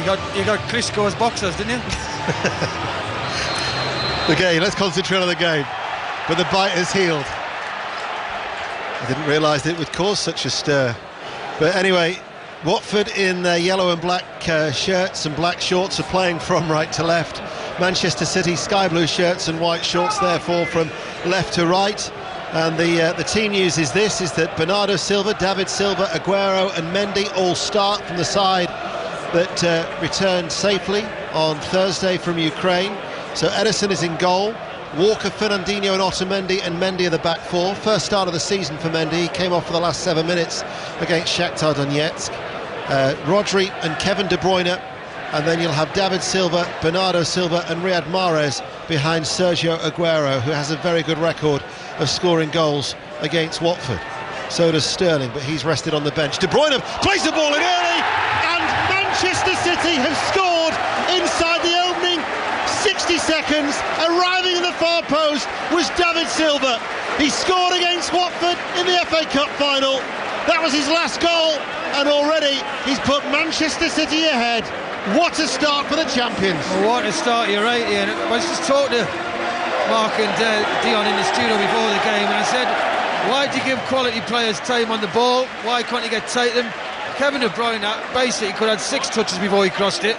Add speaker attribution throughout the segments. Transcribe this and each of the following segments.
Speaker 1: You got Klitschko's boxers, didn't you?
Speaker 2: The game, let's concentrate on the game. But the bite has healed. I didn't realise it would cause such a stir. But anyway, Watford in their yellow and black shirts and black shorts are playing from right to left. Manchester City sky blue shirts and white shorts, therefore from left to right. And the team news is this, is that Bernardo Silva, David Silva, Aguero and Mendy all start from the side that returned safely on Thursday from Ukraine. So Ederson is in goal. Walker, Fernandinho and Otamendi, and Mendy are the back four. First start of the season for Mendy. He came off for the last 7 minutes against Shakhtar Donetsk. Rodri and Kevin De Bruyne, and then you'll have David Silva, Bernardo Silva and Riyad Mahrez behind Sergio Aguero, who has a very good record of scoring goals against Watford. So does Sterling, but he's rested on the bench. De Bruyne plays the ball in early, and Manchester City have scored inside the opening 60 seconds. Arriving in the far post was David Silva. He scored against Watford in the FA Cup final. That was his last goal, and already he's put Manchester City ahead. What a start for the champions.
Speaker 1: Well, what a start, you're right, Ian. I was just talking to Mark and Dion in the studio before the game, and I said, why do you give quality players time on the ball? Why can't you get tight them? Kevin De Bruyne basically could have had 6 touches before he crossed it.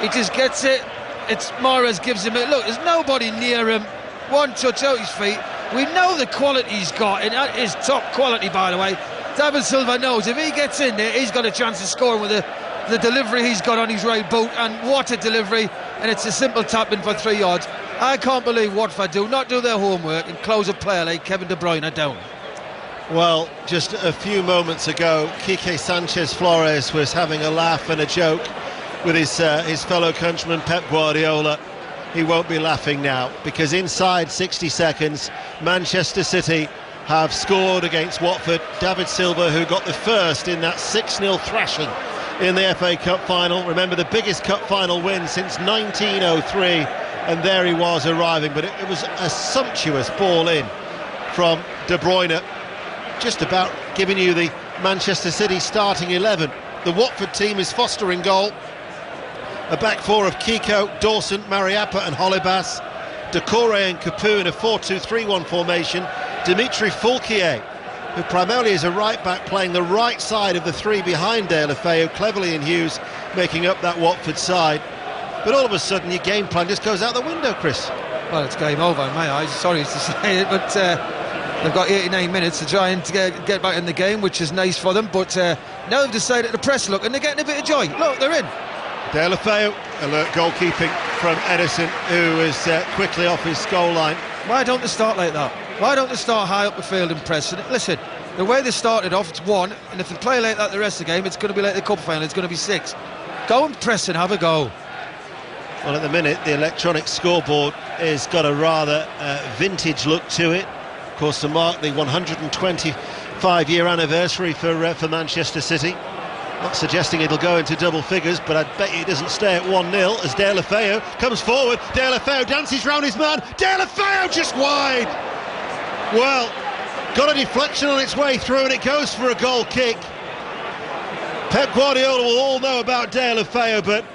Speaker 1: He just gets it. It's Mahrez gives him it. Look, there's nobody near him. 1 touch out his feet. We know the quality he's got, and that is top quality, by the way. David Silva knows if he gets in there, he's got a chance of scoring with the delivery he's got on his right boot, and what a delivery, and it's a simple tap-in for 3 yards. I can't believe Watford do not do their homework and close a player like Kevin De Bruyne down.
Speaker 2: Well, just a few moments ago, Quique Sanchez-Flores was having a laugh and a joke with his fellow countryman Pep Guardiola. He won't be laughing now, because inside 60 seconds, Manchester City have scored against Watford. David Silva, who got the first in that 6-0 thrashing in the FA Cup final. Remember, the biggest cup final win since 1903, and there he was arriving. But it was a sumptuous ball in from De Bruyne, just about giving you the Manchester City starting 11. The Watford team is Foster in goal. A back four of Kiko, Dawson, Mariappa and Holebas. Decore and Capu in a 4-2-3-1 formation. Dimitri Foulquier, who primarily is a right-back, playing the right side of the three behind Deulofeu. Cleverly and Hughes making up that Watford side. But all of a sudden your game plan just goes out the window, Chris.
Speaker 1: Well, it's game over in my eyes, sorry to say it, but they've got 89 minutes to try and get back in the game, which is nice for them. But now they've decided to press look, and they're getting a bit of joy. Look, they're in.
Speaker 2: Deulofeu, alert goalkeeping from Ederson, who is quickly off his goal line.
Speaker 1: Why don't they start like that? Why don't they start high up the field and press? And listen, the way they started off, it's 1, and if they play like that the rest of the game, it's going to be like the cup final, it's going to be 6. Go and press and have a go.
Speaker 2: Well, at the minute, the electronic scoreboard has got a rather vintage look to it. Of course, to mark the 125-year anniversary for Manchester City. Not suggesting it'll go into double figures, but I bet you it doesn't stay at 1-0 as Deulofeu comes forward. Deulofeu dances round his man. Deulofeu just wide. Well, got a deflection on its way through, and it goes for a goal kick. Pep Guardiola will all know about Deulofeu, but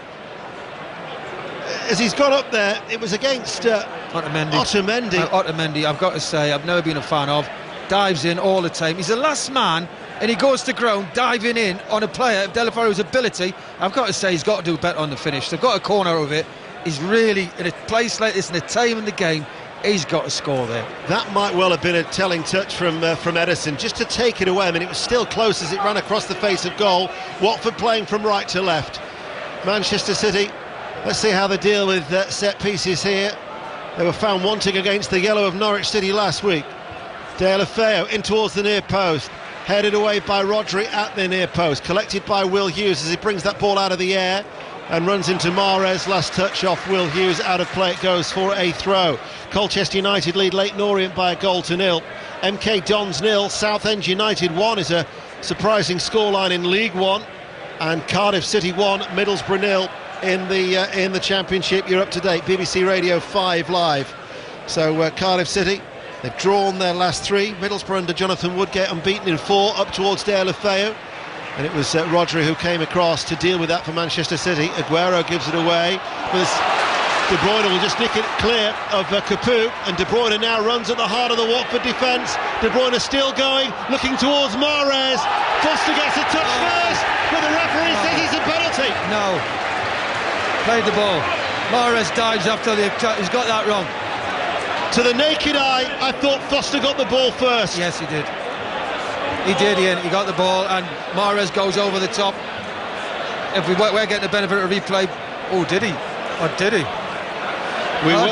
Speaker 2: as he's got up there, it was against Otamendi.
Speaker 1: Otamendi, I've got to say, I've never been a fan of. Dives in all the time. He's the last man, and he goes to ground diving in on a player of Deulofeu's ability. I've got to say, he's got to do better on the finish. They've got a corner of it. He's really, in a place like this, in a time in the game, he's got to score there. That
Speaker 2: might well have been a telling touch from Ederson, just to take it away. I mean, it was still close as it ran across the face of goal. Watford playing from right to left. Manchester City, let's see how they deal with set pieces here. They were found wanting against the yellow of Norwich City last week. Deulofeu in towards the near post, headed away by Rodri at the near post, collected by Will Hughes as he brings that ball out of the air and runs into Mahrez. Last touch off Will Hughes, out of play it goes for a throw. Colchester United lead Leyton Orient by 1-0. MK Dons 0, Southend United 1 is a surprising scoreline in League One, and Cardiff City 1, Middlesbrough 0 in the Championship. You're up to date, BBC Radio 5 Live. So Cardiff City, they've drawn their last 3. Middlesbrough under Jonathan Woodgate unbeaten in 4, up towards Deulofeu. And it was Rodri who came across to deal with that for Manchester City. Aguero gives it away. De Bruyne will just nick it clear of Capoue, and De Bruyne now runs at the heart of the Watford defence. De Bruyne still going, looking towards Mahrez. Foster gets a touch first, but the referee says it's a penalty.
Speaker 1: No. Played the ball. Mahrez dives after he's got that wrong.
Speaker 2: To the naked eye, I thought Foster got the ball first.
Speaker 1: Yes, he did. He did, Ian. He got the ball, and Mahrez goes over the top. If we're getting the benefit of replay, did he? Or did he?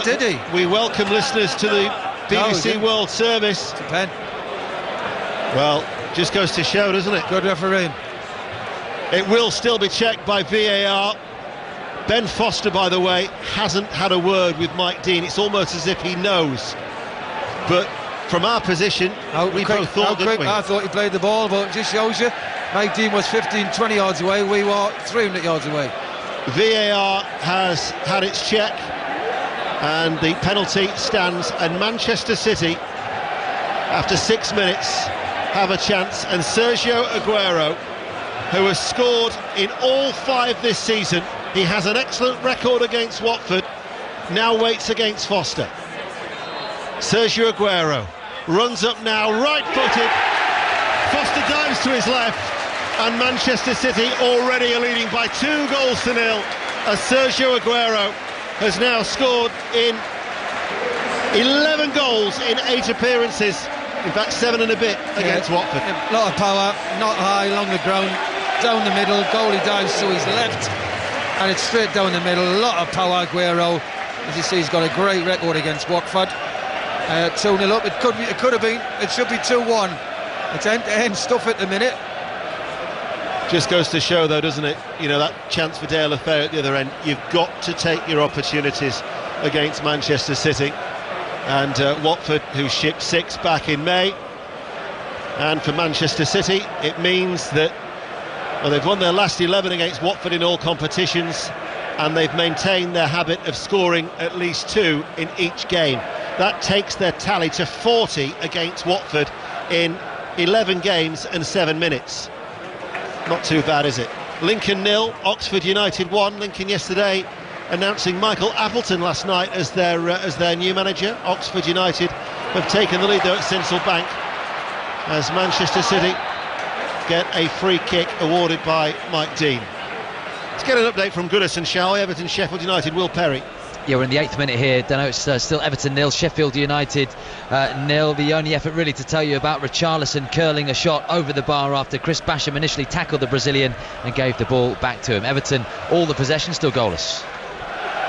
Speaker 1: Did he?
Speaker 2: We welcome listeners to the BBC World Service.
Speaker 1: It's a pen.
Speaker 2: Well, just goes to show, doesn't it?
Speaker 1: Good refereeing.
Speaker 2: It will still be checked by VAR. Ben Foster, by the way, hasn't had a word with Mike Dean. It's almost as if he knows. But from our position, we both thought, didn't we?
Speaker 1: I thought he played the ball, but it just shows you. Mike Dean was 15-20 yards away. We were 300 yards away.
Speaker 2: VAR has had its check, and the penalty stands, and Manchester City, after 6 minutes, have a chance. And Sergio Aguero, who has scored in all 5 this season, he has an excellent record against Watford, now waits against Foster. Sergio Aguero runs up now, right-footed. Foster dives to his left, and Manchester City already are leading by 2-0 as Sergio Aguero has now scored in 11 goals in 8 appearances. In fact, 7 and a bit against Watford.
Speaker 1: A lot of power, not high, along the ground, down the middle. Goalie dives to his left, and it's straight down the middle. A lot of power, Aguero. As you see, he's got a great record against Watford. 2-0 up. It could have been. It should be 2-1. It's end-to-end stuff at the minute.
Speaker 2: Just goes to show, though, doesn't it? You know, that chance for Dale Affair at the other end. You've got to take your opportunities against Manchester City. And Watford, who shipped 6 back in May. And for Manchester City, it means that they've won their last 11 against Watford in all competitions, and they've maintained their habit of scoring at least 2 in each game. That takes their tally to 40 against Watford in 11 games and 7 minutes. Not too bad, is it? Lincoln 0, Oxford United 1. Lincoln yesterday announcing Michael Appleton last night as their new manager. Oxford United have taken the lead though at Sincil Bank as Manchester City get a free kick awarded by Mike Dean. Let's get an update from Goodison, shall we? Everton, Sheffield United, Will Perry.
Speaker 3: Yeah, we're in the 8th minute here. Don't know, it's still Everton 0, Sheffield United 0. The only effort really to tell you about Richarlison curling a shot over the bar after Chris Basham initially tackled the Brazilian and gave the ball back to him. Everton, all the possession, still goalless.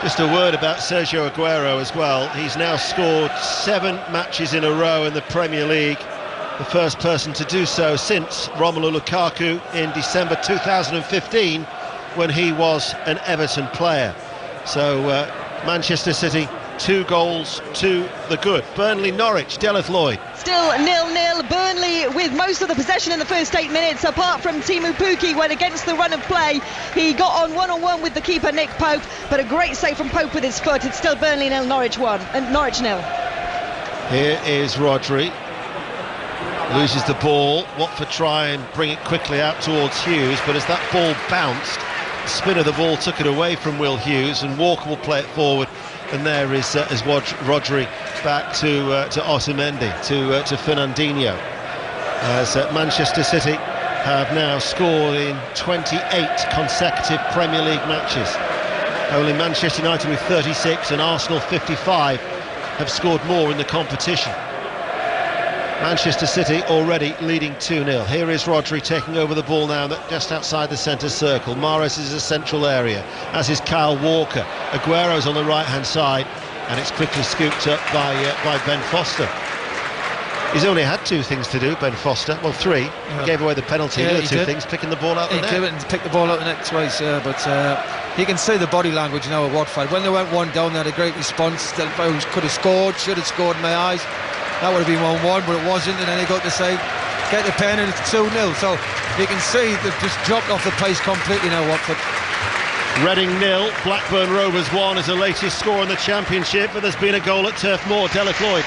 Speaker 2: Just a word about Sergio Aguero as well. He's now scored 7 matches in a row in the Premier League. The first person to do so since Romelu Lukaku in December 2015 when he was an Everton player. So Manchester City, 2 goals to the good. Burnley, Norwich, Deleth Lloyd.
Speaker 4: Still 0-0. Burnley with most of the possession in the first 8 minutes, apart from Timu Pukki when against the run of play he got on one-on-one with the keeper Nick Pope, but a great save from Pope with his foot. It's still Burnley 0, Norwich 1, and Norwich 0.
Speaker 2: Here is Rodri. Loses the ball. Watford try and bring it quickly out towards Hughes, but as that ball bounced, the spin of the ball took it away from Will Hughes, and Walker will play it forward. And there is Rodri back to Otamendi, to Fernandinho. As Manchester City have now scored in 28 consecutive Premier League matches. Only Manchester United with 36 and Arsenal 55 have scored more in the competition. Manchester City already leading 2-0. Here is Rodri taking over the ball now, just outside the centre circle. Mahrez is a central area, as is Kyle Walker. Aguero's on the right-hand side, and it's quickly scooped up by Ben Foster. He's only had 2 things to do, Ben Foster. Well, 3.
Speaker 1: Yeah.
Speaker 2: He gave away the penalty.
Speaker 1: Yeah,
Speaker 2: The other 2
Speaker 1: did.
Speaker 2: things, picking the ball out the net.
Speaker 1: He did and picked the ball out the net twice, but you can see the body language now at Watford. When they went 1 down, they had a great response. They could have scored, should have scored in my eyes. That would have been 1-1, but it wasn't, and then they got to say, get the pen, and it's 2-0. So you can see they've just dropped off the pace completely now, Watford.
Speaker 2: Reading 0, Blackburn Rovers 1 is the latest score in the Championship, but there's been a goal at Turf Moor. Deleth Lloyd.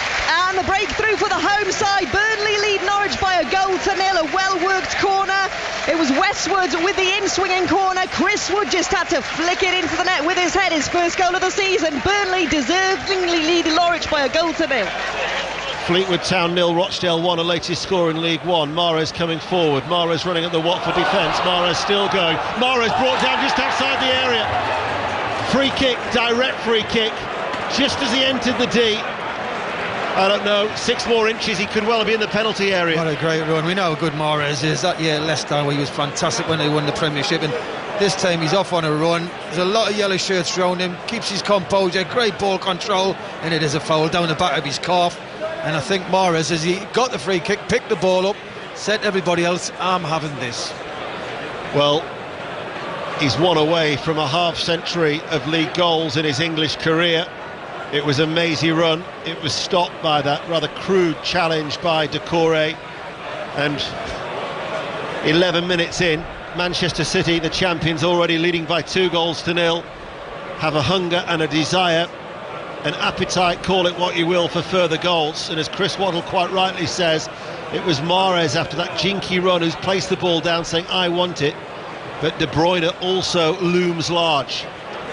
Speaker 4: And the breakthrough for the home side. Burnley lead Norwich by 1-0. A well-worked corner. It was Westwood with the in-swinging corner. Chris Wood just had to flick it into the net with his head. His first goal of the season. Burnley deservingly lead Norwich by 1-0.
Speaker 2: Fleetwood Town 0, Rochdale 1, a latest score in League One. Mahrez coming forward. Mahrez running at the Watford defence. Mahrez still going. Mahrez brought down just outside the area. Free kick, direct free kick, just as he entered the D. I don't know, 6 more inches, he could well be in the penalty area.
Speaker 1: What a great run. We know how good Mahrez is. That year at Leicester, where he was fantastic when they won the Premiership, and this time he's off on a run. There's a lot of yellow shirts around him, keeps his composure, great ball control, and it is a foul down the back of his calf. And I think Mahrez, as he got the free kick, picked the ball up, said to everybody else, I'm having this.
Speaker 2: Well, he's one away from a half-century of league goals in his English career. It was a mazy run. It was stopped by that rather crude challenge by Doucouré. And 11 minutes in, Manchester City, the champions, already leading by 2-0, have a hunger and a desire, an appetite, call it what you will, for further goals. And as Chris Waddle quite rightly says, it was Mahrez after that jinky run who's placed the ball down saying, I want it. But De Bruyne also looms large.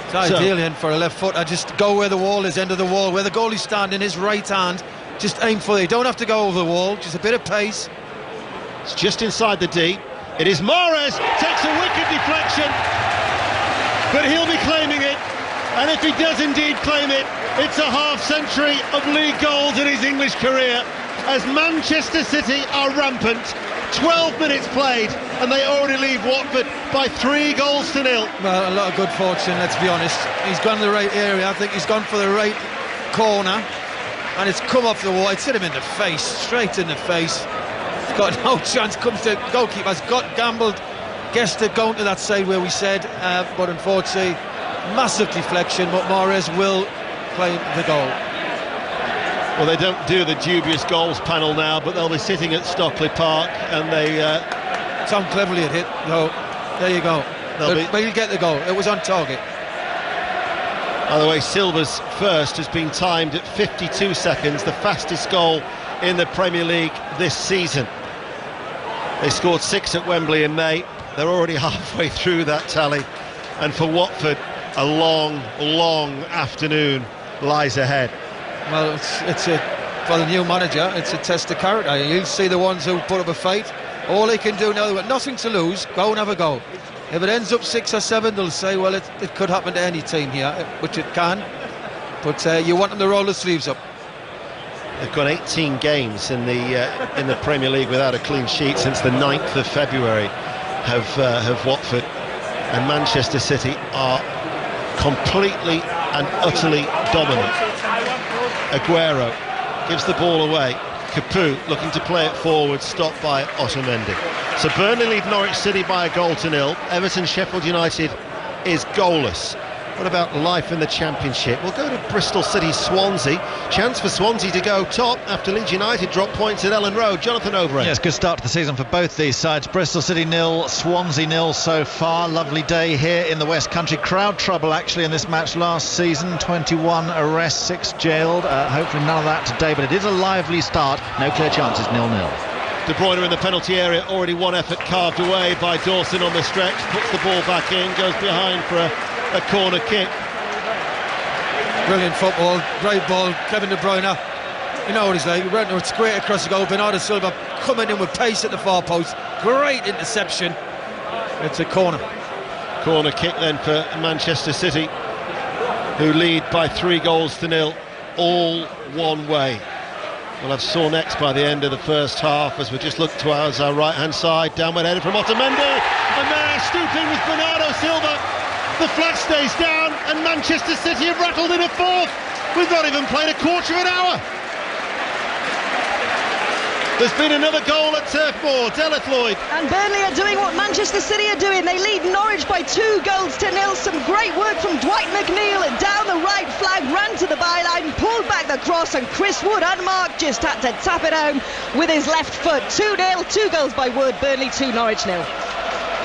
Speaker 1: It's ideal in for a left foot. I just go where the wall is, end of the wall, where the goalie's standing, his right hand. Just aim for it. You don't have to go over the wall, just a bit of pace.
Speaker 2: It's just inside the D. It is Mahrez, takes a wicked deflection, but he'll be claiming it. And if he does indeed claim it, it's a half-century of league goals in his English career, as Manchester City are rampant. 12 minutes played, and they already leave Watford by 3-0.
Speaker 1: Well, a lot of good fortune, let's be honest. He's gone to the right area. I think he's gone for the right corner, and it's come off the wall. It's hit him in the face, straight in the face. He's got no chance. Comes to goalkeeper's got gambled, guessed it going to that side where we said, but unfortunately, massive deflection. But Mahrez will claim the goal.
Speaker 2: Well, they don't do the dubious goals panel now, but they'll be sitting at Stockley Park, and they...
Speaker 1: Tom Cleverley had hit. No, there you go. But he'll get the goal. It was on target.
Speaker 2: By the way, Silva's first has been timed at 52 seconds, the fastest goal in the Premier League this season. They scored 6 at Wembley in May. They're already halfway through that tally. And for Watford, a long, long afternoon lies ahead.
Speaker 1: Well, it's for the new manager, it's a test of character. You'll see the ones who put up a fight. All they can do now, they've got nothing to lose, go and have a go. If it ends up 6 or 7, they'll say, well, it could happen to any team here, which it can. But you want them to roll the sleeves up.
Speaker 2: They've got 18 games in the Premier League without a clean sheet since the 9th of February. Have Watford, and Manchester City are completely and utterly dominant. Aguero gives the ball away. Capoue looking to play it forward, stopped by Otamendi. So Burnley lead Norwich City by 1-0. Everton Sheffield United is goalless. What about life in the Championship? We'll go to Bristol City Swansea. Chance for Swansea to go top after Leeds United drop points at Ellen Road. Jonathan Overend.
Speaker 5: Yes, good start to the season for both these sides. Bristol City 0, Swansea 0 so far. Lovely day here in the West Country. Crowd trouble actually in this match last season. 21 arrests, 6 jailed. Hopefully none of that today, but it is a lively start. No clear chances, 0-0.
Speaker 2: De Bruyne in the penalty area, already one effort carved away by Dawson on the stretch. Puts the ball back in, goes behind for a corner kick.
Speaker 1: Brilliant football, great ball, Kevin De Bruyne. You know what he's like, it's great across the goal. Bernardo Silva coming in with pace at the far post, great interception. It's a corner.
Speaker 2: Corner kick then for Manchester City, who lead by 3-0, all one way. We'll have sore necks by the end of the first half as we just look towards our right-hand side. Downward header from Otamendi, and there, stooping with Bernardo Silva. The flag stays down, and Manchester City have rattled in a fourth. We've not even played a quarter of an hour. There's been another goal at Turf Moor, Deleth Lloyd.
Speaker 4: And Burnley are doing what Manchester City are doing. They lead Norwich by 2-0. Some great work from Dwight McNeil. Down the right flag, ran to the byline, pulled back the cross, and Chris Wood, unmarked, just had to tap it home with his left foot. 2-0, 2 goals by Wood. Burnley 2, Norwich 0.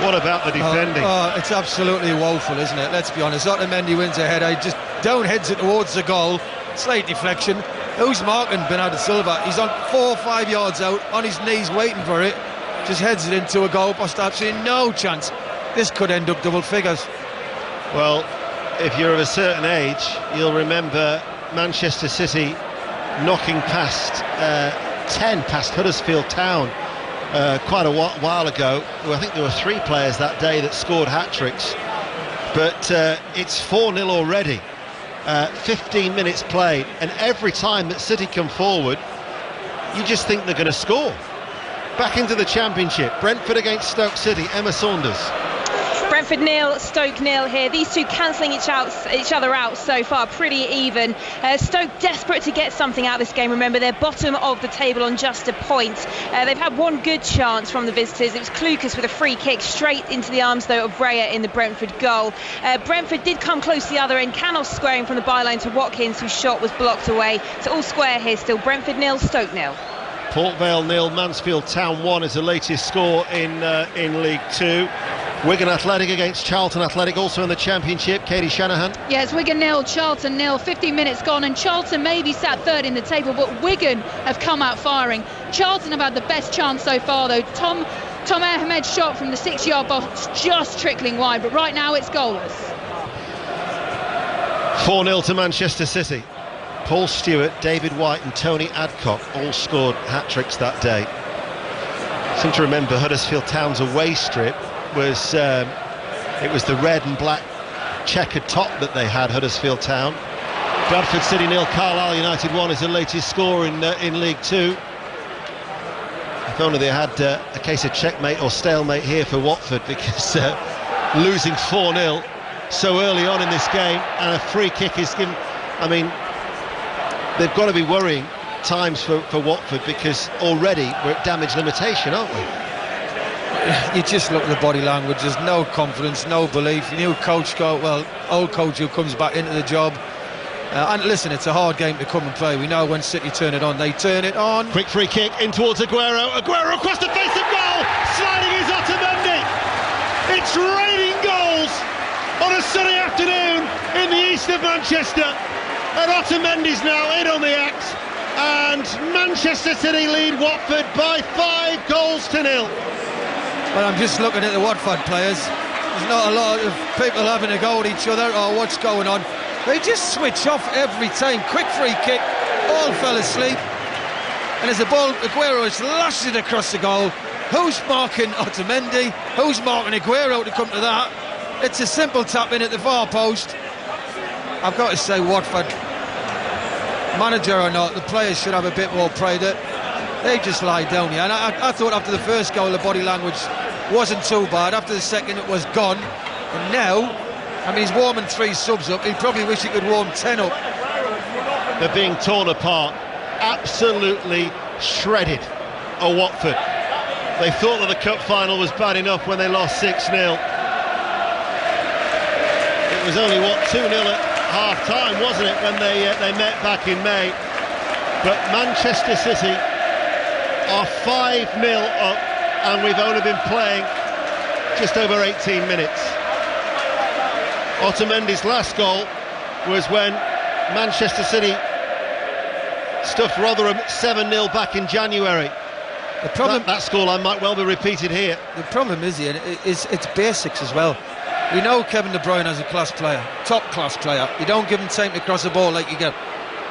Speaker 2: What about the defending?
Speaker 1: It's absolutely woeful, isn't it? Let's be honest. Otamendi wins a header, just down heads it towards the goal. Slight deflection. Who's marking Bernardo Silva? He's on 4 or 5 yards out, on his knees waiting for it, just heads it into a goal post. Absolutely no chance. This could end up double figures.
Speaker 2: Well, if you're of a certain age, you'll remember Manchester City knocking past 10 past Huddersfield Town quite a while ago. I think there were 3 players that day that scored hat-tricks, but it's 4-0 already. 15 minutes played, and every time that City come forward, you just think they're going to score. Back into the Championship, Brentford against Stoke City. Emma Saunders.
Speaker 6: Brentford 0, Stoke 0 here. These two cancelling each other out so far, pretty even. Stoke desperate to get something out of this game. Remember, they're bottom of the table on just a point. They've had one good chance from the visitors. It was Klukas with a free kick straight into the arms, though, of Raya in the Brentford goal. Brentford did come close to the other end. Canos squaring from the byline to Watkins, whose shot was blocked away. So all square here still. Brentford 0, Stoke 0.
Speaker 2: Port Vale 0, Mansfield Town 1 is the latest score in League 2. Wigan Athletic against Charlton Athletic, also in the Championship. Katie Shanahan.
Speaker 7: Yes, Wigan 0, Charlton 0. 15 minutes gone, and Charlton maybe sat third in the table, but Wigan have come out firing. Charlton have had the best chance so far, though. Tom Ahmed's shot from the 6-yard box just trickling wide, but right now it's goalless.
Speaker 2: 4-0 to Manchester City. Paul Stewart, David White and Tony Adcock all scored hat-tricks that day. Seem to remember Huddersfield Town's away strip was it was the red and black checkered top that they had, Huddersfield Town. Bradford City 0, Carlisle United 1 is the latest score in League 2. If only they had a case of checkmate or stalemate here for Watford, because losing 4-0 so early on in this game and a free kick is given. I mean, they've got to be worrying times for Watford, because already we're at damage limitation, aren't we?
Speaker 1: You just look at the body language. There's no confidence, no belief. New coach old coach who comes back into the job. And listen, it's a hard game to come and play. We know when City turn it on, they turn it on.
Speaker 2: Quick free kick in towards Aguero. Aguero across the face of goal. Sliding is Otamendi. It's raining goals on a sunny afternoon in the east of Manchester. And Otamendi's now in on the act. And Manchester City lead Watford by 5-0.
Speaker 1: Well, I'm just looking at the Watford players. There's not a lot of people having a go at each other or what's going on. They just switch off every time. Quick free kick, all fell asleep. And as the ball, Aguero has lashed it across the goal. Who's marking Otamendi? Who's marking Aguero to come to that? It's a simple tap in at the far post. I've got to say, Watford, manager or not, the players should have a bit more pride. They just lie down here. And I thought after the first goal the body language wasn't too bad. After the second it was gone. And now, I mean, he's warming 3 subs up. He'd probably wish he could warm 10 up.
Speaker 2: They're being torn apart. Absolutely shredded at Watford. They thought that the cup final was bad enough when they lost 6-0. It was only, 2-0 at half-time, wasn't it, when they met back in May. But Manchester City are 5-0 up, and we've only been playing just over 18 minutes. Otamendi's last goal was when Manchester City stuffed Rotherham 7-0 back in January. The problem, that scoreline might well be repeated here.
Speaker 1: The problem is here, it's basics as well. We know Kevin De Bruyne is a class player, top class player. You don't give him time to cross the ball like you get.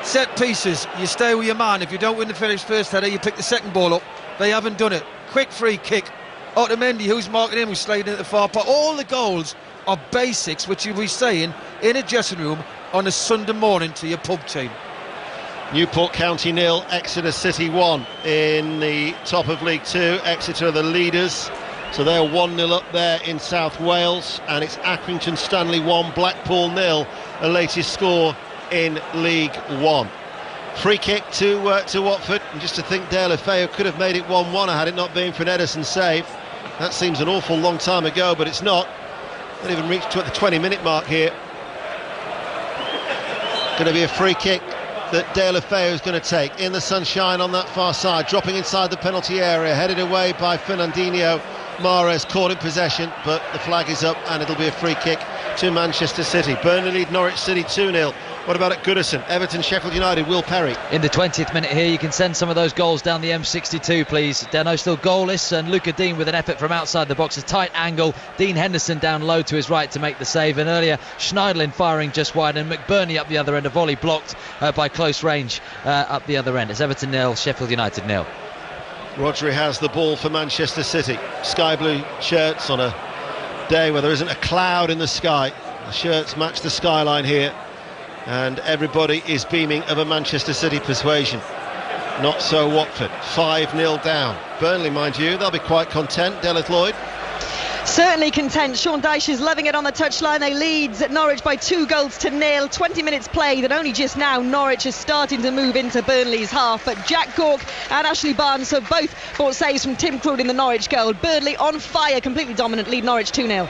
Speaker 1: Set pieces, you stay with your man. If you don't win the first header, you pick the second ball up. They haven't done it. Quick free kick. Otamendi, who's marking him, who's sliding at the far part. All the goals are basics, which you'll be saying in a dressing room on a Sunday morning to your pub team.
Speaker 2: Newport County 0, Exeter City 1 in the top of League 2. Exeter are the leaders, so they're 1-0 up there in South Wales, and it's Accrington Stanley 1, Blackpool 0, the latest score in League 1. Free kick to Watford, and just to think Dale Efeo could have made it 1-1 had it not been for an Ederson save. That seems an awful long time ago, but it's not. Not even reached the 20-minute mark here. Going to be a free kick that Dale Efeo is going to take in the sunshine on that far side, dropping inside the penalty area, headed away by Fernandinho. Mahrez caught in possession, but the flag is up and it'll be a free kick to Manchester City. Burnley lead Norwich City 2-0 What about at Goodison? Everton, Sheffield United, Will Perry.
Speaker 3: In the 20th minute here, you can send some of those goals down the M62, please. Dano still goalless, and Luca Dean with an effort from outside the box, a tight angle. Dean Henderson down low to his right to make the save, and earlier Schneidlin firing just wide, and McBurney up the other end, a volley blocked by close range up the other end. It's Everton 0, Sheffield United 0.
Speaker 2: Rodri has the ball for Manchester City. Sky blue shirts on a day where there isn't a cloud in the sky. The shirts match the skyline here, and everybody is beaming of a Manchester City persuasion. Not so Watford, 5-0 down. Burnley, mind you, they'll be quite content. Delith Lloyd.
Speaker 4: Certainly content. Sean Dyche is loving it on the touchline. They lead Norwich by 2-0. 20 minutes played, and only just now Norwich is starting to move into Burnley's half. But Jack Cork and Ashley Barnes have both brought saves from Tim Krul in the Norwich goal. Burnley on fire, completely dominant, lead Norwich 2-0.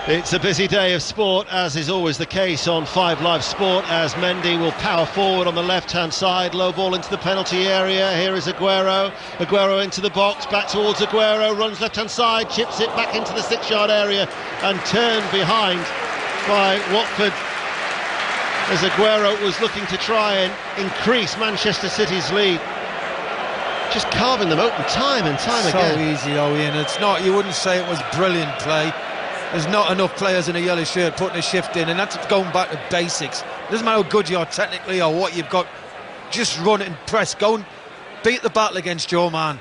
Speaker 2: It's a busy day of sport, as is always the case on 5 Live Sport, as Mendy will power forward on the left-hand side, low ball into the penalty area. Here is Aguero. Aguero into the box, back towards Aguero, runs left-hand side, chips it back into the 6-yard area and turned behind by Watford, as Aguero was looking to try and increase Manchester City's lead. Just carving them open time and time again.
Speaker 1: So easy though, Ian. It's not, you wouldn't say it was brilliant play. There's not enough players in a yellow shirt putting a shift in, and that's going back to basics. It doesn't matter how good you are technically or what you've got, just run it and press, go and beat the battle against your man.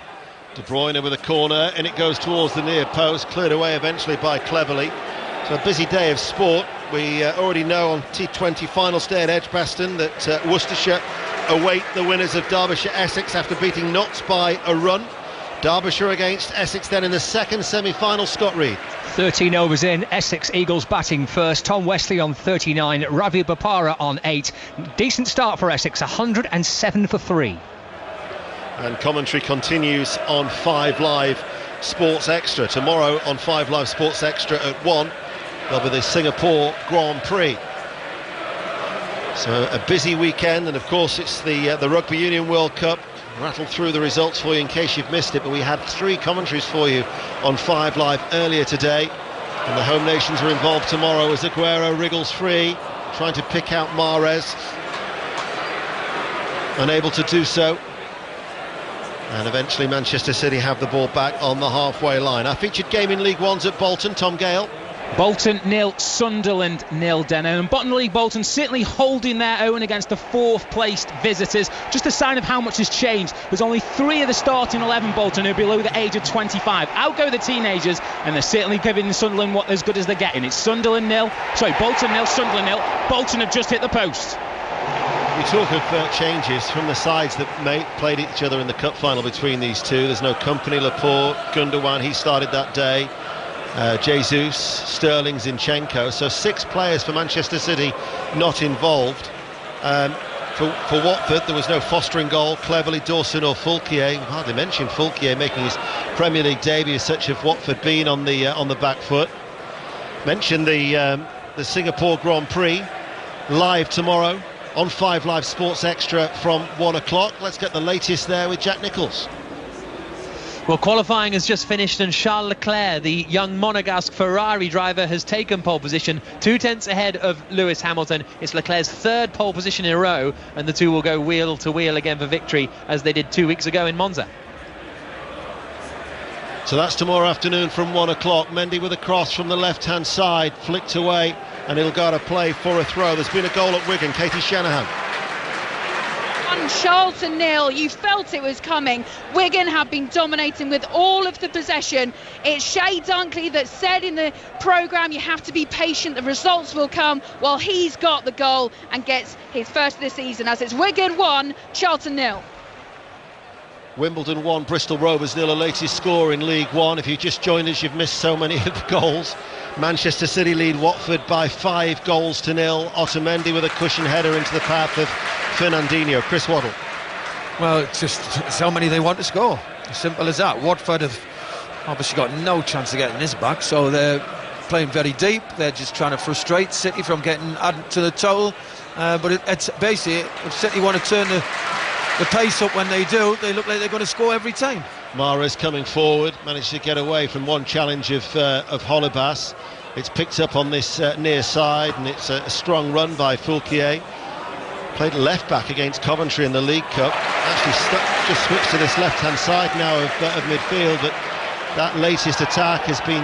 Speaker 2: De Bruyne with a corner, and it goes towards the near post, cleared away eventually by Cleverley. So a busy day of sport. We already know on T20 final day at Edgbaston that Worcestershire await the winners of Derbyshire-Essex after beating Notts by a run. Derbyshire against Essex then in the second semi-final. Scott Reed.
Speaker 8: 13 overs in, Essex Eagles batting first. Tom Wesley on 39, Ravi Bopara on 8. Decent start for Essex, 107 for 3.
Speaker 2: And commentary continues on 5 Live Sports Extra. Tomorrow on 5 Live Sports Extra at 1, there'll be the Singapore Grand Prix. So a busy weekend, and of course it's the Rugby Union World Cup. Rattle through the results for you in case you've missed it, but we had 3 commentaries for you on 5 Live earlier today, and the home nations are involved tomorrow as Aguero wriggles free, trying to pick out Mahrez, unable to do so, and eventually Manchester City have the ball back on the halfway line. Our featured game in League One's at Bolton. Tom Gale.
Speaker 8: Bolton 0, Sunderland 0, Deno. And bottom of the league, Bolton certainly holding their own against the 4th placed visitors. Just a sign of how much has changed. There's only 3 of the starting 11 Bolton who are below the age of 25. Out go the teenagers, and they're certainly giving Sunderland what as good as they're getting. It's Bolton 0, Sunderland 0. Bolton have just hit the post.
Speaker 2: We talk of changes from the sides that played each other in the cup final between these two. There's no Company, Laporte, Gundogan, he started that day. Jesus, Sterling, Zinchenko. So 6 players for Manchester City not involved. For Watford, there was no fostering goal. Cleverley, Dawson or Fulquier. We've hardly mentioned Fulquier making his Premier League debut. Such have Watford been on the back foot. Mentioned the Singapore Grand Prix live tomorrow on 5 Live Sports Extra from 1 o'clock. Let's get the latest there with Jack Nicholls.
Speaker 3: Well, qualifying has just finished, and Charles Leclerc, the young Monegasque Ferrari driver, has taken pole position, 2/10 ahead of Lewis Hamilton. It's Leclerc's 3rd pole position in a row, and the two will go wheel to wheel again for victory, as they did 2 weeks ago in Monza.
Speaker 2: So that's tomorrow afternoon from 1 o'clock. Mendy with a cross from the left-hand side, flicked away, and he'll go to play for a throw. There's been a goal at Wigan. Katie Shanahan.
Speaker 7: Charlton 0, you felt it was coming. Wigan have been dominating with all of the possession. It's Shay Dunkley that said in the programme you have to be patient, the results will come. Well, he's got the goal and gets his first of the season, as it's Wigan 1, Charlton 0.
Speaker 2: Wimbledon 1, Bristol Rovers 0, a latest score in League One. If you just joined us, you've missed so many of the goals. Manchester City lead Watford by 5 goals to 0. Otamendi with a cushion header into the path of Fernandinho. Chris Waddle.
Speaker 1: Well, it's just how many they want to score. As simple as that. Watford have obviously got no chance of getting this back, so they're playing very deep. They're just trying to frustrate City from getting added to the total. But it's basically, if City want to turn the pace up when they do, they look like they're going to score every time.
Speaker 2: Mahrez coming forward, managed to get away from one challenge of Holebas. It's picked up on this near side, and it's a strong run by Fulquier. Played left back against Coventry in the League Cup. Actually just switched to this left-hand side now of midfield, but that latest attack has been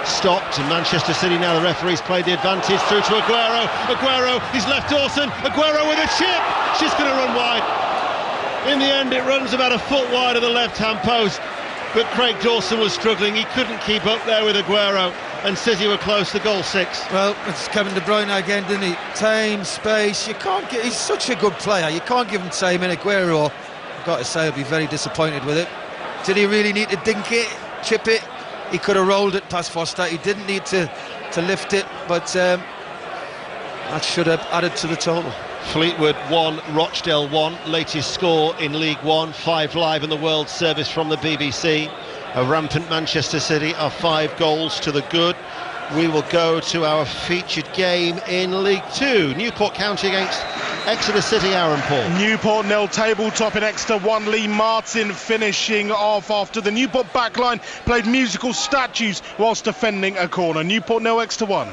Speaker 2: stopped, and Manchester City now, the referee's played the advantage through to Aguero, he's left Dawson, Aguero with a chip, she's going to run wide. In the end it runs about a foot wide of the left-hand post, but Craig Dawson was struggling, he couldn't keep up there with Aguero, and City were close to goal 6.
Speaker 1: Well, it's Kevin De Bruyne again, didn't he? Time, space, you can't get, he's such a good player, you can't give him time, and Aguero, I've got to say, I'll be very disappointed with it. Did he really need to dink it, chip it? He could have rolled it past Foster, he didn't need to lift it, but that should have added to the total.
Speaker 2: Fleetwood 1, Rochdale 1, latest score in League One, 5 live in the World Service from the BBC. A rampant Manchester City are 5 goals to the good. We will go to our featured game in League 2. Newport County against Exeter City, Aaron Paul.
Speaker 9: Newport nil, tabletop in Exeter 1. Lee Martin finishing off after the Newport backline played musical statues whilst defending a corner. Newport nil, Exeter 1.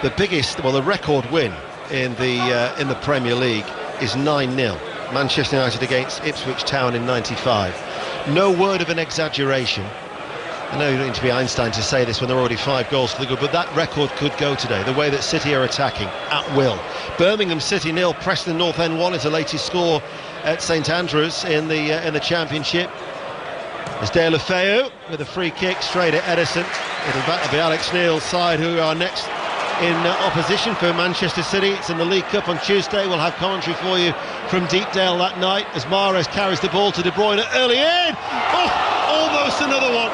Speaker 2: The biggest, well, the record win in the Premier League is 9-0. Manchester United against Ipswich Town in '95. No word of an exaggeration. I know you don't need to be Einstein to say this when there are already 5 goals to the good, but that record could go today, the way that City are attacking at will. Birmingham City 0, Preston North End 1 is the latest score at St Andrews in the Championship. There's De La Feu with a free kick straight at Edison. It'll be Alex Neil's side who are next in opposition for Manchester City. It's in the League Cup on Tuesday. We'll have commentary for you from Deepdale that night as Mahrez carries the ball to De Bruyne early in. Oh, almost another one.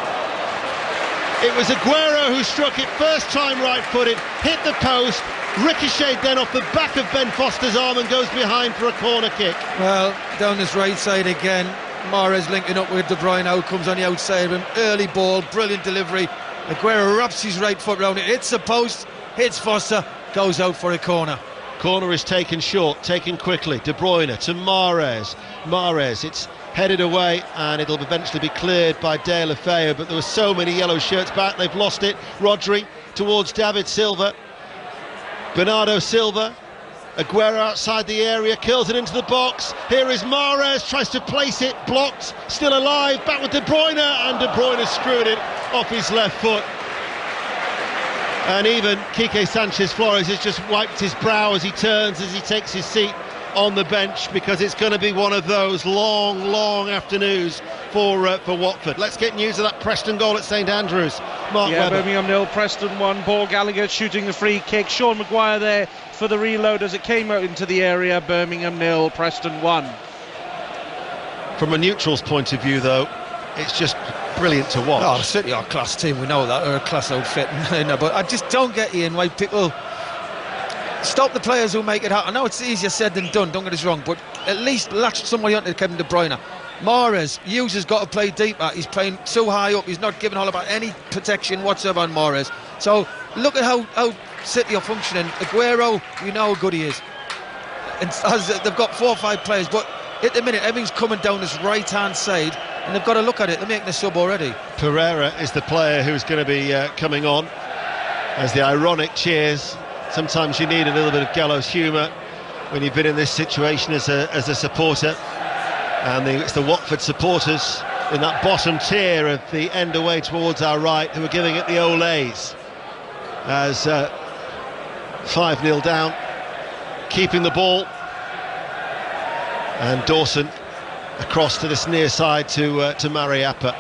Speaker 2: It was Aguero who struck it first time right-footed, hit the post, ricocheted then off the back of Ben Foster's arm and goes behind for a corner kick.
Speaker 1: Well, down this right side again, Mahrez linking up with De Bruyne, out comes on the outside of him, early ball, brilliant delivery. Aguero wraps his right foot round it, hits the post, hits Foster, goes out for a corner.
Speaker 2: Corner is taken short, taken quickly. De Bruyne to Mahrez. Mahrez, it's headed away and it'll eventually be cleared by De La Feu, but there were so many yellow shirts back, they've lost it. Rodri towards David Silva. Bernardo Silva. Aguero outside the area, curls it into the box. Here is Mahrez, tries to place it, blocked, still alive, back with De Bruyne, and De Bruyne screwed it off his left foot. And even Quique Sanchez-Flores has just wiped his brow as he turns, as he takes his seat on the bench, because it's going to be one of those long afternoons for Watford. Let's get news of that Preston goal at St Andrews. Mark Webber.
Speaker 9: Birmingham 0, Preston 1. Paul Gallagher shooting the free kick. Sean Maguire there for the reload as it came out into the area. Birmingham 0, Preston 1.
Speaker 2: From a neutral's point of view, though, it's just brilliant to watch.
Speaker 1: Oh, City are a class team, we know that, or a class outfit. But I just don't get Ian why people stop the players who make it happen. I know it's easier said than done, don't get us wrong, but at least latch somebody onto Kevin De Bruyne. Mahrez, Hughes has got to play deeper, he's playing too high up, he's not giving all about any protection whatsoever on Mahrez. So look at how City are functioning. Aguero, you know how good he is, and as they've got 4 or 5 players, but at the minute everything's coming down this right hand side and they've got to look at it. They're making the sub already.
Speaker 2: Pereira is the player who's going to be coming on as the ironic cheers. Sometimes you need a little bit of gallows humour when you've been in this situation as a supporter, and it's the Watford supporters in that bottom tier of the end away towards our right who are giving it the olays as 5-0 down, keeping the ball, and Dawson across to this near side to Mariappa,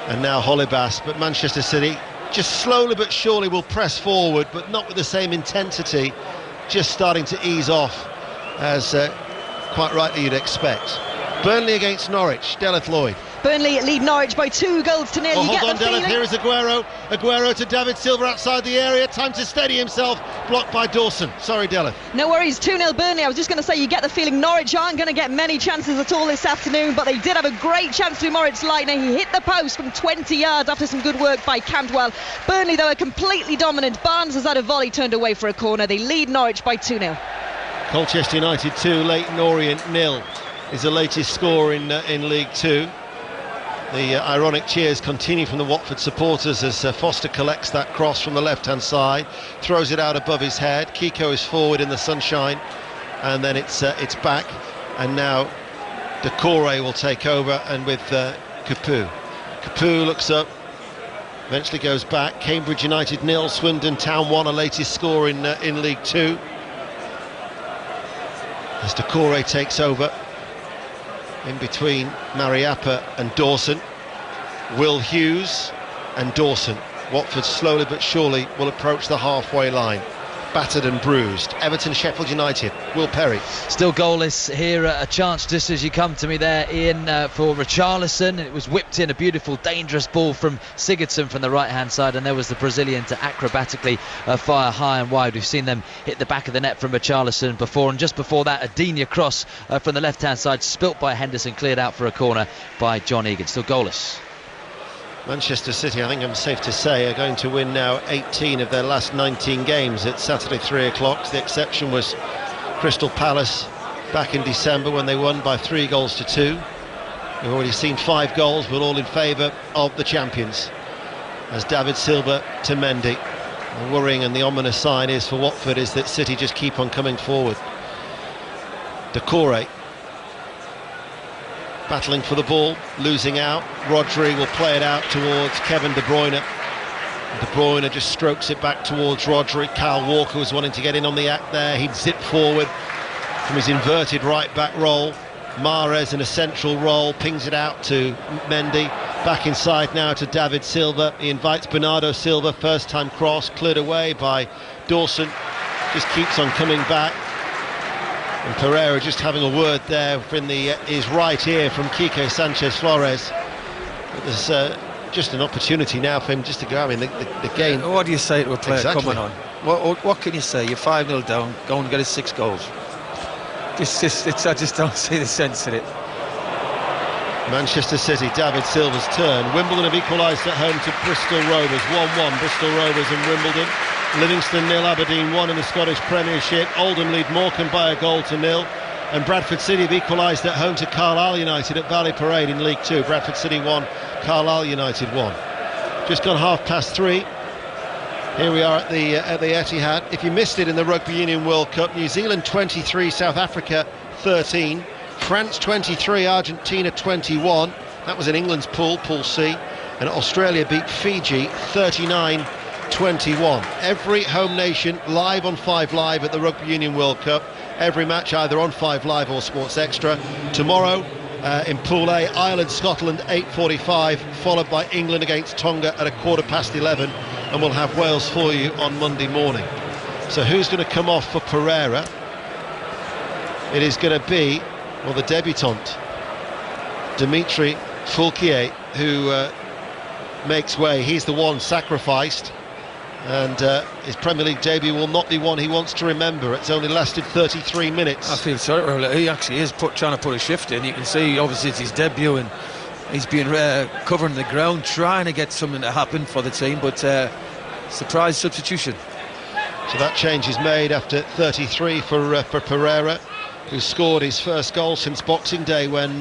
Speaker 2: and now Holebas. But Manchester City just slowly but surely will press forward, but not with the same intensity, just starting to ease off, as quite rightly you'd expect. Burnley against Norwich, Deleth Lloyd.
Speaker 4: Burnley lead Norwich by 2 goals to 0.
Speaker 2: Oh,
Speaker 4: you
Speaker 2: hold
Speaker 4: get
Speaker 2: on,
Speaker 4: the
Speaker 2: Deleth,
Speaker 4: feeling...
Speaker 2: here is Aguero to David Silva outside the area, time to steady himself, blocked by Dawson. Sorry, Deleth.
Speaker 4: No worries, 2-0 Burnley. I was just going to say, you get the feeling Norwich aren't going to get many chances at all this afternoon, but they did have a great chance to Moritz Leitner. He hit the post from 20 yards after some good work by Cantwell. Burnley, though, are completely dominant. Barnes has had a volley turned away for a corner. They lead Norwich by 2-0.
Speaker 2: Colchester United 2, Leyton Orient 0 is the latest score in League 2. The ironic cheers continue from the Watford supporters as Foster collects that cross from the left-hand side, throws it out above his head. Kiko is forward in the sunshine and then it's back, and now Decore will take over, and with Capu. Capu looks up, eventually goes back. Cambridge United 0, Swindon Town 1, a latest score in League Two. As Decore takes over, in between Mariappa and Dawson. Will Hughes and Dawson. Watford slowly but surely will approach the halfway line. Battered and bruised. Everton, Sheffield United. Will Perry.
Speaker 3: Still goalless here. A chance just as you come to me there, Ian, for Richarlison. It was whipped in, a beautiful, dangerous ball from Sigurdsson from the right-hand side, and there was the Brazilian to acrobatically fire high and wide. We've seen them hit the back of the net from Richarlison before, and just before that, a Digne cross from the left-hand side, spilt by Henderson, cleared out for a corner by John Egan. Still goalless.
Speaker 2: Manchester City, I think I'm safe to say, are going to win now 18 of their last 19 games at Saturday 3 o'clock. The exception was Crystal Palace back in December when they won by 3-2. We've already seen 5 goals, but all in favour of the champions. As David Silva to Mendy. The worrying and the ominous sign is for Watford is that City just keep on coming forward. Decore battling for the ball, losing out. Rodri will play it out towards Kevin De Bruyne. De Bruyne just strokes it back towards Rodri. Kyle Walker was wanting to get in on the act there. He'd zip forward from his inverted right back roll. Mahrez in a central role, pings it out to Mendy. Back inside now to David Silva. He invites Bernardo Silva, first time cross, cleared away by Dawson. Just keeps on coming back. And Pereira just having a word there in his right ear from Quique Sanchez Flores. There's just an opportunity now for him just to go. I mean, the game.
Speaker 1: What do you say to a player
Speaker 2: exactly.
Speaker 1: coming on? What can you say? You're 5-0 down, go and get his 6 goals. I just don't see the sense in it.
Speaker 2: Manchester City, David Silva's turn. Wimbledon have equalised at home to Bristol Rovers, 1-1. Bristol Rovers and Wimbledon. Livingston 0, Aberdeen 1 in the Scottish Premiership. Oldham lead Morecambe by 1-0. And Bradford City have equalised at home to Carlisle United at Valley Parade in League 2. Bradford City 1, Carlisle United 1. Just gone 3:30. Here we are at the Etihad. If you missed it in the Rugby Union World Cup, New Zealand 23, South Africa 13, France 23, Argentina 21. That was in England's pool, Pool C. And Australia beat Fiji 39-21. Every home nation live on 5 Live at the Rugby Union World Cup. Every match either on 5 Live or Sports Extra. Tomorrow in Pool A, Ireland, Scotland 8:45, followed by England against Tonga at 11:15, and we'll have Wales for you on Monday morning. So who's going to come off for Pereira? It is going to be, well, the debutant, Dimitri Foulquier, who makes way. He's the one sacrificed, and his Premier League debut will not be one he wants to remember. It's only lasted 33 minutes.
Speaker 1: I feel sorry for him. He actually is trying to put a shift in. You can see, obviously, it's his debut, and he's been covering the ground, trying to get something to happen for the team, but surprise substitution.
Speaker 2: So that change is made after 33 for Pereira, who scored his first goal since Boxing Day when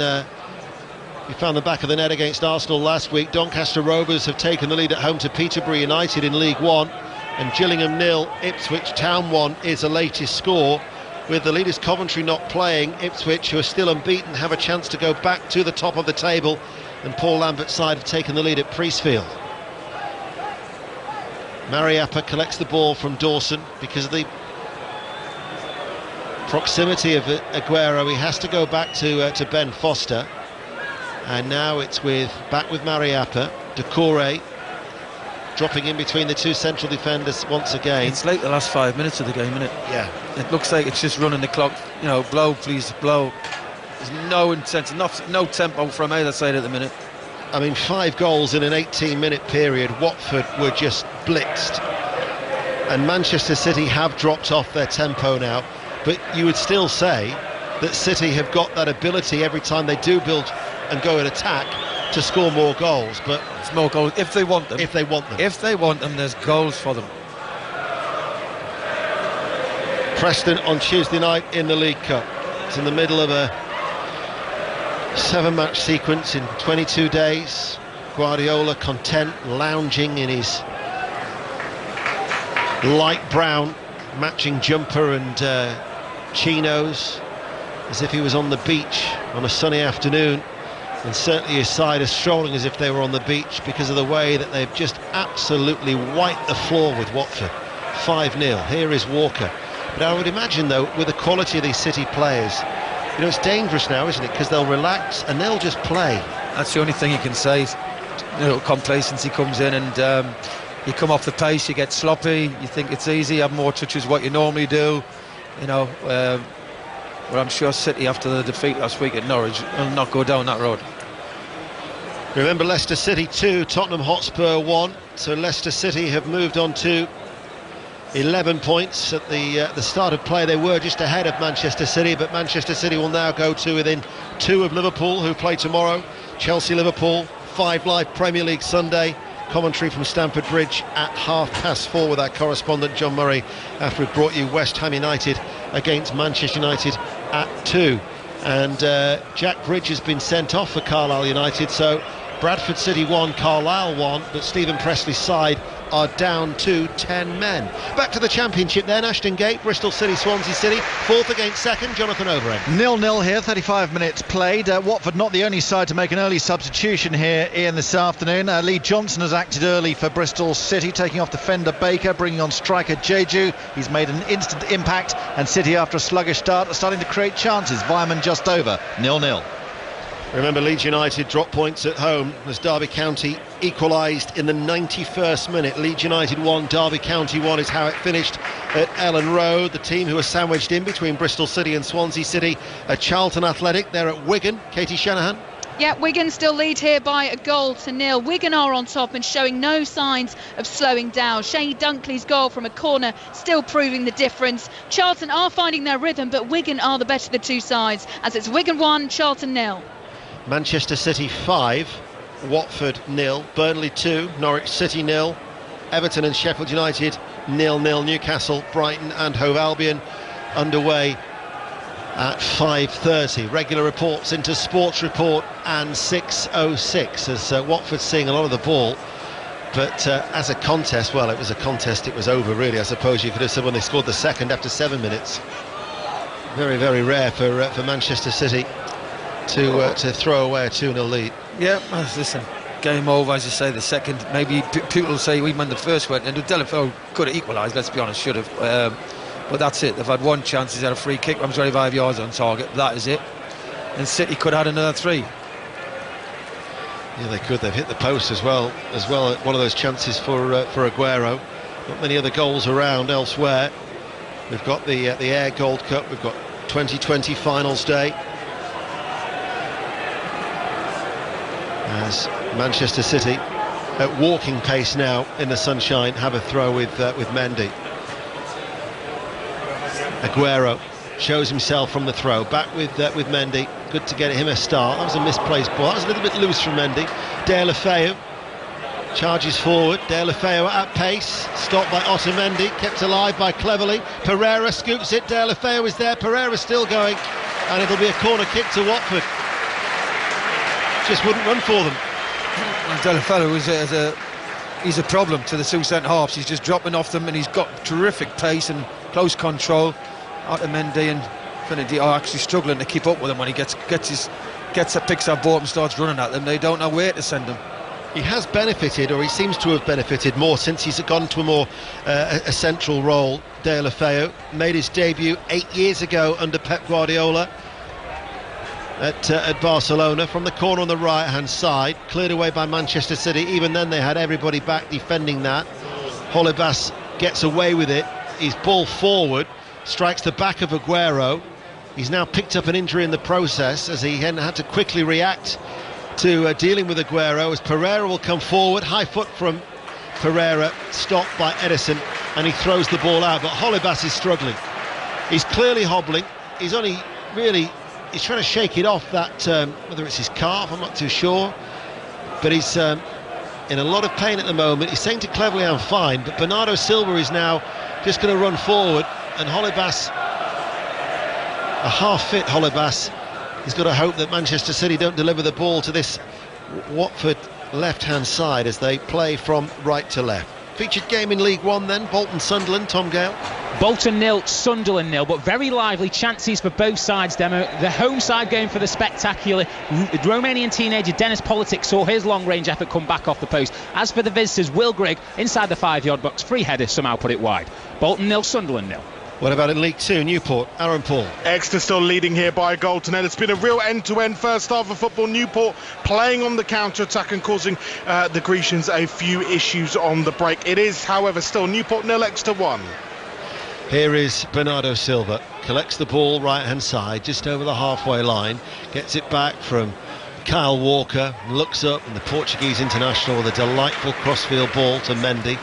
Speaker 2: he found the back of the net against Arsenal last week. Doncaster Rovers have taken the lead at home to Peterborough United in League 1, and Gillingham 0, Ipswich Town 1 is the latest score. With the leaders Coventry not playing, Ipswich, who are still unbeaten, have a chance to go back to the top of the table, and Paul Lambert's side have taken the lead at Priestfield. Mariappa collects the ball from Dawson. Because of the proximity of Aguero, he has to go back to Ben Foster. And now it's back with Mariappa. Decore dropping in between the two central defenders once again.
Speaker 1: It's like the last 5 minutes of the game, isn't it?
Speaker 2: Yeah.
Speaker 1: It looks like it's just running the clock. You know, blow, please, blow. There's no intensity, no tempo from either side at the minute.
Speaker 2: I mean, 5 goals in an 18-minute period. Watford were just blitzed. And Manchester City have dropped off their tempo now. But you would still say that City have got that ability every time they do build and go in attack to score more goals. But
Speaker 1: it's more goals if they want them.
Speaker 2: If they want them.
Speaker 1: If they want them, there's goals for them.
Speaker 2: Preston on Tuesday night in the League Cup. It's in the middle of a 7-match sequence in 22 days. Guardiola content, lounging in his light brown matching jumper and chinos, as if he was on the beach on a sunny afternoon, and certainly his side is strolling as if they were on the beach because of the way that they've just absolutely wiped the floor with Watford. 5-0. Here is Walker. But I would imagine, though, with the quality of these City players, you know, it's dangerous now, isn't it? Because they'll relax and they'll just play.
Speaker 1: That's the only thing you can say. You know, complacency comes in, and you come off the pace, you get sloppy, you think it's easy, you have more touches what you normally do. You know, but I'm sure City, after the defeat last week at Norwich, will not go down that road.
Speaker 2: Remember, Leicester City 2, Tottenham Hotspur 1. So Leicester City have moved on to 11 points. At the start of play they were just ahead of Manchester City, but Manchester City will now go to within 2 of Liverpool, who play tomorrow. Chelsea-Liverpool, 5 Live Premier League Sunday. Commentary from Stamford Bridge at 4:30 with our correspondent John Murray, after we've brought you West Ham United against Manchester United at 2. And Jack Bridge has been sent off for Carlisle United, so Bradford City 1, Carlisle 1, but Stephen Presley's side are down to 10 men. Back to the Championship then. Ashton Gate, Bristol City, Swansea City, 4th against 2nd. Jonathan Overend.
Speaker 5: 0-0 here, 35 minutes played. Watford not the only side to make an early substitution here, Ian, this afternoon. Lee Johnson has acted early for Bristol City, taking off defender Baker, bringing on striker Jeju. He's made an instant impact, and City, after a sluggish start, are starting to create chances. Weierman just over, 0-0.
Speaker 2: Remember, Leeds United dropped points at home as Derby County equalised in the 91st minute. Leeds United 1, Derby County 1 is how it finished at Ellen Road. The team who are sandwiched in between Bristol City and Swansea City are Charlton Athletic. They're at Wigan. Katie Shanahan.
Speaker 7: Yeah, Wigan still lead here by a goal to nil. Wigan are on top and showing no signs of slowing down. Shane Dunkley's goal from a corner still proving the difference. Charlton are finding their rhythm, but Wigan are the better of the two sides, as it's Wigan 1, Charlton 0.
Speaker 2: Manchester City 5, Watford 0, Burnley 2, Norwich City 0, Everton and Sheffield United 0-0, Newcastle, Brighton and Hove Albion underway at 5:30. Regular reports into Sports Report and 6:06 as Watford's seeing a lot of the ball. But as a contest, well, it was a contest, it was over really, I suppose you could have said, when they scored the second after 7 minutes. Very, very rare for Manchester City to throw away a 2-0 lead.
Speaker 1: Yeah, listen, game over, as you say, the second. Maybe people will say even when the first went, and Delafeu could have equalised, let's be honest, should have. But that's it, they've had one chance, he's had a free kick, I'm 25 yards on target, that is it. And City could have had another 3.
Speaker 2: Yeah, they could, they've hit the post as well, one of those chances for Aguero. Not many other goals around elsewhere. We've got the Air Gold Cup, we've got 2020 finals day. As Manchester City, at walking pace now in the sunshine, have a throw with Mendy. Aguero shows himself from the throw, back with Mendy. Good to get him a start. That was a misplaced ball. That was a little bit loose from Mendy. Delafeu charges forward. Delafeu at pace, stopped by Otamendi, kept alive by Cleverley. Pereira scoops it. Delafeu is there. Pereira still going, and it'll be a corner kick to Watford. Just wouldn't run for them.
Speaker 1: And Delafeu he's a problem to the two centre-halves. He's just dropping off them, and he's got terrific pace and close control. Otamendi and Finidi are actually struggling to keep up with him when he picks up ball and starts running at them. They don't know where to send him.
Speaker 2: He has benefited, or he seems to have benefited more since he's gone to a more a central role. Delafeu made his debut 8 years ago under Pep Guardiola at Barcelona, from the corner on the right hand side, cleared away by Manchester City. Even then they had everybody back defending that. Holebas gets away with it, he's ball forward, strikes the back of Aguero. He's now picked up an injury in the process, as he had to quickly react to dealing with Aguero, as Pereira will come forward. High foot from Pereira, stopped by Edison, and he throws the ball out, but Holebas is struggling. He's clearly hobbling. He's trying to shake it off, that whether it's his calf, I'm not too sure, but he's in a lot of pain at the moment. He's saying to Cleverley, I'm fine, but Bernardo Silva is now just going to run forward, and Holebas, a half-fit Holebas, he's got to hope that Manchester City don't deliver the ball to this Watford left-hand side as they play from right to left. Featured game in League One then, Bolton Sunderland, Tom Gale.
Speaker 8: Bolton 0, Sunderland 0, but very lively chances for both sides, Demo. The home side going for the spectacular. Romanian teenager Dennis Politic saw his long-range effort come back off the post. As for the visitors, Will Grigg, inside the 5-yard box, free header, somehow put it wide. Bolton 0, Sunderland 0.
Speaker 2: What about in League Two, Newport? Aaron Paul.
Speaker 9: Exeter still leading here by a goal to nil. It's been a real end-to-end first half of football. Newport playing on the counter-attack and causing the Grecians a few issues on the break. It is, however, still Newport 0, Exeter 1.
Speaker 2: Here is Bernardo Silva, collects the ball right-hand side, just over the halfway line, gets it back from Kyle Walker, looks up, and the Portuguese international with a delightful crossfield ball to Mendy.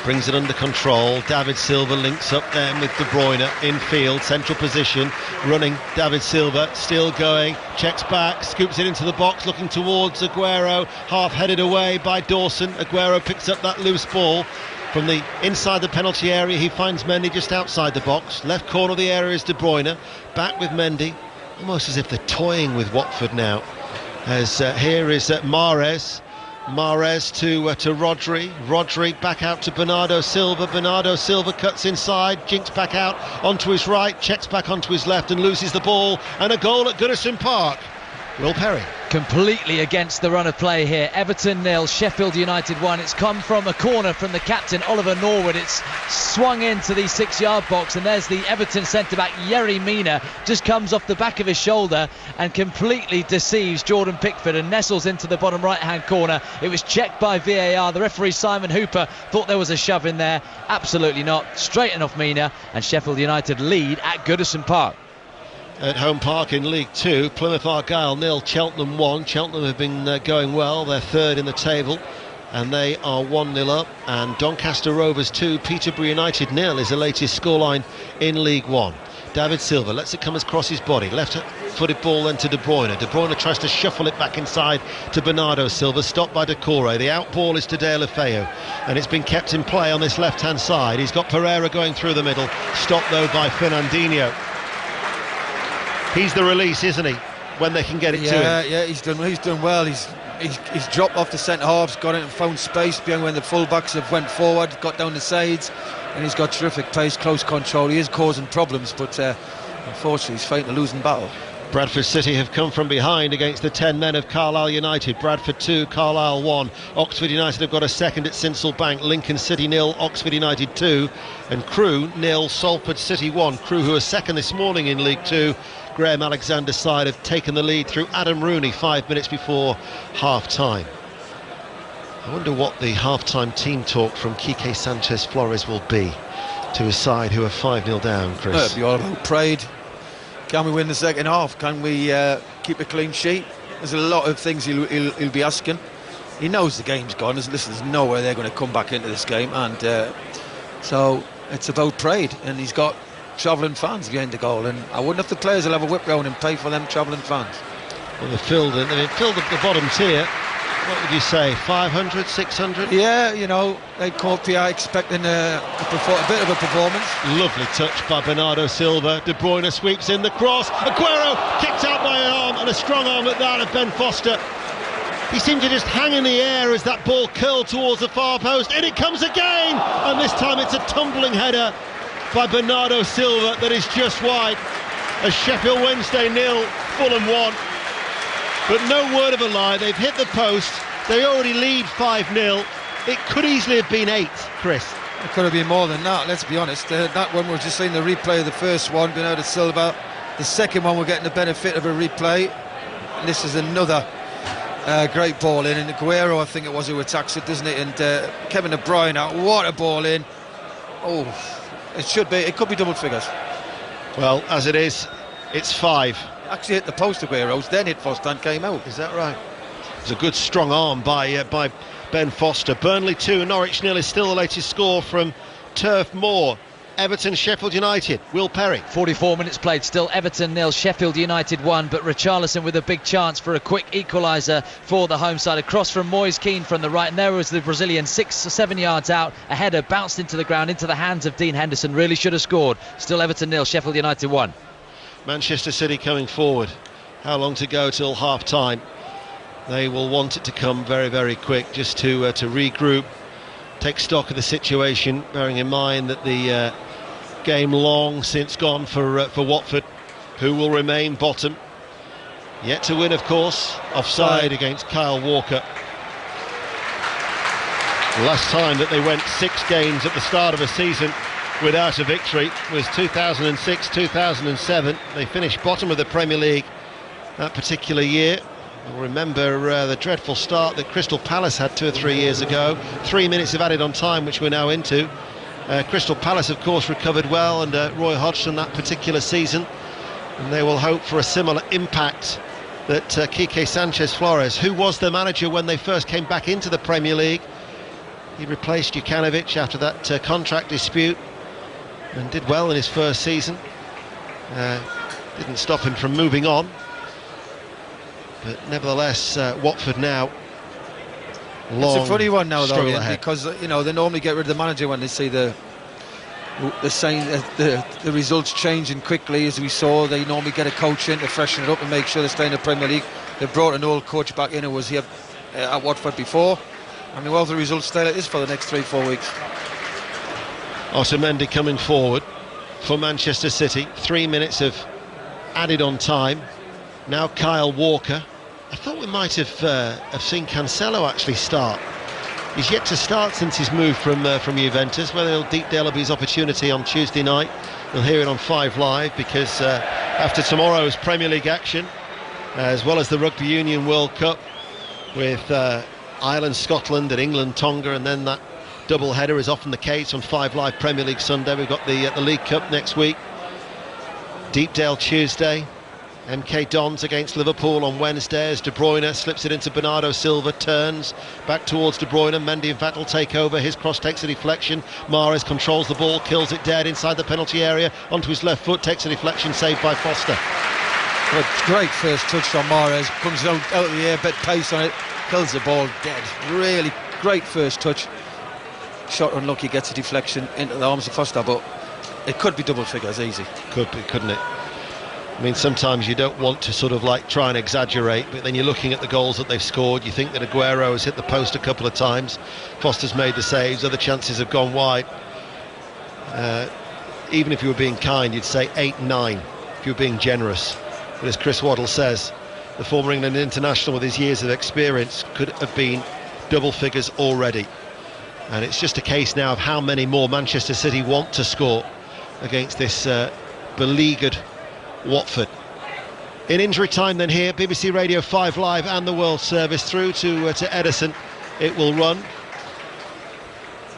Speaker 2: Brings it under control. David Silva links up then with De Bruyne in field, central position, running. David Silva still going, checks back, scoops it into the box, looking towards Aguero, half headed away by Dawson. Aguero picks up that loose ball from the inside the penalty area. He finds Mendy just outside the box. Left corner of the area is De Bruyne, back with Mendy, almost as if they're toying with Watford now. As here is Mahrez. Mahrez to Rodri. Rodri back out to Bernardo Silva. Bernardo Silva cuts inside, jinks back out onto his right, checks back onto his left and loses the ball. And a goal at Goodison Park. Will Perry.
Speaker 3: Completely against the run of play here. Everton 0, Sheffield United 1. It's come from a corner from the captain, Oliver Norwood. It's swung into the 6-yard box, and there's the Everton centre-back, Yerry Mina, just comes off the back of his shoulder and completely deceives Jordan Pickford and nestles into the bottom right-hand corner. It was checked by VAR. The referee, Simon Hooper, thought there was a shove in there. Absolutely not. Straighten off Mina, and Sheffield United lead at Goodison Park.
Speaker 2: At home park in League 2, Plymouth Argyle 0, Cheltenham 1. Cheltenham have been going well, they're third in the table and they are 1-0 up. And Doncaster Rovers 2, Peterborough United 0 is the latest scoreline in League 1. David Silva lets it come across his body, left-footed ball then to De Bruyne. De Bruyne tries to shuffle it back inside to Bernardo Silva, stopped by Decore. The out ball is to De La Feo, and it's been kept in play on this left-hand side. He's got Pereira going through the middle, stopped though by Fernandinho. He's the release, isn't he, when they can get it to him?
Speaker 1: Yeah, he's done well. He's dropped off the centre halves, got it and found space behind when the full-backs have went forward, got down the sides, and he's got terrific pace, close control. He is causing problems, but unfortunately he's fighting a losing battle.
Speaker 2: Bradford City have come from behind against the 10 men of Carlisle United. Bradford 2, Carlisle 1. Oxford United have got a second at Sincil Bank. Lincoln City 0, Oxford United 2. And Crewe 0, Salford City 1. Crewe, who are second this morning in League 2. Graham Alexander's side have taken the lead through Adam Rooney 5 minutes before half-time. I wonder what the half-time team talk from Quique Sanchez Flores will be to his side, who are 5-0 down, Chris.
Speaker 1: It'll be all about pride. Can we win the second half? Can we keep a clean sheet? There's a lot of things he'll be asking. He knows the game's gone. There's no way they're going to come back into this game, and so it's about pride. And he's got travelling fans behind the goal, and I wonder if the players will have a whip round and pay for them travelling fans.
Speaker 2: Well, they've filled the bottom tier. What would you say, 500, 600?
Speaker 1: Yeah, you know, they come up here expecting a bit of a performance.
Speaker 2: Lovely touch by Bernardo Silva. De Bruyne sweeps in the cross. Aguero kicked out by an arm, and a strong arm at that of Ben Foster. He seemed to just hang in the air as that ball curled towards the far post, and it comes again, and this time it's a tumbling header by Bernardo Silva that is just wide. As Sheffield Wednesday 0, Fulham 1. But no word of a lie, they've hit the post, they already lead 5-0. It could easily have been 8, Chris.
Speaker 1: It could have been more than that, let's be honest. That one, we're just seeing the replay of the first one, Bernardo Silva. The second one, we're getting the benefit of a replay. And this is another great ball in, and Aguero, I think it was, who attacks it, doesn't it? And Kevin De Bruyne, what a ball in. Oh, it could be double figures.
Speaker 2: Well, as it is, it's 5.
Speaker 1: Actually hit the post, Aguero's, then hit Foster and came out.
Speaker 2: Is that right? It's a good strong arm by Ben Foster. Burnley 2, Norwich 0 is still the latest score from Turf Moor. Everton, Sheffield United. Will Perry.
Speaker 3: 44 minutes played, still Everton 0, Sheffield United 1, but Richarlison with a big chance for a quick equaliser for the home side. Across from Moise Keane from the right, and there was the Brazilian 6 or 7 yards out. A header bounced into the ground, into the hands of Dean Henderson. Really should have scored. Still Everton 0, Sheffield United 1.
Speaker 2: Manchester City coming forward. How long to go till half-time? They will want it to come very, very quick, just to regroup, take stock of the situation, bearing in mind that the game long since gone for Watford, who will remain bottom. Yet to win, of course, offside against Kyle Walker. The last time that they went 6 games at the start of a season without a victory was 2006-2007. They finished bottom of the Premier League that particular year. You'll remember the dreadful start that Crystal Palace had 2 or 3 years ago. 3 minutes of added on time, which we're now into. Crystal Palace, of course, recovered well under Roy Hodgson that particular season, and they will hope for a similar impact that Quique Sanchez-Flores, who was the manager when they first came back into the Premier League, he replaced Jukanovic after that contract dispute and did well in his first season. Didn't stop him from moving on, but nevertheless, Watford now.
Speaker 1: It's a funny one now, though,
Speaker 2: Ian,
Speaker 1: because they normally get rid of the manager when they see the results changing quickly, as we saw. They normally get a coach in to freshen it up and make sure they stay in the Premier League. They've brought an old coach back in who was here at Watford before, and well, the results stay like this for the next 3-4 weeks.
Speaker 2: Otamendi coming forward for Manchester City. 3 minutes of added on time. Now Kyle Walker. I thought we might have seen Cancelo actually start. He's yet to start since his move from Juventus. Whether he'll Deepdale his opportunity on Tuesday night, we'll hear it on 5 Live, because after tomorrow's Premier League action, as well as the Rugby Union World Cup with Ireland, Scotland and England, Tonga, and then that double header is often the case on 5 Live Premier League Sunday. We've got the League Cup next week, Deepdale Tuesday, MK Dons against Liverpool on Wednesday as De Bruyne slips it into Bernardo Silva, turns back towards De Bruyne. Mendy and Vettel take over. His cross takes a deflection. Mahrez controls the ball, kills it dead inside the penalty area onto his left foot, takes a deflection, saved by Foster.
Speaker 1: Well, great first touch from Mahrez, comes out of the air, bit pace on it, kills the ball dead. Really great first touch. Shot unlucky, gets a deflection into the arms of Foster, but it could be double figures easy.
Speaker 2: Could be, couldn't it? I mean, sometimes you don't want to sort of like try and exaggerate, but then you're looking at the goals that they've scored. You think that Aguero has hit the post a couple of times, Foster's made the saves, other chances have gone wide. Even if you were being kind, you'd say 8-9 if you were being generous. But as Chris Waddle says, the former England international with his years of experience could have been double figures already. And it's just a case now of how many more Manchester City want to score against this beleaguered Watford. In injury time then here, BBC Radio 5 Live and the World Service through to Edison. It will run,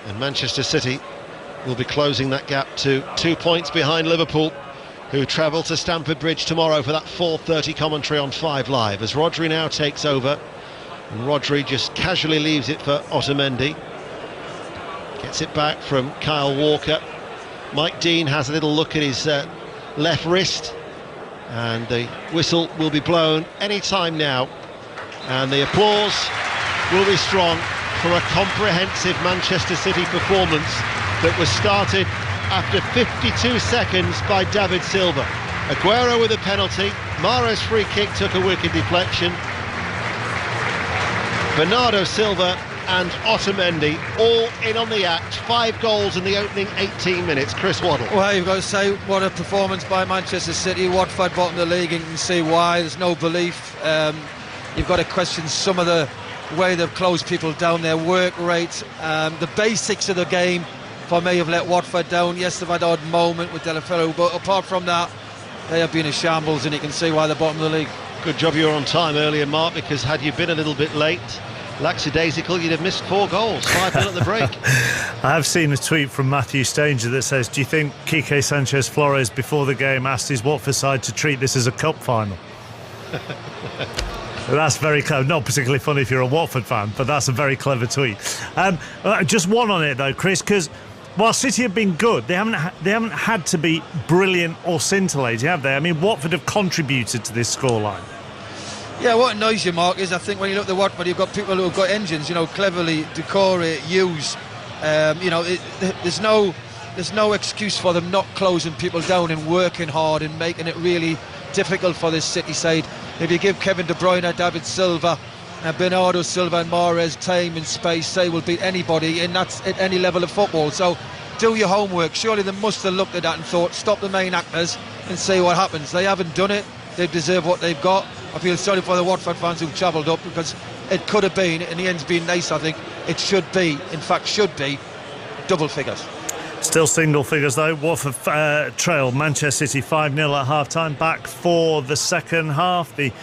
Speaker 2: and Manchester City will be closing that gap to 2 points behind Liverpool, who travel to Stamford Bridge tomorrow for that 4:30 commentary on 5 Live, as Rodri now takes over, and Rodri just casually leaves it for Otamendi. Gets it back from Kyle Walker. Mike Dean has a little look at his left wrist, and the whistle will be blown any time now, and the applause will be strong for a comprehensive Manchester City performance that was started after 52 seconds by David Silva. Aguero with a penalty, Mahrez free kick took a wicked deflection, Bernardo Silva and Otamendi all in on the act. 5 goals in the opening 18 minutes. Chris Waddle.
Speaker 1: Well, you've got to say, what a performance by Manchester City. Watford bottom of the league, and you can see why. There's no belief. You've got to question some of the way they've closed people down, their work rate, the basics of the game for me have let Watford down. Yes, they've had an odd moment with Delafield, but apart from that, they have been a shambles, and you can see why they're bottom of the league.
Speaker 2: Good job you were on time earlier, Mark, because had you been a little bit late, lackadaisical, you'd have missed 4 goals, 5 minutes at the break.
Speaker 10: I have seen a tweet from Matthew Stanger that says, do you think Quique Sanchez-Flores before the game asked his Watford side to treat this as a cup final? That's very clever. Not particularly funny if you're a Watford fan, but that's a very clever tweet. Just one on it though, Chris, because while City have been good, they haven't had to be brilliant or scintillating, have they? I mean, Watford have contributed to this scoreline.
Speaker 1: Yeah, what annoys you, Mark, is I think when you look at Watford, you've got people who have got engines, cleverly, Decore, Hughes, there's no excuse for them not closing people down and working hard and making it really difficult for this City side. If you give Kevin De Bruyne, David Silva and Bernardo Silva and Mahrez time and space, they will beat anybody, and that's at any level of football. So do your homework. Surely they must have looked at that and thought, stop the main actors and see what happens. They haven't done it. They deserve what they've got. I feel sorry for the Watford fans who've travelled up, because it could have been, in the end's been nice, I think. It should be, in fact should be, double figures.
Speaker 10: Still single figures though. Watford trailed Manchester City 5-0 at half-time. Back for the second half. The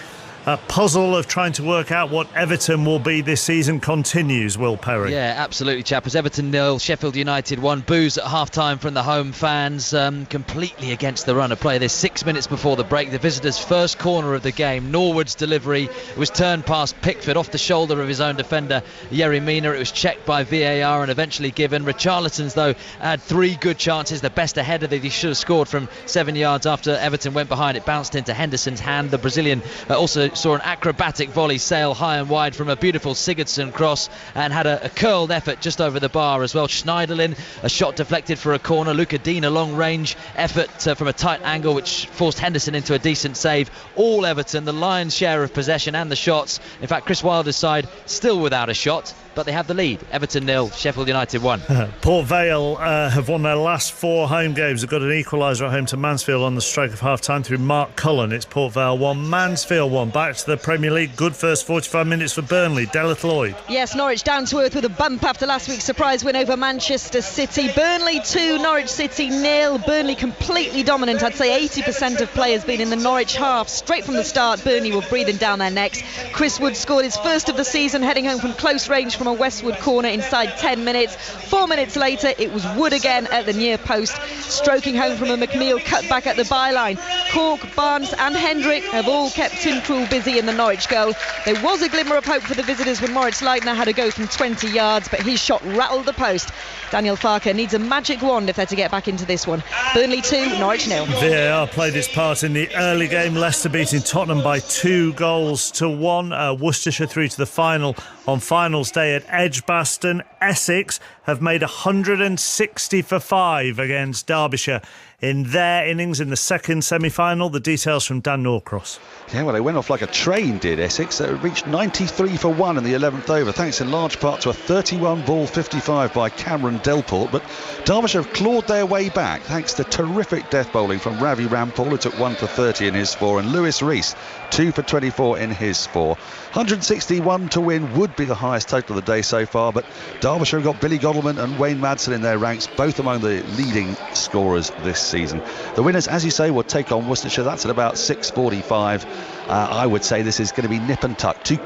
Speaker 10: puzzle of trying to work out what Everton will be this season continues, Will Perry.
Speaker 3: Yeah, absolutely, chappers. Everton 0, Sheffield United 1. Boos at half-time from the home fans, completely against the run of play. There's 6 minutes before the break. The visitors' first corner of the game. Norwood's delivery was turned past Pickford off the shoulder of his own defender, Yerry Mina. It was checked by VAR and eventually given. Richarlison's, though, had 3 good chances. The best ahead of it. He should have scored from 7 yards after Everton went behind. It bounced into Henderson's hand. The Brazilian also saw an acrobatic volley sail high and wide from a beautiful Sigurdsson cross and had a curled effort just over the bar as well. Schneiderlin, a shot deflected for a corner. Luca Dean, a long range effort from a tight angle which forced Henderson into a decent save. All Everton, the lion's share of possession and the shots. In fact, Chris Wilder's side still without a shot, but they have the lead. Everton 0, Sheffield United 1.
Speaker 10: Port Vale have won their last 4 home games. They've got an equaliser at home to Mansfield on the stroke of half-time through Mark Cullen. It's Port Vale 1, Mansfield 1. Back to the Premier League. Good first 45 minutes for Burnley. Delith Lloyd.
Speaker 4: Yes, Norwich down to earth with a bump after last week's surprise win over Manchester City. Burnley 2, Norwich City 0. Burnley completely dominant. I'd say 80% of players been in the Norwich half. Straight from the start, Burnley were breathing down their necks. Chris Wood scored his first of the season, heading home from close range from a Westwood corner inside 10 minutes. 4 minutes later, it was Wood again at the near post, stroking home from a McNeil cutback at the byline. Cork, Barnes and Hendrick have all kept Tim Krul busy in the Norwich goal. There was a glimmer of hope for the visitors when Moritz Leitner had a go from 20 yards, but his shot rattled the post. Daniel Farke needs a magic wand if they're to get back into this one. Burnley 2, Norwich 0.
Speaker 10: VAR played its part in the early game. Leicester beating Tottenham by 2-1. Worcestershire through to the final on finals day at Edgbaston. Essex have made 160 for 5 against Derbyshire in their innings in the second semi-final. The details from Dan Norcross.
Speaker 11: Yeah, well, they went off like a train, did Essex. They reached 93 for 1 in the 11th over, thanks in large part to a 31-ball 55 by Cameron Delport. But Derbyshire have clawed their way back, thanks to terrific death bowling from Ravi Rampal, who took 1 for 30 in his score, and Lewis Rees, 2 for 24 in his score. 161 to win would be the highest total of the day so far, but Derbyshire have got Billy Godalman and Wayne Madsen in their ranks, both among the leading scorers this season. The winners, as you say, will take on Worcestershire. That's at about 6:45. I would say this is going to be nip and tuck. Too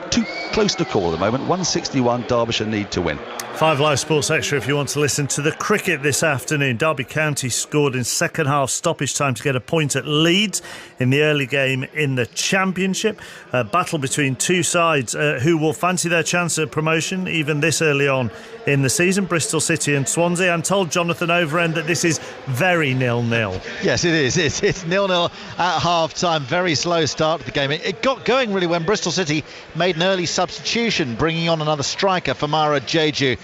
Speaker 11: close to call at the moment. 161 Derbyshire need to win.
Speaker 10: 5 Live Sports Extra if you want to listen to the cricket this afternoon. Derby County scored in second half stoppage time to get a point at Leeds in the early game in the Championship. A battle between two sides who will fancy their chance at promotion even this early on in the season. Bristol City and Swansea. I'm told Jonathan Overend that this is very 0-0.
Speaker 5: Yes, it is. It's 0-0 at half-time. Very slow start to the game. It got going really when Bristol City made an early substitution, bringing on another striker, Famara Jeju,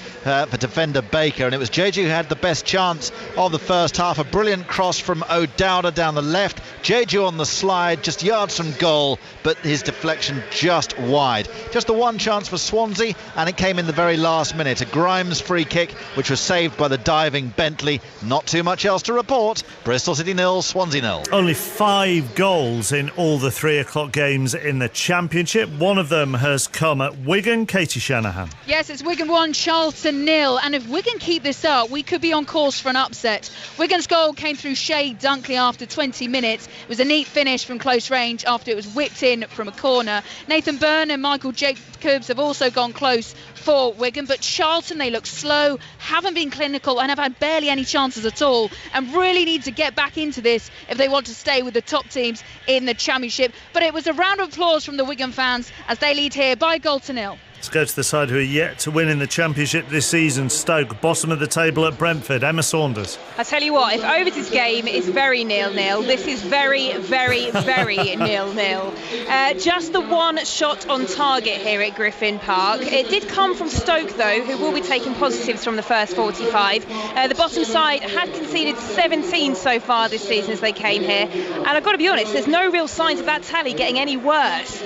Speaker 5: for defender Baker. And it was Jeju who had the best chance of the first half. A brilliant cross from O'Dowda down the left. Jeju on the slide, just yards from goal, but his deflection just wide. Just the one chance for Swansea, and it came in the very last minute. A Grimes free kick, which was saved by the diving Bentley. Not too much else to report. Bristol City 0, Swansea 0.
Speaker 10: Only 5 goals in all the 3 o'clock games in the Championship. One of them has come at Wigan. Katie Shanahan.
Speaker 7: Yes, it's Wigan 1, Charlton 0. And if Wigan keep this up, we could be on course for an upset. Wigan's goal came through Shay Dunkley after 20 minutes. It was a neat finish from close range after it was whipped in from a corner. Nathan Byrne and Michael Jacobs have also gone close for Wigan, but Charlton, they look slow, haven't been clinical and have had barely any chances at all, and really need to get back into this if they want to stay with the top teams in the Championship. But it was a round of applause from the Wigan fans as they lead here by 1-0.
Speaker 10: Let's go to the side who are yet to win in the Championship this season. Stoke, bottom of the table at Brentford. Emma Saunders.
Speaker 6: I tell you what, if Overs' game is very 0-0, this is very, very, very 0-0. Just the one shot on target here at Griffin Park. It did come from Stoke, though, who will be taking positives from the first 45. The bottom side had conceded 17 so far this season as they came here. And I've got to be honest, there's no real signs of that tally getting any worse.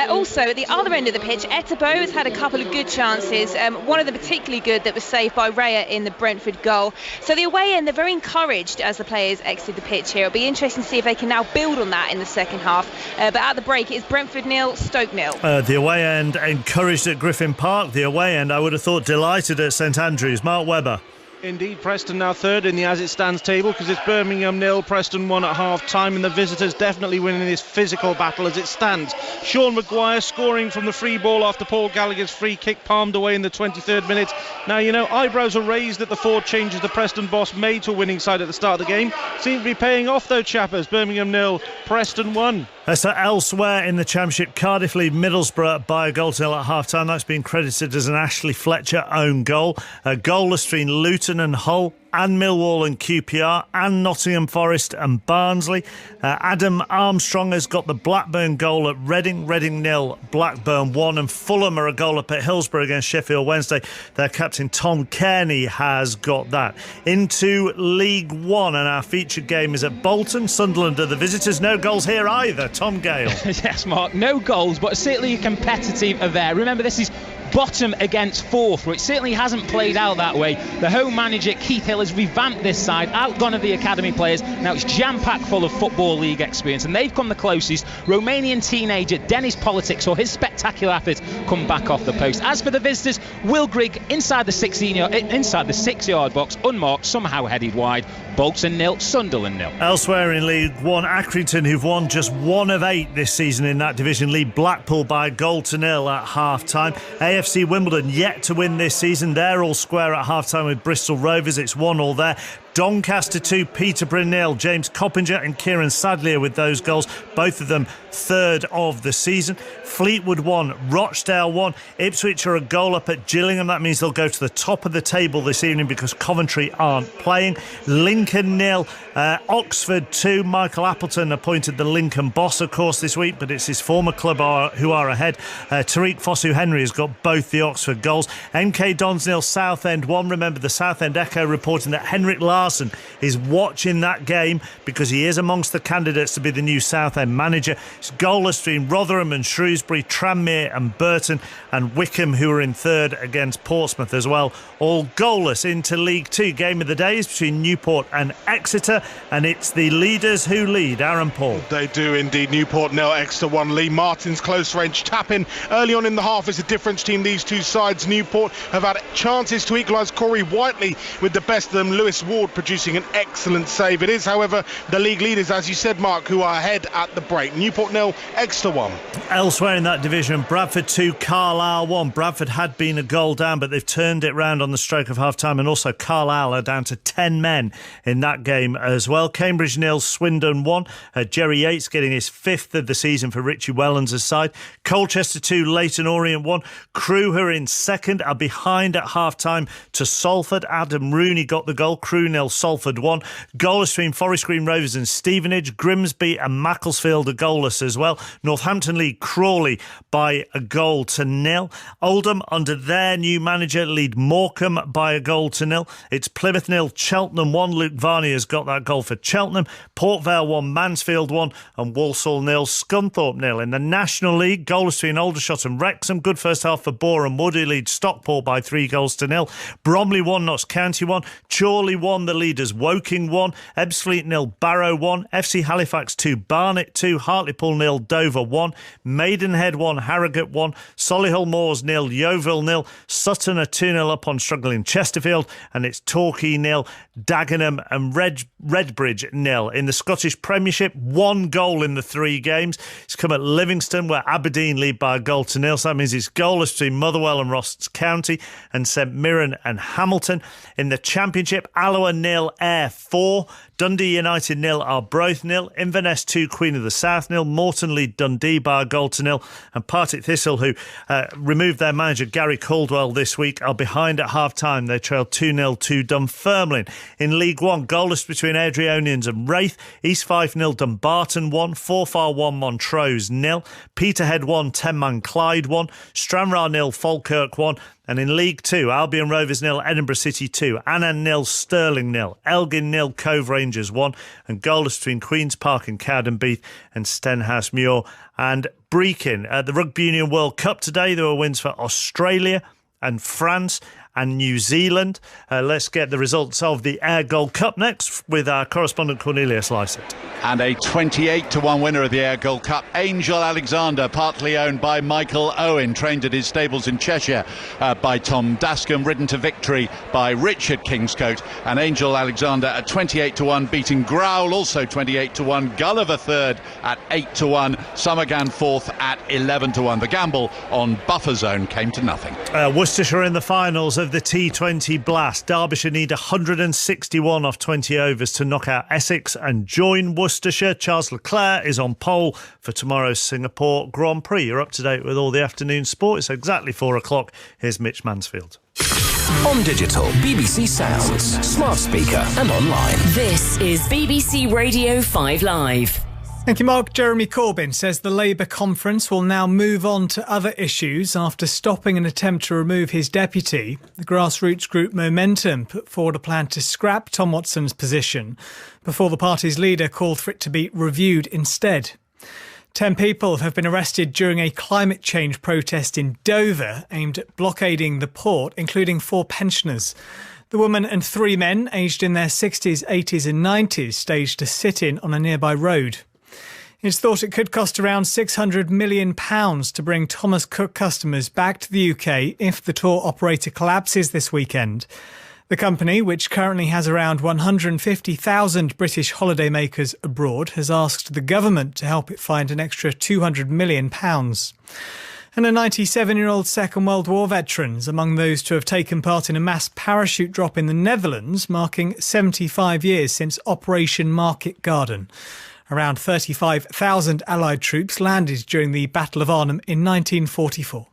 Speaker 6: Also, at the other end of the pitch, Etihad has had a a couple of good chances. One of them particularly good that was saved by Raya in the Brentford goal. So the away end, they're very encouraged as the players exit the pitch here. It'll be interesting to see if they can now build on that in the second half. But at the break, it's Brentford 0, Stoke 0.
Speaker 10: The away end encouraged at Griffin Park. The away end, I would have thought, delighted at St Andrews. Mark Webber.
Speaker 12: Indeed, Preston now third in the as it stands table, because it's Birmingham 0, Preston 1 at half time, and the visitors definitely winning this physical battle as it stands. Sean Maguire scoring from the free ball after Paul Gallagher's free kick palmed away in the 23rd minute. Now, you know, eyebrows are raised at the 4 changes the Preston boss made to a winning side at the start of the game. Seem to be paying off though, chappers. Birmingham 0, Preston 1.
Speaker 10: So elsewhere in the Championship, Cardiff lead Middlesbrough by a goal to nil at half-time. That's been credited as an Ashley Fletcher own goal. A goalless between Luton and Hull, and Millwall and QPR, and Nottingham Forest and Barnsley. Adam Armstrong has got the Blackburn goal at Reading. Reading 0, Blackburn 1, and Fulham are a goal up at Hillsborough against Sheffield Wednesday. Their captain Tom Kearney has got that. Into League One, and our featured game is at Bolton. Sunderland are the visitors. No goals here either. Tom Gale.
Speaker 8: Yes, Mark, no goals, but certainly a competitive affair. Remember, this is bottom against fourth, which certainly hasn't played out that way. The home manager Keith Hill has revamped this side, outgone of the academy players. Now it's jam-packed full of Football League experience, and they've come the closest. Romanian teenager Denis Politics, or his spectacular effort, come back off the post. As for the visitors, Will Grigg inside the 6-yard box, unmarked, somehow headed wide. Bolton 0, Sunderland 0.
Speaker 10: Elsewhere in League One, Accrington, who've won just 1 of 8 this season in that division, lead Blackpool by a goal to nil at half-time. AFC Wimbledon yet to win this season. They're all square at half-time with Bristol Rovers. It's 1-1 there. Doncaster 2, Peterborough 0. James Coppinger and Kieran Sadlier with those goals, both of them third of the season. Fleetwood 1, Rochdale 1. Ipswich are a goal up at Gillingham. That means they'll go to the top of the table this evening because Coventry aren't playing. Lincoln 0, Oxford 2. Michael Appleton appointed the Lincoln boss, of course, this week, but it's his former club who are ahead. Tariq Fosu-Henry has got both the Oxford goals. MK Dons 0, Southend 1. Remember, the Southend Echo reporting that Henrik Larsson is watching that game because he is amongst the candidates to be the new Southend manager. It's goalless between Rotherham and Shrewsbury, Tranmere and Burton, and Wickham, who are in third, against Portsmouth as well. All goalless. Into League Two. Game of the day is between Newport and Exeter, and it's the leaders who lead. Aaron Paul.
Speaker 9: They do indeed. Newport 0, Exeter 1. Lee Martin's close range tap-in early on in the half is a difference between these two sides. Newport have had chances to equalise. Corey Whiteley with the best of them. Lewis Ward producing an excellent save. It is, however, the league leaders, as you said, Mark, who are ahead at the break. Newport 0, Exeter 1.
Speaker 10: Elsewhere in that division, Bradford 2, Carlisle 1. Bradford had been a goal down, but they've turned it round on the stroke of half-time, and also Carlisle are down to 10 men in that game as well. Cambridge 0, Swindon 1. Jerry Yates getting his 5th of the season for Richie Wellens' side. Colchester 2, Leyton Orient 1. Crewe, who are in second, are behind at half-time to Salford. Adam Rooney got the goal. Crewe 0, Salford 1. Goalless between Forest Green Rovers and Stevenage. Grimsby and Macclesfield are goalless as well. Northampton lead Crawley by a goal to nil. Oldham, under their new manager, lead Morecambe by a goal to nil. It's Plymouth 0, Cheltenham 1. Luke Varney has got that goal for Cheltenham. Port Vale 1, Mansfield 1, and Walsall 0, Scunthorpe 0. In the National League, goalless between Aldershot and Wrexham. Good first half for Boreham Wood, who lead Stockport by 3 goals to nil. Bromley 1, Notts County 1. Chorley 1, the leaders Woking 1. Ebbsfleet 0, Barrow 1. FC Halifax 2, Barnet 2. Hartlepool 0, Dover 1. Maidenhead 1, Harrogate 1. Solihull Moors 0, Yeovil 0. Sutton are 2-0 up on struggling Chesterfield, and it's Torquay 0, Dagenham and Redbridge 0. In the Scottish Premiership, 1 goal in the 3 games. It's come at Livingston, where Aberdeen lead by a goal to nil. So that means it's goalless between Motherwell and Ross County, and St Mirren and Hamilton. In the Championship, Alloa 0, Ayr 4. Dundee United 0, Arbroath 0. Inverness 2, Queen of the South 0. Morton lead Dundee by a goal to nil. And Partick Thistle, who removed their manager Gary Caldwell this week, are behind at half-time. They trail 2-0 to Dunfermline. In League One, goalless between Adrionians and Wraith. East Fife 0, Dumbarton 1. Forfar 1, Montrose 0. Peterhead 1, 10-man Clyde 1. Stranraer 0, Falkirk 1. And in League 2, Albion Rovers 0, Edinburgh City 2. Annan 0, Stirling Thrashing 0, Elgin 0, Cove Rangers 1, and goalless between Queen's Park and Cowdenbeath and Stenhouse Muir and Brechin. At the Rugby Union World Cup today, there were wins for Australia and France and New Zealand. Let's get the results of the Air Gold Cup next with our correspondent Cornelius Lysett.
Speaker 13: And a 28-1 winner of the Air Gold Cup, Angel Alexander, partly owned by Michael Owen, trained at his stables in Cheshire by Tom Dascombe, ridden to victory by Richard Kingscote. And Angel Alexander at 28-1, beating Growl, also 28-1, Gulliver third at 8-1, Summergan fourth at 11-1. The gamble on Buffer Zone came to nothing.
Speaker 10: Worcestershire in the finals of the T20 Blast. Derbyshire need 161 off 20 overs to knock out Essex and join Worcestershire. Charles Leclerc is on pole for tomorrow's Singapore Grand Prix. You're up to date with all the afternoon sport. It's exactly 4 o'clock. Here's Mitch Mansfield.
Speaker 14: On digital, BBC Sounds, smart speaker and online.
Speaker 15: This is BBC Radio 5 Live.
Speaker 16: Thank you, Mark. Jeremy Corbyn says the Labour conference will now move on to other issues after stopping an attempt to remove his deputy. The grassroots group Momentum put forward a plan to scrap Tom Watson's position before the party's leader called for it to be reviewed instead. 10 people have been arrested during a climate change protest in Dover aimed at blockading the port, including 4 pensioners. The woman and 3 men, aged in their 60s, 80s and 90s, staged a sit-in on a nearby road. It's thought it could cost around £600 million to bring Thomas Cook customers back to the UK if the tour operator collapses this weekend. The company, which currently has around 150,000 British holidaymakers abroad, has asked the government to help it find an extra £200 million. And a 97-year-old Second World War veteran is among those to have taken part in a mass parachute drop in the Netherlands, marking 75 years since Operation Market Garden. Around 35,000 Allied troops landed during the Battle of Arnhem in 1944.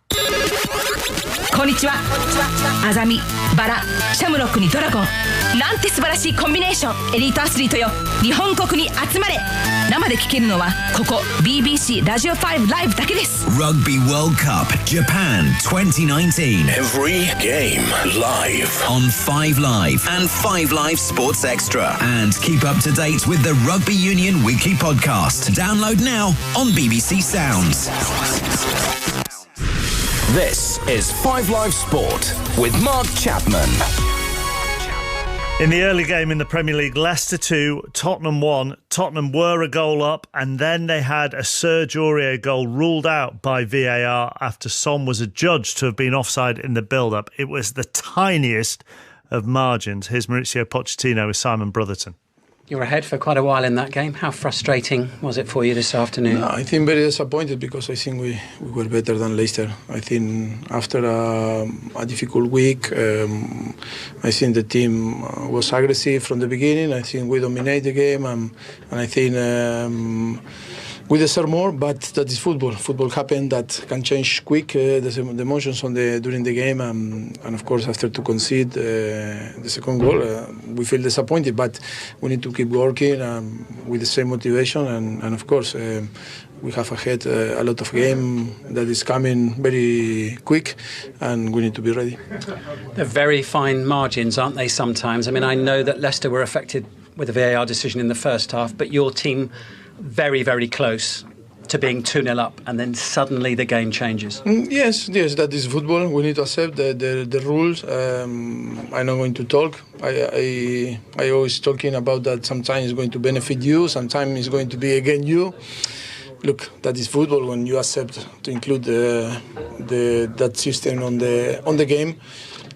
Speaker 15: こんにちは。アザミ、バラ、シャムロックにドラゴン。なんて素晴らしいコンビネーション。エリートアスリートよ。日本国に集まれ。生で聴けるのはここ BBC ラジオ5 ライブだけです。
Speaker 14: Rugby World Cup Japan 2019. Every game live on 5 Live and 5 Live Sports Extra. And keep up to date with the Rugby Union Weekly Podcast. Download now on BBC Sounds. This is 5 Live Sport with Mark Chapman.
Speaker 10: In the early game in the Premier League, Leicester 2, Tottenham 1. Tottenham were a goal up and then they had a Serge Aurier goal ruled out by VAR after Son was adjudged to have been offside in the build-up. It was the tiniest of margins. Here's Maurizio Pochettino with Simon Brotherton.
Speaker 17: You were ahead for quite a while in that game. How frustrating was it for you this afternoon?
Speaker 18: No, I think very disappointed because I think we were better than Leicester. I think after a difficult week, I think the team was aggressive from the beginning. I think we dominated the game and I think we deserve more, but that is football. Football happens that can change quick the emotions during the game, and of course after to concede the second goal, we feel disappointed. But we need to keep working with the same motivation, and of course we have ahead a lot of game that is coming very quick, and we need to be ready.
Speaker 17: They're very fine margins, aren't they? Sometimes. I mean, I know that Leicester were affected with the VAR decision in the first half, but your team very, very close to being 2-0 up, and then suddenly the game changes.
Speaker 18: Yes, that is football. We need to accept the rules. I'm not going to talk. I always talking about that. Sometimes it's going to benefit you, sometimes it's going to be against you. Look, that is football. When you accept to include that system on the game,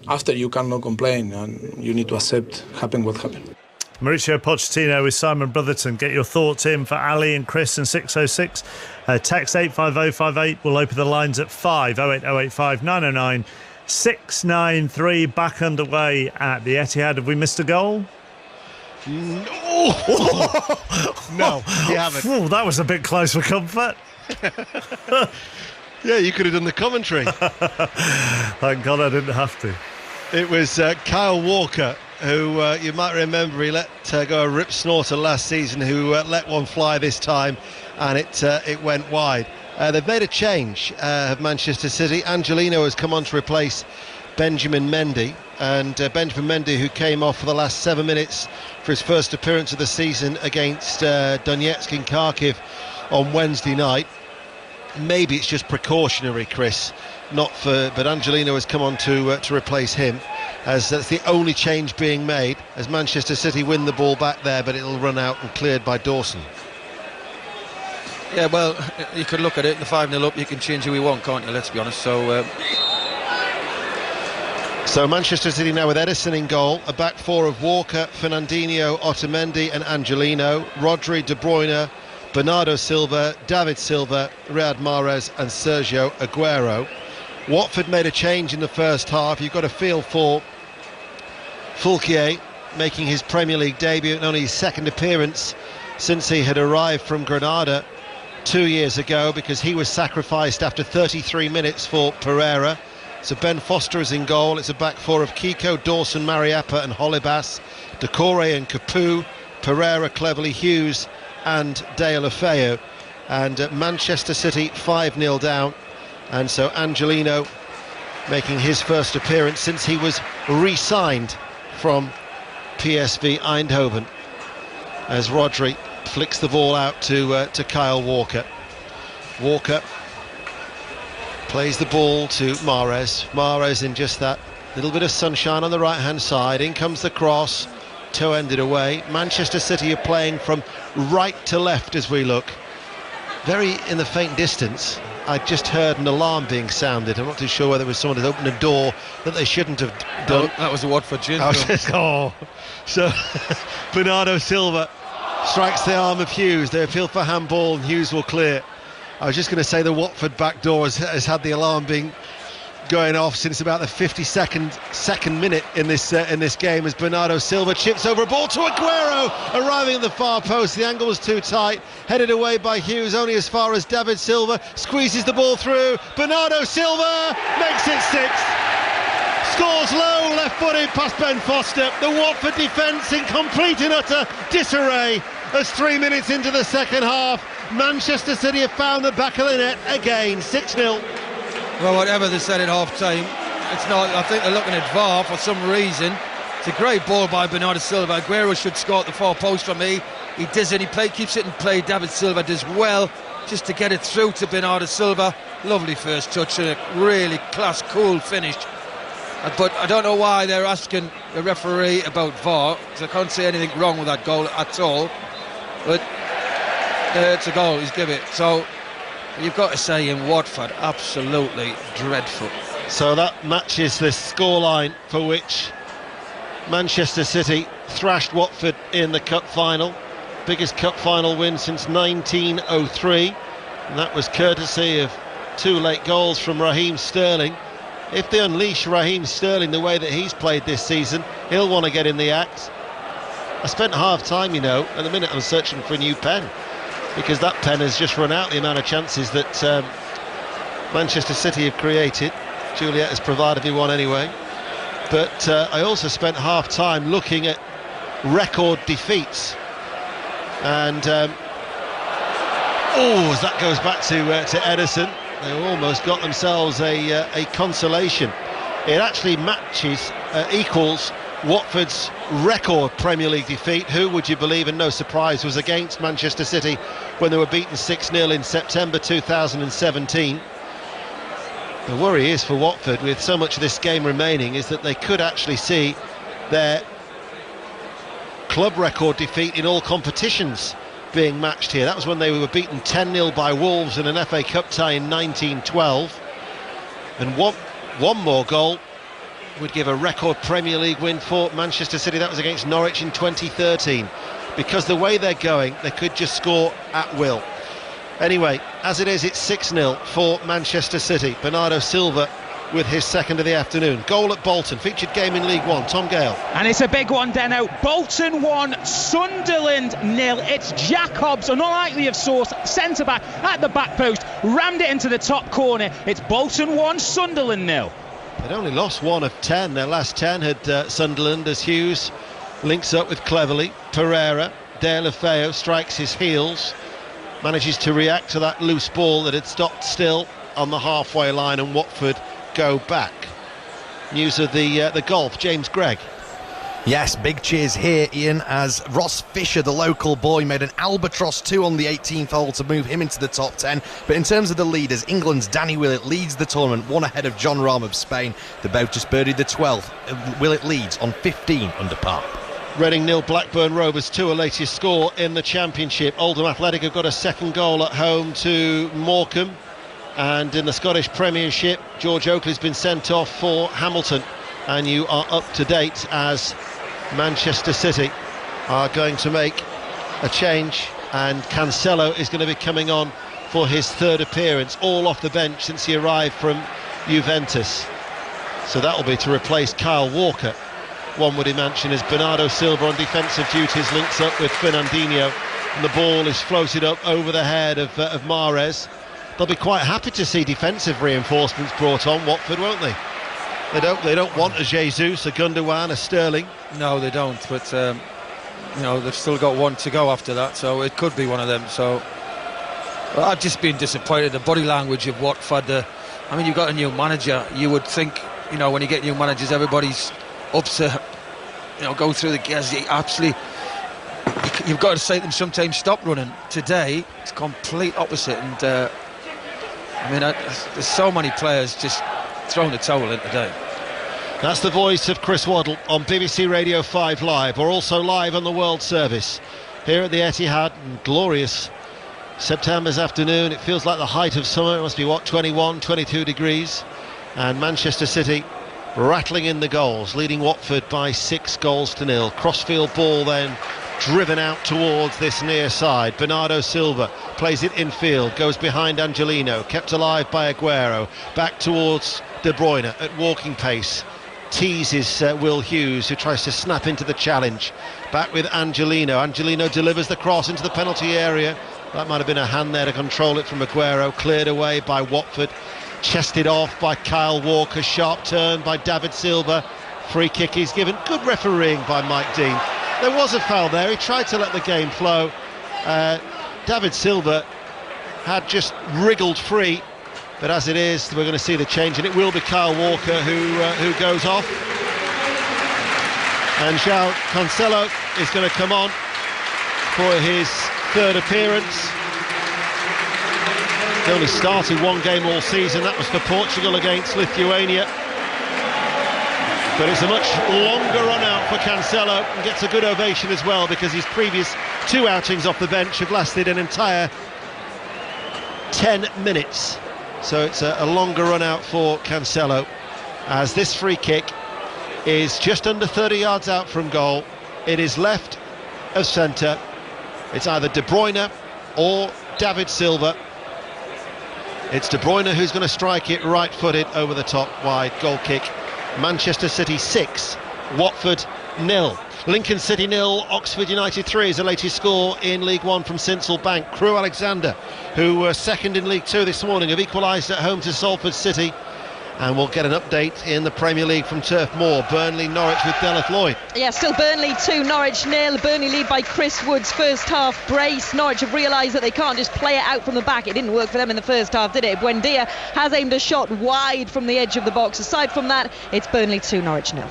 Speaker 18: after you cannot complain, and you need to accept happen what happened.
Speaker 10: Maurizio Pochettino with Simon Brotherton. Get your thoughts in for Ali and Chris and 606. Text 85058. We'll open the lines at 5 08085 909 693. Back underway at the Etihad. Have we missed a goal?
Speaker 2: No, you haven't.
Speaker 10: Oh, that was a bit close for comfort.
Speaker 2: Yeah, you could have done the commentary.
Speaker 10: Thank God I didn't have to.
Speaker 2: It was Kyle Walker, who you might remember, he let go a rip snorter last season, who let one fly this time, and it went wide. They've made a change, Manchester City. Angelino has come on to replace Benjamin Mendy. and Benjamin Mendy, who came off for the last 7 minutes for his first appearance of the season against Donetsk in Kharkiv on Wednesday night. Maybe it's just precautionary, Chris, but Angelino has come on to replace him, as that's the only change being made, as Manchester City win the ball back there, but it'll run out and cleared by Dawson.
Speaker 1: Yeah, well, you could look at it, the 5-0 up, you can change who we want, can't you, let's be honest.
Speaker 2: So Manchester City now with Ederson in goal, a back four of Walker, Fernandinho, Otamendi and Angelino, Rodri, De Bruyne, Bernardo Silva, David Silva, Riyad Mahrez and Sergio Aguero. Watford made a change in the first half. You've got a feel for Fulquier making his Premier League debut and only his second appearance since he had arrived from Granada 2 years ago, because he was sacrificed after 33 minutes for Pereira. So Ben Foster is in goal. It's a back four of Kiko, Dawson, Mariappa and Holebas, Decore and Capoue, Pereira, Cleverley, Hughes and De La Feu. And Manchester City 5-0 down, and so Angelino making his first appearance since he was re-signed from PSV Eindhoven, as Rodri flicks the ball out to Kyle Walker. Walker plays the ball to Mahrez. Mahrez in just that little bit of sunshine on the right hand side. In comes the cross, toe-ended away. Manchester City are playing from right to left as we look. Very in the faint distance, I just heard an alarm being sounded. I'm not too sure whether it was someone who's opened a door that they shouldn't have done.
Speaker 1: That was the Watford gin.
Speaker 2: So Bernardo Silva strikes the arm of Hughes. They appeal for handball and Hughes will clear. I was just going to say the Watford back door has had the alarm being going off since about the 52nd minute in this game, as Bernardo Silva chips over a ball to Aguero, arriving at the far post. The angle was too tight, headed away by Hughes only as far as David Silva, squeezes the ball through. Bernardo Silva makes it 6. Scores low, left-footed past Ben Foster. The Watford defence in complete and utter disarray as 3 minutes into the second half. Manchester City have found the back of the net again, 6-0.
Speaker 1: Well, whatever they said at half-time, it's not. I think they're looking at VAR for some reason. It's a great ball by Bernardo Silva. Aguero should score at the far post from me. He does it, keeps it in play. David Silva does well just to get it through to Bernardo Silva. Lovely first touch and a really class, cool finish. But I don't know why they're asking the referee about VAR, because I can't see anything wrong with that goal at all. But it's a goal, he's given it. So you've got to say, in Watford, absolutely dreadful.
Speaker 2: So that matches the scoreline for which Manchester City thrashed Watford in the cup final. Biggest cup final win since 1903, and that was courtesy of 2 late goals from Raheem Sterling. If they unleash Raheem Sterling the way that he's played this season, he'll want to get in the act. I spent half time, at the minute I'm searching for a new pen, because that pen has just run out, the amount of chances that Manchester City have created. Juliet has provided me one anyway. But I also spent half time looking at record defeats. And as that goes back to Ederson, they almost got themselves a consolation. It actually equals Watford's record Premier League defeat. Who would you believe, and no surprise, was against Manchester City when they were beaten 6-0 in September 2017. The worry is for Watford, with so much of this game remaining, is that they could actually see their club record defeat in all competitions being matched here. That was when they were beaten 10-0 by Wolves in an FA Cup tie in 1912. And one more goal would give a record Premier League win for Manchester City. That was against Norwich in 2013. Because the way they're going, they could just score at will. Anyway, as it is, it's 6-0 for Manchester City. Bernardo Silva with his second of the afternoon. Goal at Bolton, featured game in League One. Tom Gale.
Speaker 8: And it's a big one, Deno. Bolton 1, Sunderland 0. It's Jacobs, an unlikely of source, centre-back at the back post, rammed it into the top corner. It's Bolton 1, Sunderland 0.
Speaker 2: They'd only lost 1 of 10. Their last 10 had Sunderland, as Hughes links up with Cleverley. Pereira, De La Feu strikes his heels, manages to react to that loose ball that had stopped still on the halfway line, and Watford go back. news of the golf. James Gregg.
Speaker 19: Yes, big cheers here, Ian, as Ross Fisher, the local boy, made an albatross 2 on the 18th hole to move him into the top 10. But in terms of the leaders, England's Danny Willett leads the tournament, 1 ahead of John Rahm of Spain. They both just birdied the 12th. Willett leads on 15 under par.
Speaker 2: Reading 0, Blackburn Rovers 2, a latest score in the Championship. Oldham Athletic have got a second goal at home to Morecambe. And in the Scottish Premiership, George Oakley's been sent off for Hamilton. And you are up to date as Manchester City are going to make a change, and Cancelo is going to be coming on for his 3rd appearance, all off the bench since he arrived from Juventus. So that will be to replace Kyle Walker. One would imagine as Bernardo Silva on defensive duties links up with Fernandinho, and the ball is floated up over the head of Mahrez. They'll be quite happy to see defensive reinforcements brought on, Watford, won't they? They don't want a Jesus, a Gundogan, a Sterling.
Speaker 1: No, they don't. But they've still got one to go after that, so it could be one of them. So I've just been disappointed. The body language of Watford. You've got a new manager. You would think, when you get new managers, everybody's up to, go through the gears. You've got to say to them sometimes, stop running. Today, it's complete opposite. And there's so many players just thrown the towel in today.
Speaker 2: That's the voice of Chris Waddle on BBC Radio 5 Live. We're also live on the World Service here at the Etihad. Glorious September's afternoon. It feels like the height of summer. It must be 21, 22 degrees. And Manchester City rattling in the goals, leading Watford by 6 goals to 0. Crossfield ball then driven out towards this near side. Bernardo Silva plays it infield, goes behind Angelino, kept alive by Aguero, back towards De Bruyne at walking pace, teases Will Hughes, who tries to snap into the challenge, back with Angelino. Delivers the cross into the penalty area. That might have been a hand there to control it from Aguero, cleared away by Watford, chested off by Kyle Walker, sharp turn by David Silva, free kick is given. Good refereeing by Mike Dean. There was a foul there, he tried to let the game flow. David Silva had just wriggled free, but as it is, we're going to see the change, and it will be Kyle Walker who goes off. And João Cancelo is going to come on for his 3rd appearance. He only started 1 game all season, that was for Portugal against Lithuania. But it's a much longer run out for Cancelo, and gets a good ovation as well, because his previous 2 outings off the bench have lasted an entire 10 minutes. So it's a longer run out for Cancelo, as this free kick is just under 30 yards out from goal. It is left of centre. It's either De Bruyne or David Silva. It's De Bruyne who's going to strike it right-footed over the top, wide goal kick. Manchester City 6, Watford 0. Lincoln City 0, Oxford United 3 is the latest score in League One from Sincil Bank. Crewe Alexander, who were second in League 2 this morning, have equalised at home to Salford City. And we'll get an update in the Premier League from Turf Moor. Burnley, Norwich with Deleth Lloyd.
Speaker 4: Yeah, still Burnley 2, Norwich 0. Burnley lead by Chris Wood's first half brace. Norwich have realised that they can't just play it out from the back. It didn't work for them in the first half, did it? Buendia has aimed a shot wide from the edge of the box. Aside from that, it's Burnley 2, Norwich 0.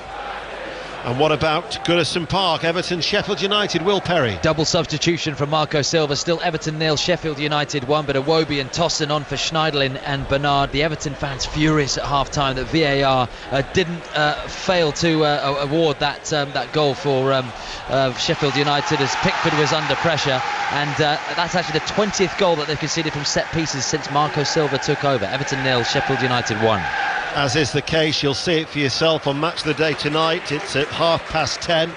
Speaker 2: And what about Goodison Park? Everton, Sheffield United, Will Perry.
Speaker 3: Double substitution from Marco Silva. Still Everton 0, Sheffield United 1, but Iwobi and Tosson on for Schneiderlin and Bernard. The Everton fans furious at half-time that VAR didn't fail to award that goal for Sheffield United, as Pickford was under pressure. And that's actually the 20th goal that they've conceded from set pieces since Marco Silva took over. Everton 0, Sheffield United 1.
Speaker 2: As is the case, you'll see it for yourself on Match of the Day tonight. It's at 10:30.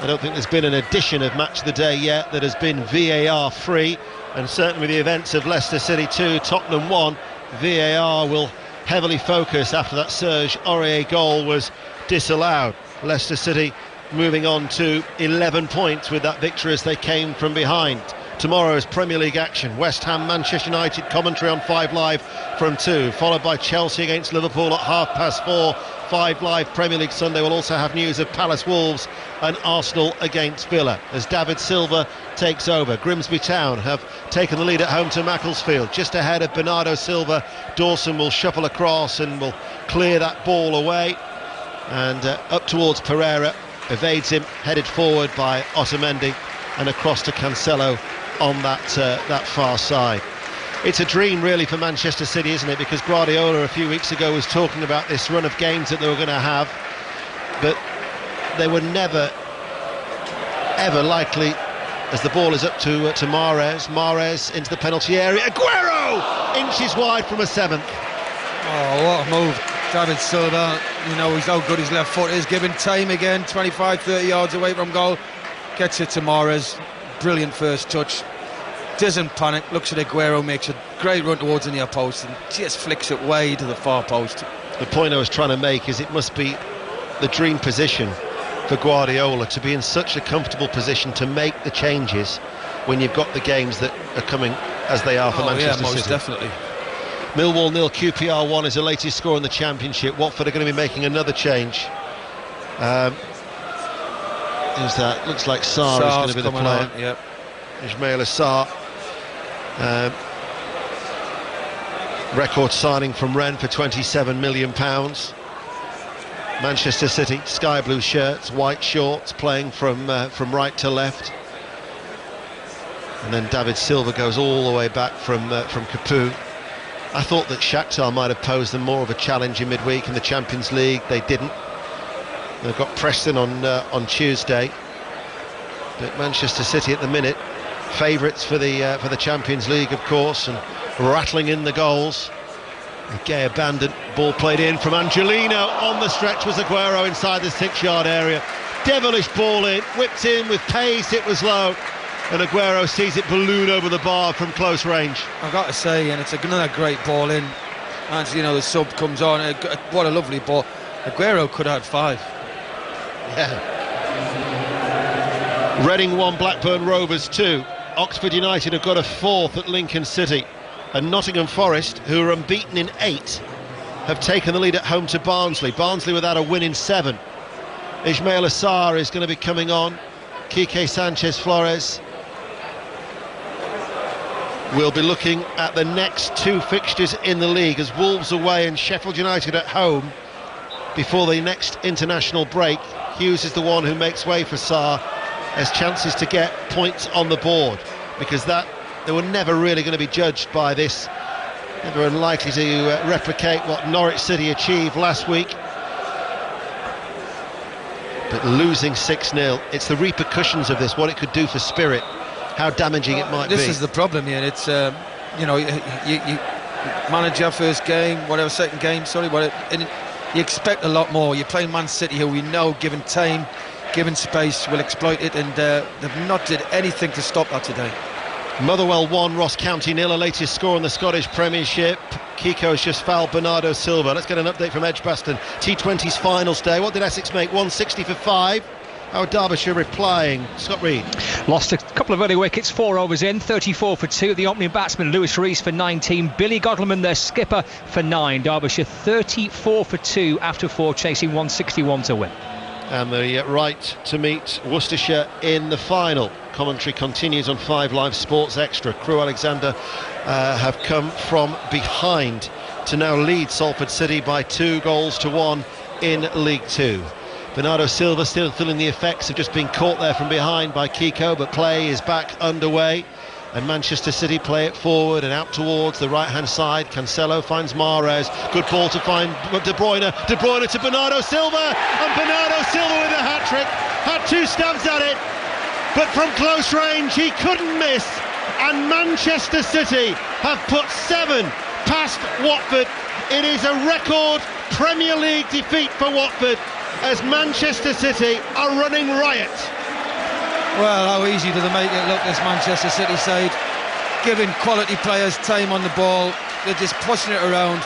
Speaker 2: I don't think there's been an edition of Match of the Day yet that has been VAR free, and certainly with the events of Leicester City 2, Tottenham 1, VAR will heavily focus after that Serge Aurier goal was disallowed. Leicester City moving on to 11 points with that victory as they came from behind. Tomorrow's Premier League action, West Ham, Manchester United, commentary on 5 Live from 2, followed by Chelsea against Liverpool at 4:30. 5 Live Premier League Sunday will also have news of Palace Wolves and Arsenal against Villa as David Silva takes over. Grimsby Town have taken the lead at home to Macclesfield, just ahead of Bernardo Silva. Dawson will shuffle across and will clear that ball away. and up towards Pereira, evades him, headed forward by Otamendi, and across to Cancelo on that far side. It's a dream really for Manchester City, isn't it? Because Guardiola a few weeks ago was talking about this run of games that they were going to have, but they were never ever likely, as the ball is up to Mahrez into the penalty area. Aguero inches wide from a seventh.
Speaker 1: Oh, what a move. David Silva, you know he's how good his left foot is, giving time again, 25-30 yards away from goal, gets it to Mahrez. Brilliant first touch, doesn't panic, looks at Aguero, makes a great run towards the near post and just flicks it way to the far post.
Speaker 2: The point I was trying to make is it must be the dream position for Guardiola to be in such a comfortable position to make the changes when you've got the games that are coming as they are for Manchester City.
Speaker 1: Most definitely.
Speaker 2: Millwall 0, QPR 1 is the latest score in the Championship. Watford are going to be making another change. Who's that? Looks like Sarr is going to be the player.
Speaker 1: Yep.
Speaker 2: Ismail Sarr. Record signing from Rennes for £27 million. Manchester City, sky blue shirts, white shorts, playing from right to left. And then David Silva goes all the way back from Capoue. I thought that Shakhtar might have posed them more of a challenge in midweek in the Champions League. They didn't. They've got Preston on Tuesday. But Manchester City at the minute, favourites for the Champions League, of course, and rattling in the goals. Gay abandoned, ball played in from Angelino. On the stretch was Aguero inside the 6-yard area. Devilish ball in, whipped in with pace, it was low. And Aguero sees it balloon over the bar from close range.
Speaker 1: I've got to say, and it's another great ball in. Angelino, the sub, comes on. What a lovely ball. Aguero could have had 5.
Speaker 2: Yeah. Reading 1, Blackburn Rovers 2. Oxford United have got a 4th at Lincoln City. And Nottingham Forest, who are unbeaten in 8, have taken the lead at home to Barnsley. Barnsley without a win in 7. Ismail Sarr is going to be coming on. Quique Sanchez-Flores will be looking at the next 2 fixtures in the league, as Wolves away and Sheffield United at home before the next international break. Hughes is the one who makes way for Sarr, has chances to get points on the board, because they were never really going to be judged by this. Never unlikely to replicate what Norwich City achieved last week. But losing 6-0, it's the repercussions of this, what it could do for spirit, how damaging it might be.
Speaker 1: This is the problem here. It's you manage your first game, whatever, second game, and you expect a lot more. You're playing Man City, who we know, given time, given space, will exploit it, and they've not did anything to stop that today.
Speaker 2: Motherwell 1, Ross County 0, latest score in the Scottish Premiership. Kiko's just fouled Bernardo Silva. Let's get an update from Edgbaston. T20's finals day. What did Essex make? 160 for 5. How are Derbyshire replying? Scott Reed.
Speaker 8: Lost a couple of early wickets, 4 overs in, 34 for 2. The opening batsman Lewis Rees for 19. Billy Godleman, their skipper, for 9. Derbyshire 34 for 2 after 4, chasing 161 to win.
Speaker 2: And the right to meet Worcestershire in the final. Commentary continues on 5 Live Sports Extra. Crewe Alexander have come from behind to now lead Salford City by 2-1 in League 2. Bernardo Silva still feeling the effects of just being caught there from behind by Kiko, but play is back underway. And Manchester City play it forward and out towards the right-hand side. Cancelo finds Mahrez. Good ball to find De Bruyne. De Bruyne to Bernardo Silva. And Bernardo Silva with a hat-trick. Had 2 stabs at it, but from close range he couldn't miss. And Manchester City have put 7 past Watford. It is a record Premier League defeat for Watford, as Manchester City are running riot.
Speaker 1: Well, how easy do they make it look, this Manchester City side? Giving quality players time on the ball, they're just pushing it around.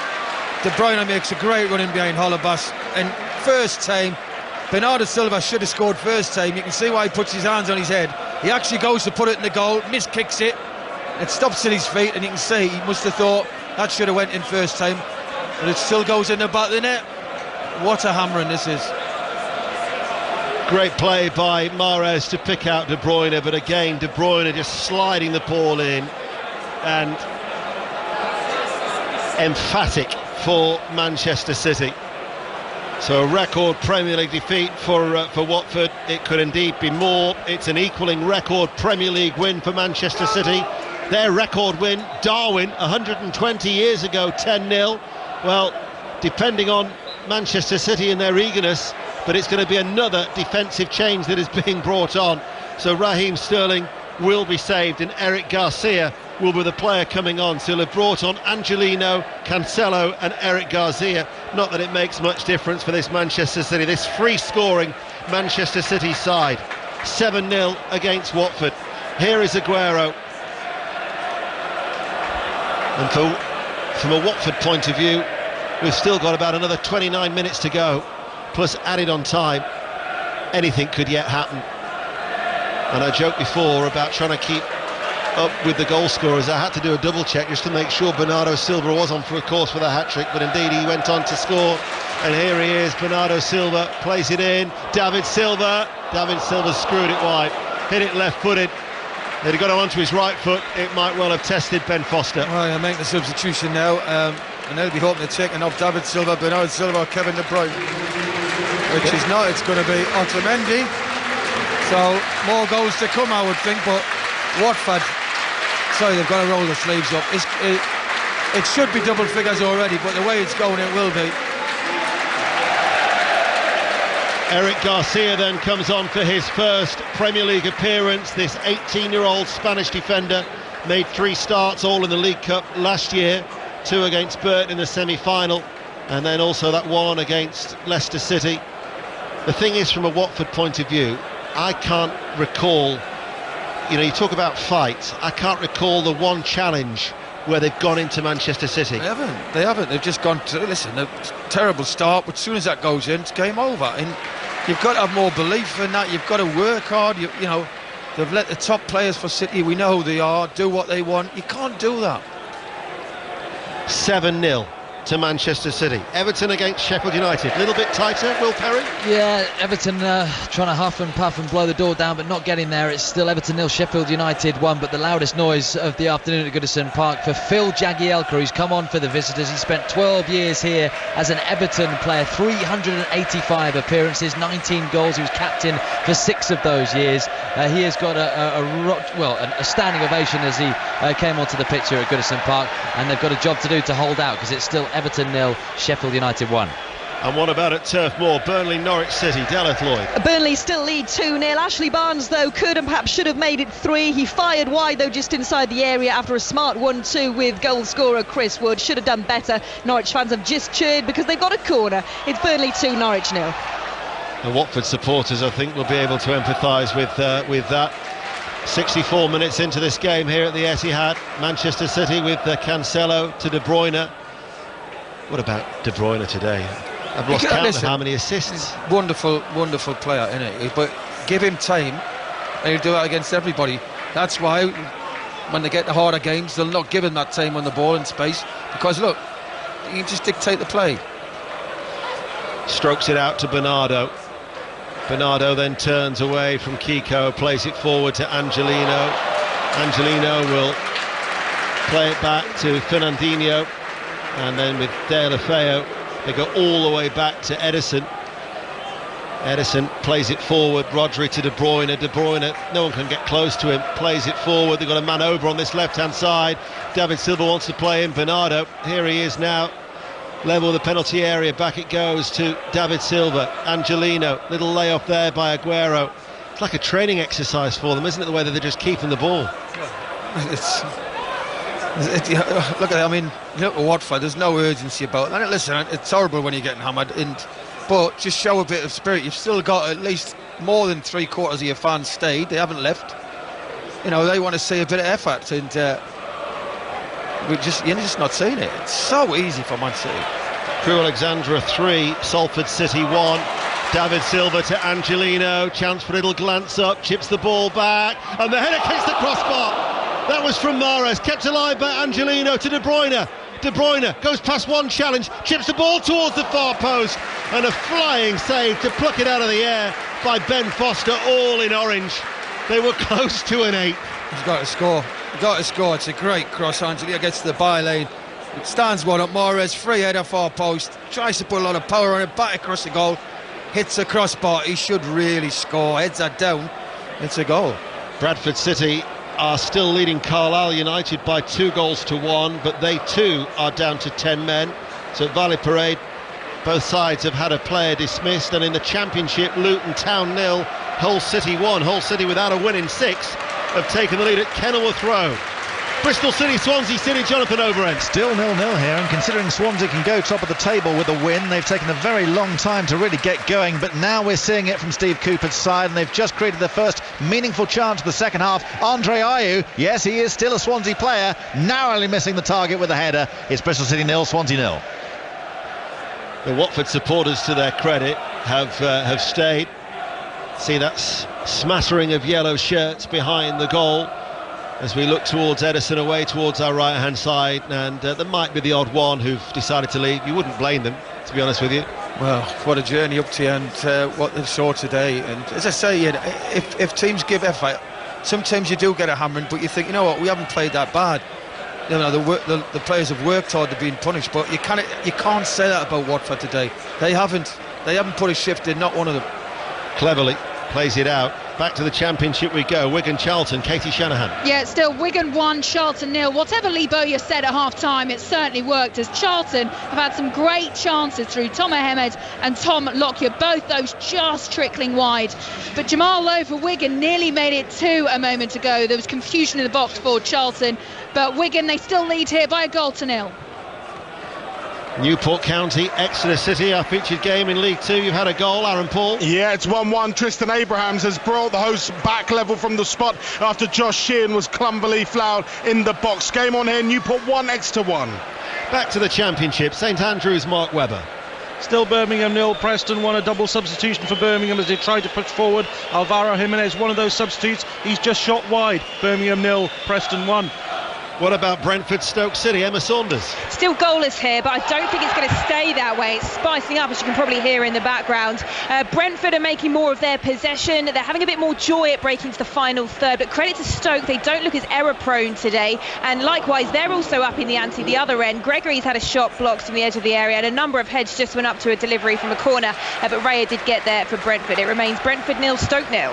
Speaker 1: De Bruyne makes a great run in behind Holebas, and first time, Bernardo Silva should have scored first time. You can see why he puts his hands on his head. He actually goes to put it in the goal, miskicks it, it stops at his feet, and you can see he must have thought that should have went in first time, but it still goes in the back of the net. What a hammering this is.
Speaker 2: Great play by Mahrez to pick out De Bruyne, but again De Bruyne just sliding the ball in, and emphatic for Manchester City. So a record Premier League defeat for Watford. It could indeed be more. It's an equaling record Premier League win for Manchester City. Their record win, Darwin, 120 years ago, 10-0. Well, depending on Manchester City and their eagerness, but it's going to be another defensive change that is being brought on. So Raheem Sterling will be saved, and Eric Garcia will be the player coming on. So they'll have brought on Angelino, Cancelo and Eric Garcia. Not that it makes much difference for this Manchester City, this free-scoring Manchester City side. 7-0 against Watford. Here is Aguero. And from a Watford point of view, we've still got about another 29 minutes to go, plus added on time. Anything could yet happen. And I joked before about trying to keep up with the goal scorers. I had to do a double check just to make sure Bernardo Silva was on for a course with a hat-trick, but indeed he went on to score. And here he is, Bernardo Silva plays it in. David Silva screwed it wide, hit it left-footed. If he'd got it onto his right foot, it might well have tested Ben Foster.
Speaker 1: Well, he'll make the substitution now, and they'll be hoping to taking off David Silva, Bernardo Silva or Kevin De Bruyne, which is not. It's going to be Otamendi. So more goals to come, I would think, but Watford, sorry, they've got to roll the sleeves up. It should be double figures already, but the way it's going, it will be.
Speaker 2: Eric Garcia then comes on for his first Premier League appearance. This 18-year-old Spanish defender made 3 starts, all in the League Cup last year, 2 against Burton in the semi-final, and then also that one against Leicester City. The thing is, from a Watford point of view, I can't recall, you talk about fight, I can't recall the one challenge where they've gone into Manchester City.
Speaker 1: They haven't. They've just gone to, listen, a terrible start, but as soon as that goes in, it's game over. And you've got to have more belief in that. You've got to work hard. You know, they've let the top players for City, we know who they are, do what they want. You can't do that.
Speaker 2: 7-0 to Manchester City. Everton against Sheffield United. A little bit tighter, Will Perry?
Speaker 3: Yeah, Everton trying to huff and puff and blow the door down, but not getting there. It's still Everton 0, Sheffield United 1, but the loudest noise of the afternoon at Goodison Park for Phil Jagielka, who's come on for the visitors. He spent 12 years here as an Everton player, 385 appearances, 19 goals. He was captain for 6 of those years. He has got a standing ovation as he came onto the pitch here at Goodison Park, and they've got a job to do to hold out, because it's still Everton 0, Sheffield United 1.
Speaker 2: And what about at Turf Moor? Burnley, Norwich City. Deleth Lloyd.
Speaker 4: Burnley still lead 2-0. Ashley Barnes, though, could and perhaps should have made it 3. He fired wide, though, just inside the area after a smart 1-2 with goal scorer Chris Wood. Should have done better. Norwich fans have just cheered because they've got a corner. It's Burnley 2, Norwich 0.
Speaker 2: The Watford supporters, I think, will be able to empathise with that. 64 minutes into this game here at the Etihad. Manchester City with Cancelo to De Bruyne. What about De Bruyne today? I've lost count of how many assists.
Speaker 1: Wonderful player, isn't he? But give him time and he'll do that against everybody. That's why when they get the harder games, they'll not give him that time on the ball and space, because look, you can just dictate the play.
Speaker 2: Strokes it out to Bernardo. Bernardo then turns away from Kiko, plays it forward to Angelino. Angelino will play it back to Fernandinho, and then with De La Feo they go all the way back to Edison. Edison plays it forward, Rodri to De Bruyne. De Bruyne, no one can get close to him, plays it forward. They've got a man over on this left hand side. David Silva wants to play in. Bernardo, here he is now, level of the penalty area, back it goes to David Silva. Angelino, little layoff there by Aguero. It's like a training exercise for them, isn't it, the way that they're just keeping the ball?
Speaker 1: Look at it, I mean, look at Watford, there's no urgency about it. And listen, it's horrible when you're getting hammered, but just show a bit of spirit. You've still got at least more than 3/4 of your fans stayed, they haven't left. You know, they want to see a bit of effort, and you're just not seeing it. It's so easy for Man City.
Speaker 2: Crew Alexandra 3, Salford City 1. David Silva to Angelino, chance for a little glance up, chips the ball back, and the header hits the crossbar. That was from Mahrez, kept alive by Angelino to De Bruyne. De Bruyne goes past one challenge, chips the ball towards the far post, and a flying save to pluck it out of the air by Ben Foster, all in orange. They were close to an 8.
Speaker 1: He's got to score. He's got to score. It's a great cross. Angelino gets to the byline, It stands one up. Mahrez, free header, far post. Tries to put a lot of power on it, back across the goal. Hits the crossbar. He should really score. Heads are down. It's a goal.
Speaker 2: Bradford City are still leading Carlisle United by 2-1, but they too are down to 10 men. So at Valley Parade, both sides have had a player dismissed, and in the Championship, Luton Town 0, Hull City 1. Hull City, without a win in 6, have taken the lead at Kenilworth Road. Bristol City, Swansea City, Jonathan Overend.
Speaker 5: Still 0-0 here, and considering Swansea can go top of the table with a win, they've taken a very long time to really get going, but now we're seeing it from Steve Cooper's side, and they've just created their first meaningful chance of the second half. Andre Ayew, yes, he is still a Swansea player, narrowly missing the target with a header. It's Bristol City 0, Swansea 0.
Speaker 2: The Watford supporters, to their credit, have stayed. See that smattering of yellow shirts behind the goal as we look towards Edison, away towards our right hand side, and there might be the odd one who've decided to leave. You wouldn't blame them, to be honest with you.
Speaker 1: Well, what a journey up to, and what they saw today. And as I say, if teams give effort, sometimes you do get a hammering, but you think, you know what, we haven't played that bad. You know, the players have worked hard, they've been punished, but you can't say that about Watford today. They haven't put a shift in, not one of them.
Speaker 2: Cleverly plays it out. Back to the Championship we go. Wigan Charlton, Katie Shanahan.
Speaker 7: Yeah, still Wigan 1, Charlton 0. Whatever Lee Bowyer said at half-time, it certainly worked, as Charlton have had some great chances through Tom Ahmed and Tom Lockyer, both those just trickling wide. But Jamal Lowe for Wigan nearly made it 2 a moment ago. There was confusion in the box for Charlton, but Wigan, they still lead here by a 0-0.
Speaker 2: Newport County, Exeter City, our featured game in League 2. You've had a goal, Aaron Paul.
Speaker 9: Yeah, it's 1-1. Tristan Abrahams has brought the hosts back level from the spot after Josh Sheehan was clumsily fouled in the box. Game on here, Newport 1, Exeter 1.
Speaker 2: Back to the Championship, St Andrews, Mark Webber.
Speaker 12: Still Birmingham 0, Preston 1, a double substitution for Birmingham as they tried to push forward. Alvaro Jimenez, one of those substitutes, he's just shot wide. Birmingham 0, Preston 1.
Speaker 2: What about Brentford Stoke City, Emma Saunders?
Speaker 6: Still goalless here, but I don't think it's going to stay that way. It's spicing up, as you can probably hear in the background. Brentford are making more of their possession. They're having a bit more joy at breaking to the final third, but credit to Stoke, they don't look as error prone today, and likewise they're also up in the ante the other end. Gregory's had a shot blocked from the edge of the area, and a number of heads just went up to a delivery from a corner, but Raya did get there for Brentford. It remains Brentford 0, Stoke 0.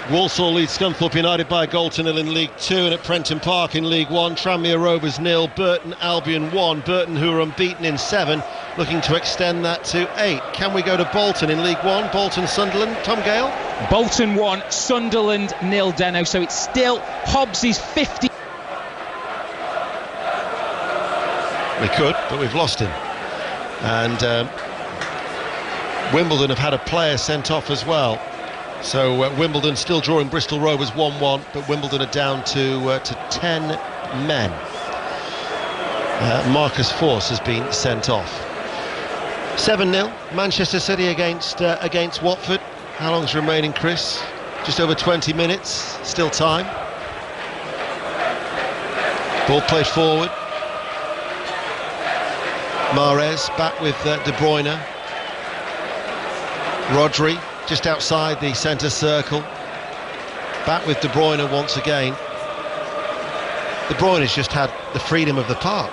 Speaker 2: Walsall leads Scunthorpe United by a 0-0 in League 2, and at Prenton Park in League 1, Tranmere Rovers 0, Burton Albion 1. Burton, who are unbeaten in 7, looking to extend that to 8. Can we go to Bolton in League 1? Bolton Sunderland, Tom Gale?
Speaker 8: Bolton 1, Sunderland 0, Deno, so it's still Hobbs' 50.
Speaker 2: We could, but we've lost him. And Wimbledon have had a player sent off as well. So Wimbledon still drawing Bristol Rovers 1-1, but Wimbledon are down to 10 men. Marcus Force has been sent off. 7-0, Manchester City against Watford. How long's remaining, Chris? Just over 20 minutes, still time. Ball played forward. Mahrez back with De Bruyne. Rodri just outside the centre circle. Back with De Bruyne once again. De Bruyne has just had the freedom of the park.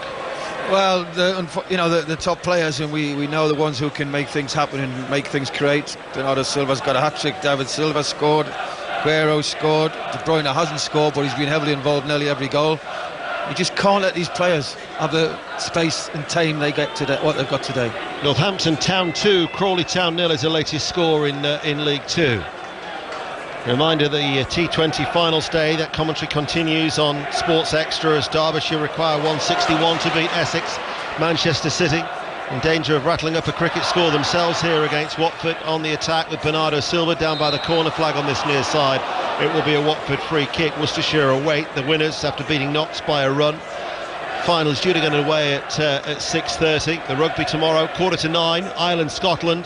Speaker 1: Well, the top players, and we know the ones who can make things happen and make things create. Bernardo Silva's got a hat-trick, David Silva scored, Guerrero scored, De Bruyne hasn't scored, but he's been heavily involved in nearly every goal. You just can't let these players have the space and time they get today, what they've got today.
Speaker 2: Northampton Town 2, Crawley Town 0 is the latest score in League 2. Reminder, the T20 finals day, that commentary continues on Sports Extra as Derbyshire require 161 to beat Essex. Manchester City in danger of rattling up a cricket score themselves here against Watford on the attack with Bernardo Silva down by the corner flag on this near side. It will be a Watford free kick. Worcestershire await the winners after beating Notts by a run. Finals due to get away at 6:30. The rugby tomorrow, 9:15. Ireland, Scotland.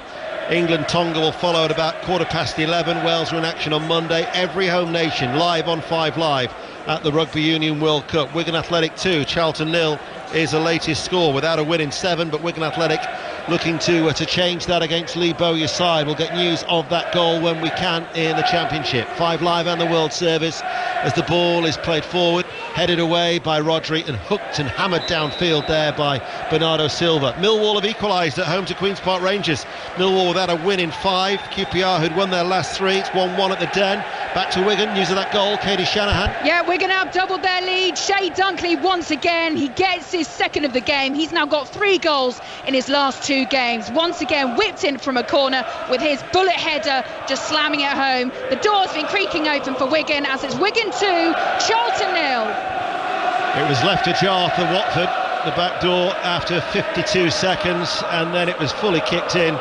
Speaker 2: England, Tonga will follow at about 11:15. Wales are in action on Monday. Every home nation live on 5 Live at the Rugby Union World Cup. Wigan Athletic 2, Charlton 0 is the latest score without a win in 7, but Wigan Athletic looking to change that against Lee Bowyer's side. We'll get news of that goal when we can in the Championship. 5 Live and the World Service as the ball is played forward, headed away by Rodri and hooked and hammered downfield there by Bernardo Silva. Millwall have equalised at home to Queen's Park Rangers. Millwall without a win in 5. QPR who'd won their last 3. It's 1-1 at the Den. Back to Wigan, news of that goal, Katie Shanahan.
Speaker 7: Yeah, Wigan have doubled their lead. Shea Dunkley once again, he gets his second of the game. He's now got 3 goals in his last 2 games. Once again whipped in from a corner with his bullet header, just slamming it home. The door's been creaking open for Wigan as it's Wigan 2, Charlton 0.
Speaker 2: It was left ajar for Watford, the back door, after 52 seconds, and then it was fully kicked in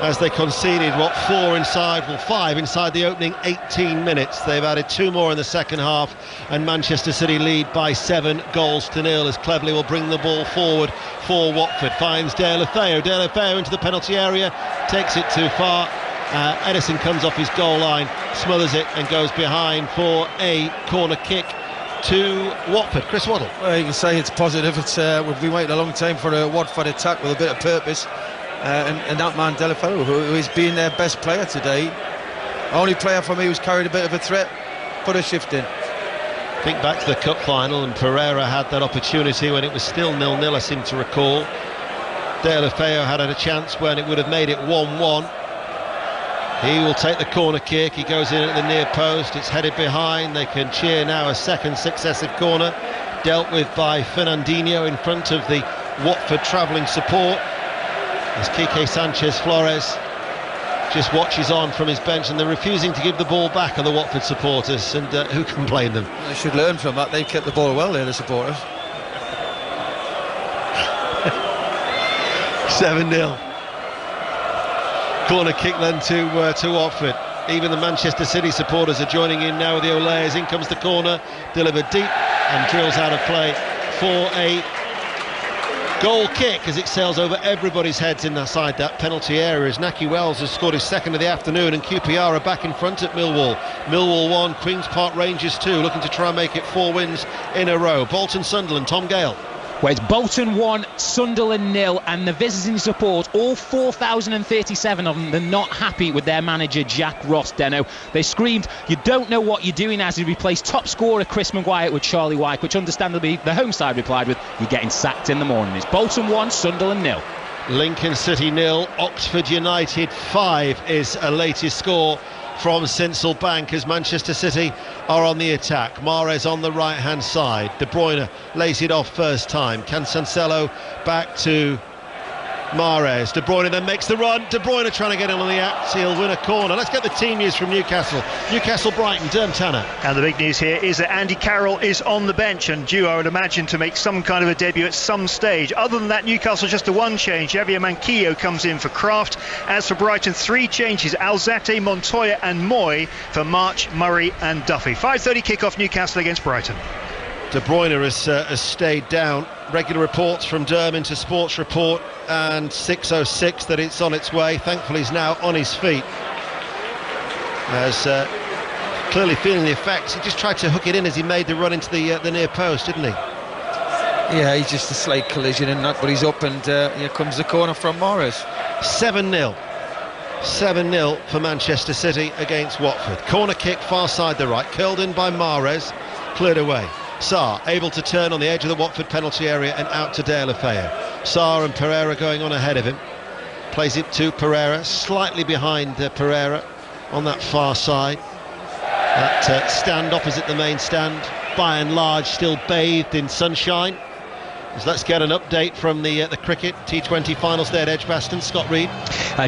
Speaker 2: as they conceded 5 inside the opening 18 minutes. They've added 2 more in the second half, and Manchester City lead by 7 goals to 0 as Cleverley will bring the ball forward for Watford. Finds De La Feu into the penalty area, takes it too far. Edison comes off his goal line, smothers it and goes behind for a corner kick to Watford. Chris Waddle.
Speaker 1: Well, you can say it's positive. We've been waiting a long time for a Watford attack with a bit of purpose. And that man De La Feu, who is being their best player today, only player for me who's carried a bit of a threat, put a shift in.
Speaker 2: Think back to the cup final, and Pereira had that opportunity when it was still 0-0, I seem to recall. De La Feu had a chance when it would have made it 1-1. He will take the corner kick. He goes in at the near post. It's headed behind. They can cheer now a second successive corner, dealt with by Fernandinho in front of the Watford travelling support. As Quique Sanchez Flores just watches on from his bench, and they're refusing to give the ball back on the Watford supporters, and who can blame them?
Speaker 1: They should learn from that. They've kept the ball well there, the supporters.
Speaker 2: 7-0. Corner kick then to Watford. Even the Manchester City supporters are joining in now with the Olayers. In comes the corner, delivered deep and drills out of play for a goal kick as it sails over everybody's heads inside that penalty area, as Naki Wells has scored his second of the afternoon, and QPR are back in front at Millwall. Millwall 1, Queen's Park Rangers 2, looking to try and make it 4 wins in a row. Bolton Sunderland, Tom Gale.
Speaker 8: Well, it's Bolton 1, Sunderland 0, and the visiting support, all 4,037 of them, they're not happy with their manager Jack Ross, Deno. They screamed, "You don't know what you're doing," as he replaced top scorer Chris Maguire with Charlie Wyke, which understandably the home side replied with, "You're getting sacked in the morning." It's Bolton 1, Sunderland 0.
Speaker 2: Lincoln City 0, Oxford United 5 is a latest score from Sincil Bank as Manchester City are on the attack. Mahrez on the right hand side. De Bruyne lays it off first time. Cancelo back to Mahrez. De Bruyne then makes the run. De Bruyne trying to get in on the act. He'll win a corner. Let's get the team news from Newcastle. Brighton, Derm Tanner.
Speaker 20: And the big news here is that Andy Carroll is on the bench and due, I would imagine, to make some kind of a debut at some stage. Other than that, Newcastle just the one change. Javier Manquillo comes in for Kraft. As for Brighton, 3 changes: Alzate, Montoya and Moy for March, Murray and Duffy. 5:30 kickoff, Newcastle against Brighton.
Speaker 2: De Bruyne has stayed down. Regular reports from Derm into Sports Report, and 6:06 that it's on its way. Thankfully he's now on his feet, as clearly feeling the effects. He just tried to hook it in as he made the run into the near post, didn't he?
Speaker 1: Yeah, he's just a slight collision in that, but he's up, and here comes the corner from Mahrez.
Speaker 2: 7-0 for Manchester City against Watford. Corner kick far side the right, curled in by Mahrez, cleared away. Sarr able to turn on the edge of the Watford penalty area and out to De La Feu. Sarr and Pereira going on ahead of him. Plays it to Pereira, slightly behind Pereira on that far side. That stand opposite the main stand, by and large still bathed in sunshine. So let's get an update from the cricket T20 finals there at Edgbaston. Scott Reed.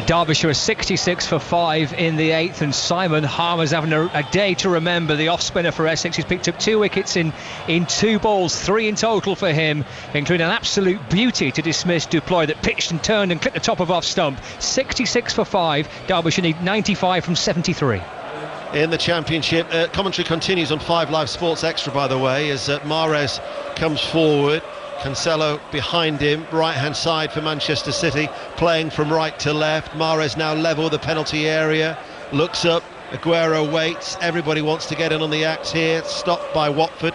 Speaker 21: Derbyshire is 66 for 5 in the 8th, and Simon Harmer's having a day to remember. The off-spinner for Essex, he's picked up 2 wickets in 2 balls, 3 in total for him, including an absolute beauty to dismiss Duploy that pitched and turned and clipped the top of off stump. 66 for 5. Derbyshire need 95 from 73.
Speaker 2: In the Championship, commentary continues on 5 Live Sports Extra, by the way, as Mahrez comes forward. Cancelo behind him, right hand side for Manchester City, playing from right to left. Mahrez now level with the penalty area, looks up, Aguero waits, everybody wants to get in on the act here, stopped by Watford.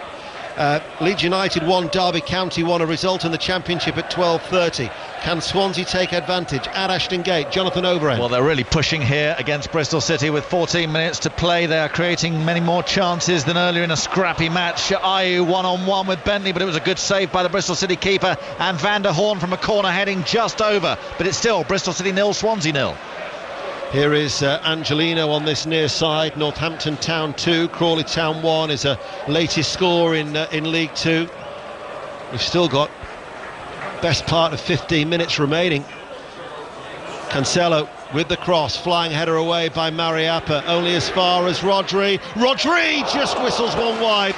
Speaker 2: Leeds United 1, Derby County 1, a result in the Championship at 12:30. Can Swansea take advantage at Ashton Gate? Jonathan Overend.
Speaker 5: Well, they're really pushing here against Bristol City with 14 minutes to play. They are creating many more chances than earlier in a scrappy match. Ayew one-on-one with Bentley, but it was a good save by the Bristol City keeper, and Van der Horn from a corner heading just over. But it's still Bristol City 0, Swansea 0.
Speaker 2: Here is Angelino on this near side. Northampton Town 2, Crawley Town 1 is a latest score in League 2. We've still got best part of 15 minutes remaining. Cancelo with the cross, flying header away by Mariappa, only as far as Rodri. Rodri just whistles one wide.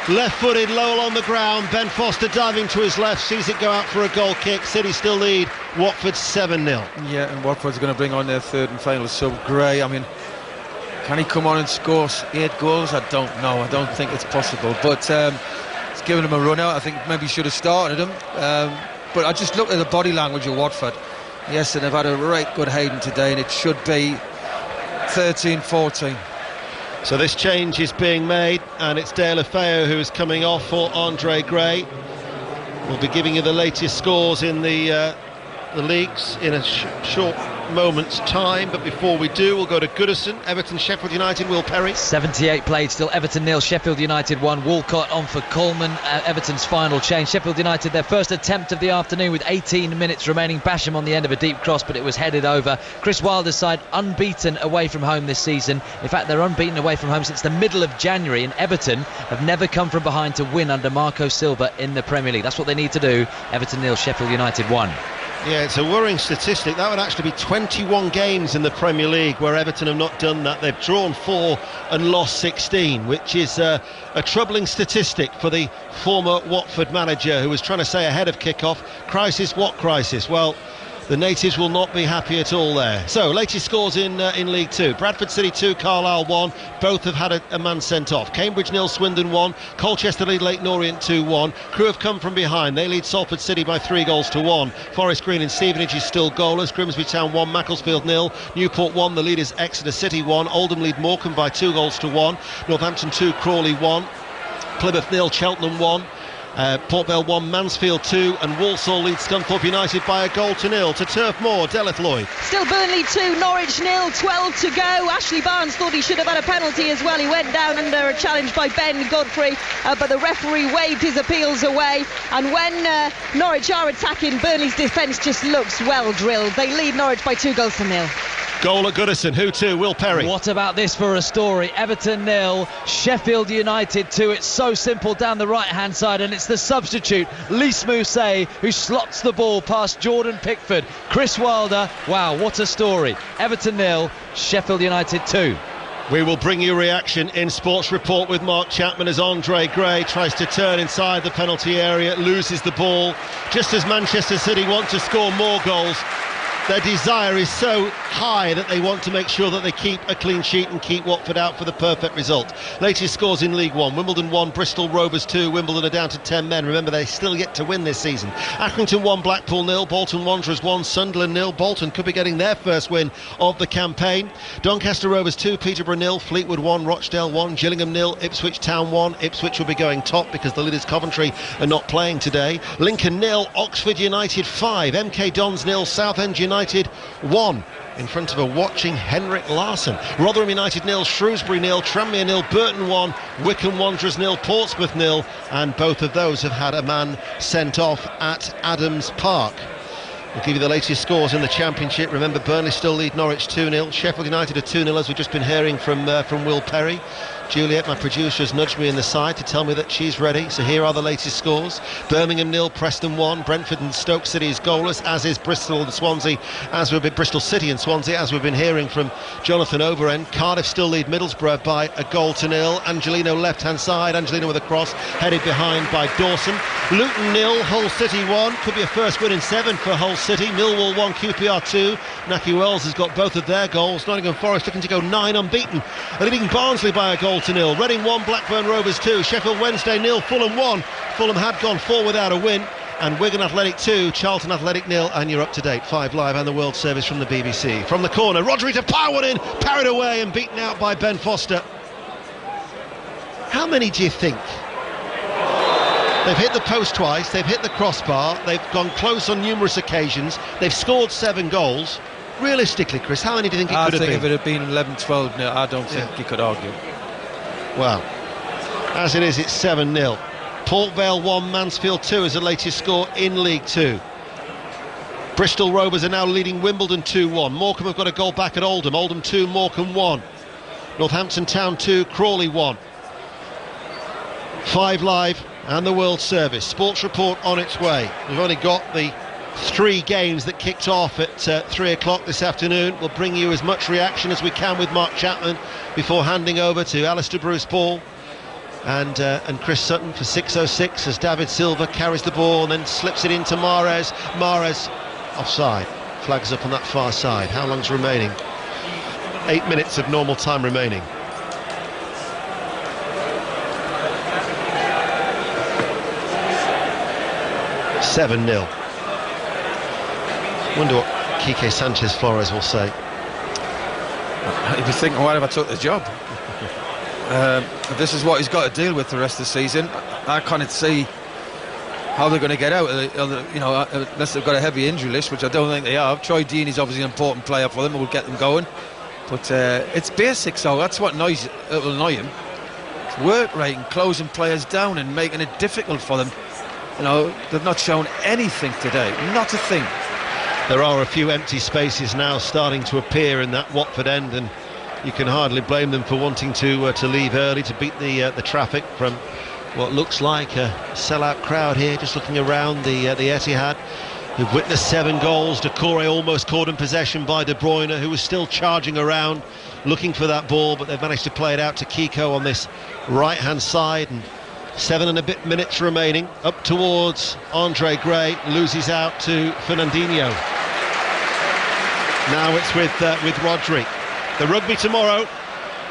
Speaker 2: Left-footed, low on the ground. Ben Foster diving to his left, sees it go out for a goal kick. City still lead. Watford 7-0.
Speaker 1: Yeah, and Watford's going to bring on their third and final sub, Gray. I mean, can he come on and score 8 goals? I don't know. I don't think it's possible. But it's given him a run out. I think maybe he should have started him. But I just looked at the body language of Watford. Yes, and they've had a right good Hayden today, and it should be 13-14.
Speaker 2: So this change is being made, and it's Dale Afeo who is coming off for Andre Gray. We'll be giving you the latest scores in the leagues in a short moment's time, but before we do, we'll go to Goodison. Everton, Sheffield United, Will Perry.
Speaker 3: 78 played still, Everton 0, Sheffield United 1. Walcott on for Coleman, Everton's final change. Sheffield United, their first attempt of the afternoon with 18 minutes remaining. Basham on the end of a deep cross, but it was headed over. Chris Wilder's side unbeaten away from home this season. In fact, they're unbeaten away from home since the middle of January, and Everton have never come from behind to win under Marco Silva in the Premier League. That's what they need to do. Everton 0, Sheffield United 1.
Speaker 2: Yeah, it's a worrying statistic. That would actually be 21 games in the Premier League where Everton have not done that. They've drawn 4 and lost 16, which is a troubling statistic for the former Watford manager who was trying to say ahead of kick-off, crisis, what crisis? Well, the natives will not be happy at all there. So, latest scores in League 2. Bradford City 2, Carlisle 1. Both have had a man sent off. Cambridge 0, Swindon 1. Colchester lead Leyton Orient 2-1. Crewe have come from behind. They lead Salford City by 3-1. Forest Green and Stevenage is still goalless. Grimsby Town 1, Macclesfield 0. Newport 1. The lead is Exeter City 1. Oldham lead Morecambe by 2-1. Northampton 2, Crawley 1. Plymouth 0, Cheltenham 1. Port Vale 1, Mansfield 2, and Walsall leads Scunthorpe United by 1-0 to Turf Moor. Deleth Lloyd.
Speaker 4: Still Burnley 2, Norwich 0, 12 to go. Ashley Barnes thought he should have had a penalty as well. He went down under a challenge by Ben Godfrey, but the referee waved his appeals away. And when Norwich are attacking, Burnley's defence just looks well drilled. They lead Norwich by 2-0.
Speaker 2: Goal at Goodison. Who to? Will Perry.
Speaker 3: What about this for a story? Everton 0, Sheffield United 2. It's so simple down the right-hand side, and it's the substitute, Lys Mousset, who slots the ball past Jordan Pickford. Chris Wilder, wow, what a story. Everton 0, Sheffield United 2.
Speaker 2: We will bring you reaction in Sports Report with Mark Chapman as Andre Gray tries to turn inside the penalty area, loses the ball. Just as Manchester City want to score more goals, their desire is so high that they want to make sure that they keep a clean sheet and keep Watford out for the perfect result. Latest scores in League 1. Wimbledon 1, Bristol Rovers 2. Wimbledon are down to 10 men. Remember, they're still yet to win this season. Accrington 1, Blackpool 0. Bolton Wanderers 1, Sunderland 0. Bolton could be getting their first win of the campaign. Doncaster Rovers 2, Peterborough 0. Fleetwood 1, Rochdale 1. Gillingham 0. Ipswich Town 1. Ipswich will be going top because the leaders Coventry are not playing today. Lincoln 0. Oxford United 5. MK Dons 0. Southend United 1 in front of a watching Henrik Larsson. Rotherham United 0, Shrewsbury 0, Tranmere 0, Burton 1, Wycombe Wanderers 0, Portsmouth 0, and both of those have had a man sent off at Adams Park. We'll give you the latest scores in the Championship. Remember, Burnley still lead Norwich 2-0. Sheffield United are 2-0, as we've just been hearing from Will Perry. Juliet, my producer, has nudged me in the side to tell me that she's ready. So here are the latest scores. Birmingham 0, Preston 1. Brentford and Stoke City is goalless, as is Bristol and Swansea, Bristol City and Swansea, as we've been hearing from Jonathan Overend. Cardiff still lead Middlesbrough by 1-0. Angelino left-hand side. Angelino with a cross, headed behind by Dawson. Luton 0, Hull City 1. Could be a first win in 7 for Hull City. Millwall 1, QPR 2. Naki Wells has got both of their goals. Nottingham Forest looking to go 9 unbeaten. They're leading Barnsley by 1-0. Reading 1, Blackburn Rovers 2. Sheffield Wednesday 0, Fulham 1. Fulham had gone 4 without a win. And Wigan Athletic 2, Charlton Athletic 0. And you're up to date. 5 Live and the World Service from the BBC. From the corner, Rodri to power one in, parried away and beaten out by Ben Foster. How many do you think They've hit the post twice, they've hit the crossbar, they've gone close on numerous occasions, they've scored 7 goals. Realistically, Chris, how many do you think it could have been?
Speaker 1: I think if it had been 11-12 now, I don't think you could argue.
Speaker 2: Well, as it is, it's 7-0. Port Vale 1, Mansfield 2 is the latest score in League 2. Bristol Rovers are now leading Wimbledon 2-1. Morecambe have got a goal back at Oldham. Oldham 2, Morecambe 1. Northampton Town 2, Crawley 1. 5 Live and the World Service. Sports Report on its way. We've only got the 3 games that kicked off at 3 o'clock this afternoon. We'll bring you as much reaction as we can with Mark Chapman before handing over to Alistair Bruce-Ball and Chris Sutton for 6:06 as David Silva carries the ball and then slips it into Mahrez. Mahrez offside. Flags up on that far side. How long's remaining? 8 minutes of normal time remaining. $7-0. Wonder what Quique Sanchez Flores will say.
Speaker 1: He'd be thinking, why have I took the job? This is what he's got to deal with the rest of the season. I can't see how they're going to get out, unless they've got a heavy injury list, which I don't think they have. Troy Deeney's obviously an important player for them and will get them going. But it's basics, though. That's what will annoy him. It's work rate and closing players down and making it difficult for them. They've not shown anything today, not a thing.
Speaker 2: There are a few empty spaces now starting to appear in that Watford end, and you can hardly blame them for wanting to leave early to beat the traffic from what looks like a sellout crowd here. Just looking around the Etihad, who've witnessed 7 goals. Doucouré almost caught in possession by De Bruyne, who was still charging around looking for that ball, but they've managed to play it out to Kiko on this right-hand side. And 7 and a bit minutes remaining. Up towards Andre Gray, loses out to Fernandinho. Now it's with Rodri. The rugby tomorrow,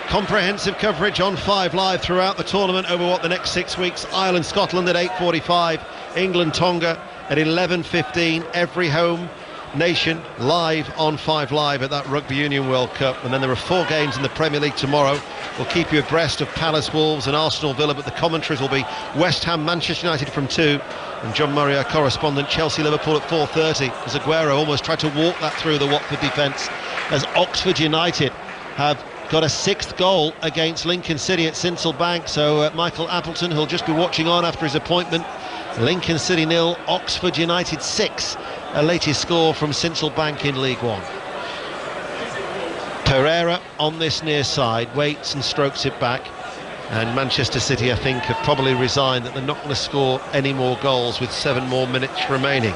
Speaker 2: comprehensive coverage on 5 Live throughout the tournament over the next 6 weeks. Ireland, Scotland at 8:45, England, Tonga at 11:15. Every home nation live on 5 Live at that Rugby Union World Cup. And then there are 4 games in the Premier League tomorrow. We'll keep you abreast of Palace, Wolves and Arsenal Villa, but the commentaries will be West Ham, Manchester United from 2, and John Murray, our correspondent, Chelsea, Liverpool at 4:30, as Aguero almost tried to walk that through the Watford defence, as Oxford United have got a 6th goal against Lincoln City at Sincil Bank. So Michael Appleton, who'll just be watching on after his appointment. Lincoln City 0, Oxford United 6, a latest score from Sincil Bank in League One. Pereira on this near side, waits and strokes it back, and Manchester City, I think, have probably resigned that they're not going to score any more goals with 7 more minutes remaining.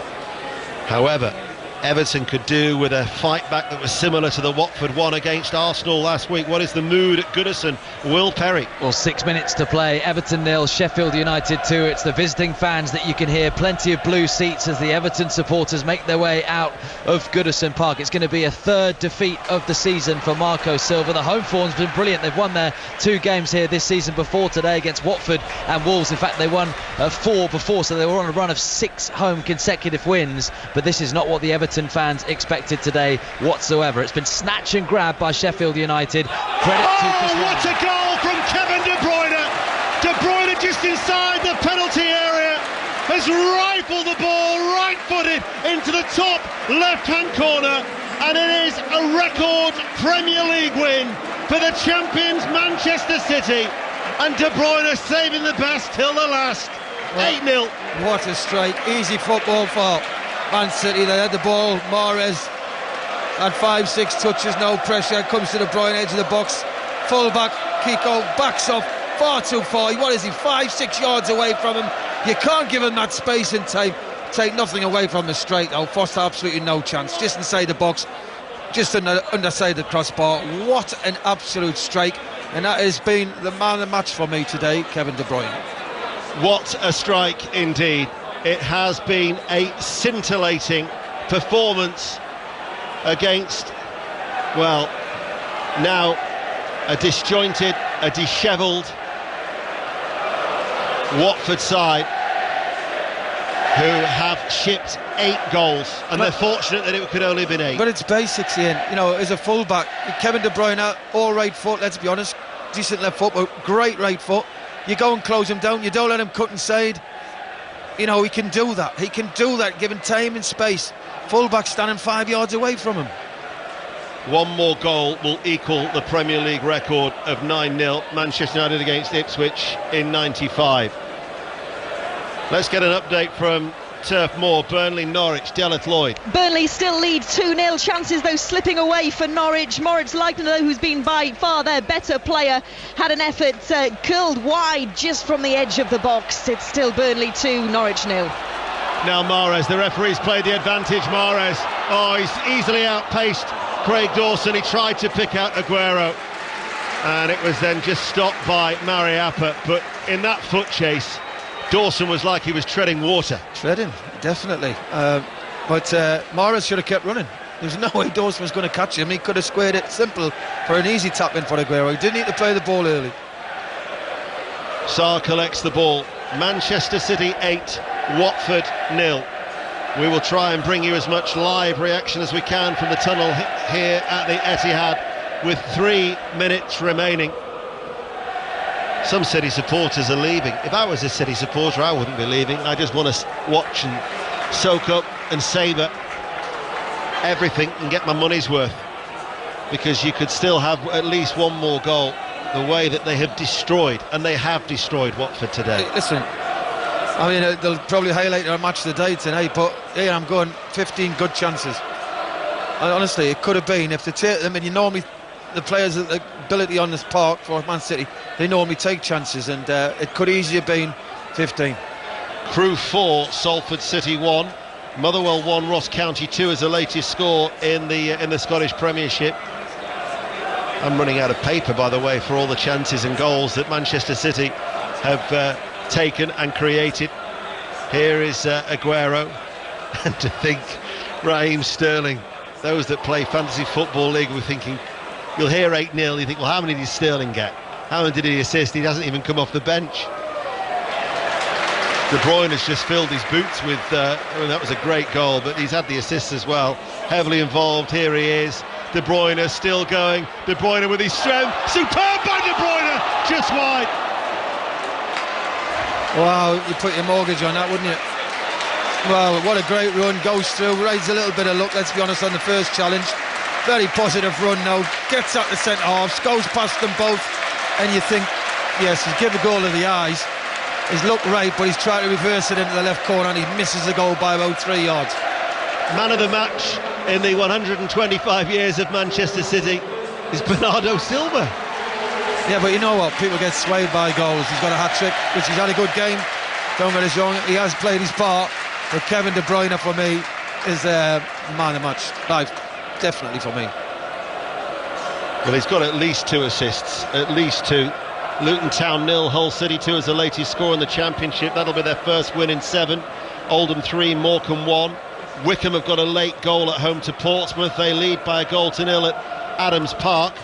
Speaker 2: However, Everton could do with a fight back that was similar to the Watford one against Arsenal last week. What is the mood at Goodison? Will Perry.
Speaker 3: Well, 6 minutes to play. Everton 0, Sheffield United 2. It's the visiting fans that you can hear. Plenty of blue seats as the Everton supporters make their way out of Goodison Park. It's going to be a 3rd defeat of the season for Marco Silva. The home form's been brilliant. They've won their 2 games here this season before today against Watford and Wolves. In fact, they won 4 before, so they were on a run of 6 home consecutive wins. But this is not what the Everton fans expected today whatsoever. It's been snatch and grab by Sheffield United. Credit to Chris
Speaker 2: what a goal from Kevin De Bruyne. De Bruyne just inside the penalty area has rifled the ball right-footed into the top left-hand corner, and it is a record Premier League win for the champions Manchester City, and De Bruyne saving the best till the last. 8-0.
Speaker 1: What a strike. Easy football for Man City. They had the ball. Mahrez had 5-6 touches, no pressure. Comes to De Bruyne, edge of the box. Full-back Kiko backs off far too far. What is he, 5-6 yards away from him? You can't give him that space and take nothing away from the straight though. Foster absolutely no chance. Just inside the box, just underside the crossbar. What an absolute strike. And that has been the man of the match for me today, Kevin De Bruyne.
Speaker 2: What a strike indeed. It has been a scintillating performance against, well, now a disjointed, a dishevelled Watford side who have shipped 8 goals, and they're fortunate that it could only have been 8.
Speaker 1: But it's basics, Ian. As a full-back, Kevin De Bruyne, all right foot, let's be honest, decent left foot, but great right foot. You go and close him down, you don't let him cut inside. you know, he can do that. He can do that, given time and space. Full-back standing 5 yards away from him.
Speaker 2: One more goal will equal the Premier League record of 9-0. Manchester United against Ipswich in 95. Let's get an update from Turf Moor. Burnley, Norwich, Deleth Lloyd.
Speaker 4: Burnley still lead 2-0. Chances though slipping away for Norwich. Moritz Leitner, though, who's been by far their better player, had an effort curled wide just from the edge of the box. It's still Burnley 2, Norwich 0.
Speaker 2: Now Mahrez, the referee's played the advantage. Mahrez, he's easily outpaced Craig Dawson. He tried to pick out Aguero, and it was then just stopped by Mariappa. But in that foot chase, Dawson was like he was treading water.
Speaker 1: Treading, definitely. But Mahrez should have kept running. There's no way Dawson was going to catch him. He could have squared it simple for an easy tap in for Aguero. He didn't need to play the ball early.
Speaker 2: Sarr collects the ball. Manchester City 8, Watford 0. We will try and bring you as much live reaction as we can from the tunnel here at the Etihad with 3 minutes remaining. Some City supporters are leaving. If I was a City supporter, I wouldn't be leaving. I just want to watch and soak up and savour everything and get my money's worth, because you could still have at least one more goal. The way that they have destroyed, and they have destroyed Watford today.
Speaker 1: Hey, listen, I mean, they'll probably highlight our match of the day tonight, but here I'm going 15 good chances. And honestly, it could have been, if they take them, and you normally, the players' ability on this park for Man City, they normally take chances, and it could easily have been 15.
Speaker 2: Crewe 4, Salford City 1, Motherwell 1, Ross County 2 is the latest score in the Scottish Premiership. I'm running out of paper, by the way, for all the chances and goals that Manchester City have taken and created. Here is Aguero, and to think, Raheem Sterling. Those that play Fantasy Football League were thinking, you'll hear 8-0, you think, well, how many did Sterling get? How many did he assist? He hasn't even come off the bench. De Bruyne has just filled his boots with, that was a great goal, but he's had the assists as well. Heavily involved, here he is. De Bruyne still going. De Bruyne with his strength. Superb by De Bruyne, just wide.
Speaker 1: Wow, you put your mortgage on that, wouldn't you? Well, what a great run, goes through, raises a little bit of luck, let's be honest, on the first challenge. Very positive run now, gets out the centre halves, goes past them both, and you think, yes, he's given a goal to the eyes. He's looked right, but he's trying to reverse it into the left corner, and he misses the goal by about 3 yards.
Speaker 2: Man of the match in the 125 years of Manchester City is Bernardo Silva.
Speaker 1: Yeah, but you know what? People get swayed by goals. He's got a hat-trick, which he's had a good game. Don't get us wrong, he has played his part. But Kevin De Bruyne, for me, is man of the match. Live, definitely for me.
Speaker 2: Well, he's got at least 2 assists, at least 2. Luton Town 0, Hull City 2 is the latest score in the Championship. That'll be their first win in 7. Oldham 3, Morecambe 1. Wickham have got a late goal at home to Portsmouth. They lead by 1-0 at Adams Park.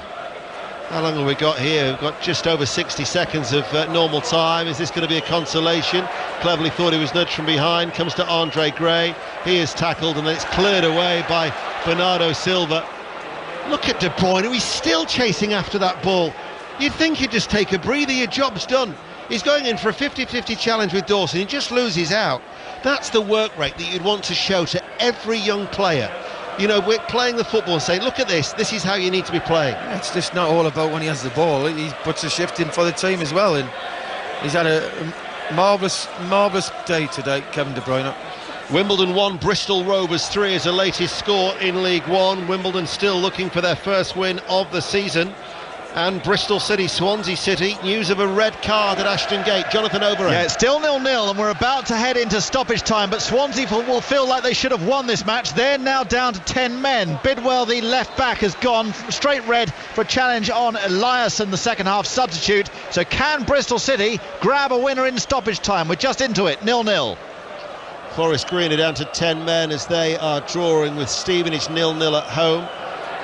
Speaker 2: How long have we got here? We've got just over 60 seconds of normal time. Is this going to be a consolation? Cleverly thought he was nudged from behind. Comes to Andre Gray. He is tackled, and then it's cleared away by Bernardo Silva. Look at De Bruyne. He's still chasing after that ball. You'd think he'd just take a breather. Your job's done. He's going in for a 50-50 challenge with Dawson. He just loses out. That's the work rate that you'd want to show to every young player. You know, we're playing the football and saying, look at this is how you need to be playing.
Speaker 1: It's just not all about when he has the ball. He puts a shift in for the team as well, and he's had a marvellous day today, Kevin De Bruyne.
Speaker 2: Wimbledon 1, Bristol Rovers 3 is the latest score in League One. Wimbledon still looking for their first win of the season. And Bristol City, Swansea City, news of a red card at Ashton Gate. Jonathan Oberon.
Speaker 5: Yeah, it's still 0-0, and we're about to head into stoppage time, but Swansea will feel like they should have won this match. They're now down to 10 men. Bidwell, the left back, has gone straight red for a challenge on Eliasson, the second half substitute. So can Bristol City grab a winner in stoppage time? We're just into it, 0-0.
Speaker 2: Forest Green are down to 10 men as they are drawing with Stevenage 0-0 at home.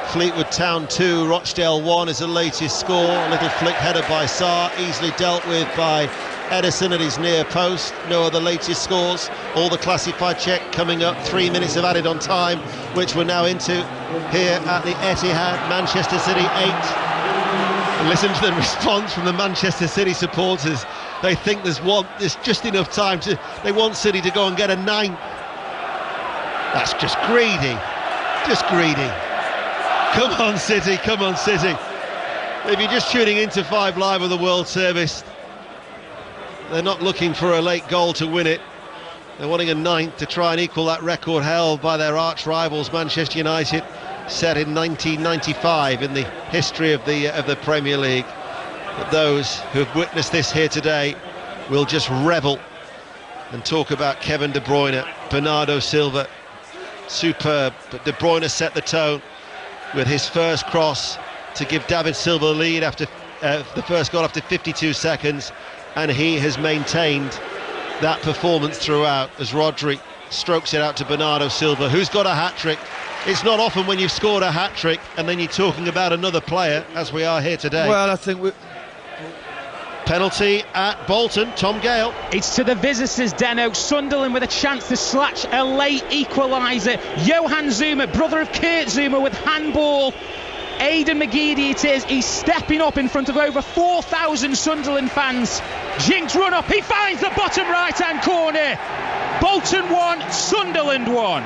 Speaker 2: Fleetwood Town 2, Rochdale 1 is the latest score. A little flick header by Sarr, easily dealt with by Edison at his near post. No other latest scores. All the classified check coming up. 3 minutes of added on time, which we're now into here at the Etihad. Manchester City 8. And listen to the response from the Manchester City supporters they think there's just enough time they want City to go and get a 9. That's just greedy. Just greedy. Come on, City, come on, City. If you're just tuning into 5 Live on the World Service, they're not looking for a late goal to win it. They're wanting a 9th to try and equal that record held by their arch rivals Manchester United, set in 1995 in the history of the Premier League. But those who have witnessed this here today will just revel and talk about Kevin De Bruyne, Bernardo Silva. Superb, but De Bruyne set the tone with his first cross to give David Silva the lead after the first goal after 52 seconds, and he has maintained that performance throughout as Rodri strokes it out to Bernardo Silva, who's got a hat-trick. It's not often when you've scored a hat-trick and then you're talking about another player, as we are here today.
Speaker 1: Well, I think
Speaker 2: penalty at Bolton, Tom Gale.
Speaker 8: It's to the visitors, Deno. Sunderland with a chance to snatch a late equaliser. Johan Zuma, brother of Kurt Zuma, with handball. Aidan McGeady it is. He's stepping up in front of over 4,000 Sunderland fans. Jinx run up. He finds the bottom right-hand corner. Bolton 1, Sunderland 1.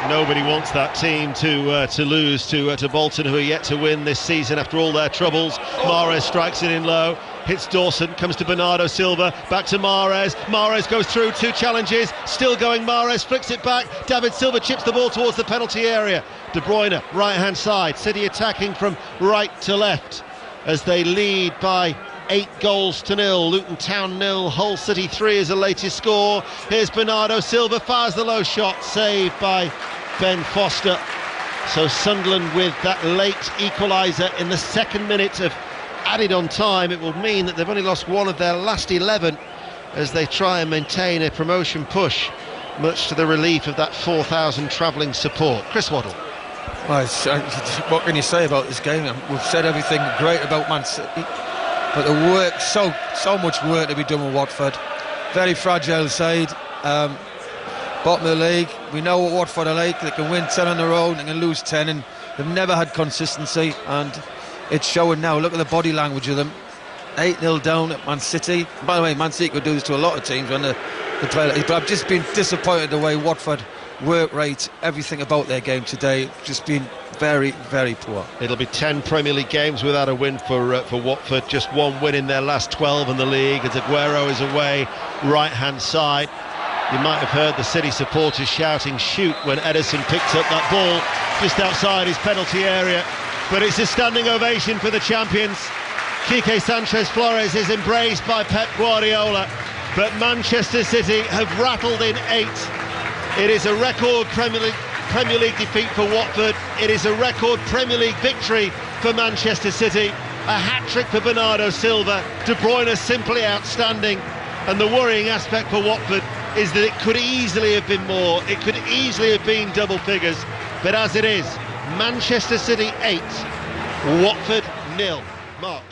Speaker 2: Nobody wants that team to lose to Bolton, who are yet to win this season after all their troubles. Mahrez strikes it in low, hits Dawson, comes to Bernardo Silva, back to Mahrez. Mahrez goes through 2 challenges, still going Mahrez, flicks it back. David Silva chips the ball towards the penalty area. De Bruyne, right-hand side. City attacking from right to left as they lead by 8-0. Luton Town 0, Hull City 3 is the latest score. Here's Bernardo Silva, fires the low shot, saved by Ben Foster. So Sunderland with that late equaliser in the 2nd minute of added on time. It will mean that they've only lost 1 of their last 11 as they try and maintain a promotion push, much to the relief of that 4,000 travelling support. Chris Waddle.
Speaker 1: Well, what can you say about this game? We've said everything great about Man City, but the work, so much work to be done with Watford. Very fragile side, bottom of the league. We know what Watford are like. They can win 10 on their own, they can lose 10, and they've never had consistency, and it's showing now. Look at the body language of them. 8-0 down at Man City. By the way, Man City could do this to a lot of teams when they play like this, but I've just been disappointed the way Watford work rate, everything about their game today, just been very, very poor.
Speaker 2: It'll be 10 Premier League games without a win for Watford. Just 1 win in their last 12 in the league, as Aguero is away, right-hand side. You might have heard the City supporters shouting shoot when Ederson picked up that ball just outside his penalty area. But it's a standing ovation for the champions. Quique Sanchez-Flores is embraced by Pep Guardiola, but Manchester City have rattled in 8. It is a record Premier League defeat for Watford. It is a record Premier League victory for Manchester City. A hat-trick for Bernardo Silva. De Bruyne simply outstanding. And the worrying aspect for Watford is that it could easily have been more. It could easily have been double figures. But as it is, Manchester City 8, Watford 0. Mark.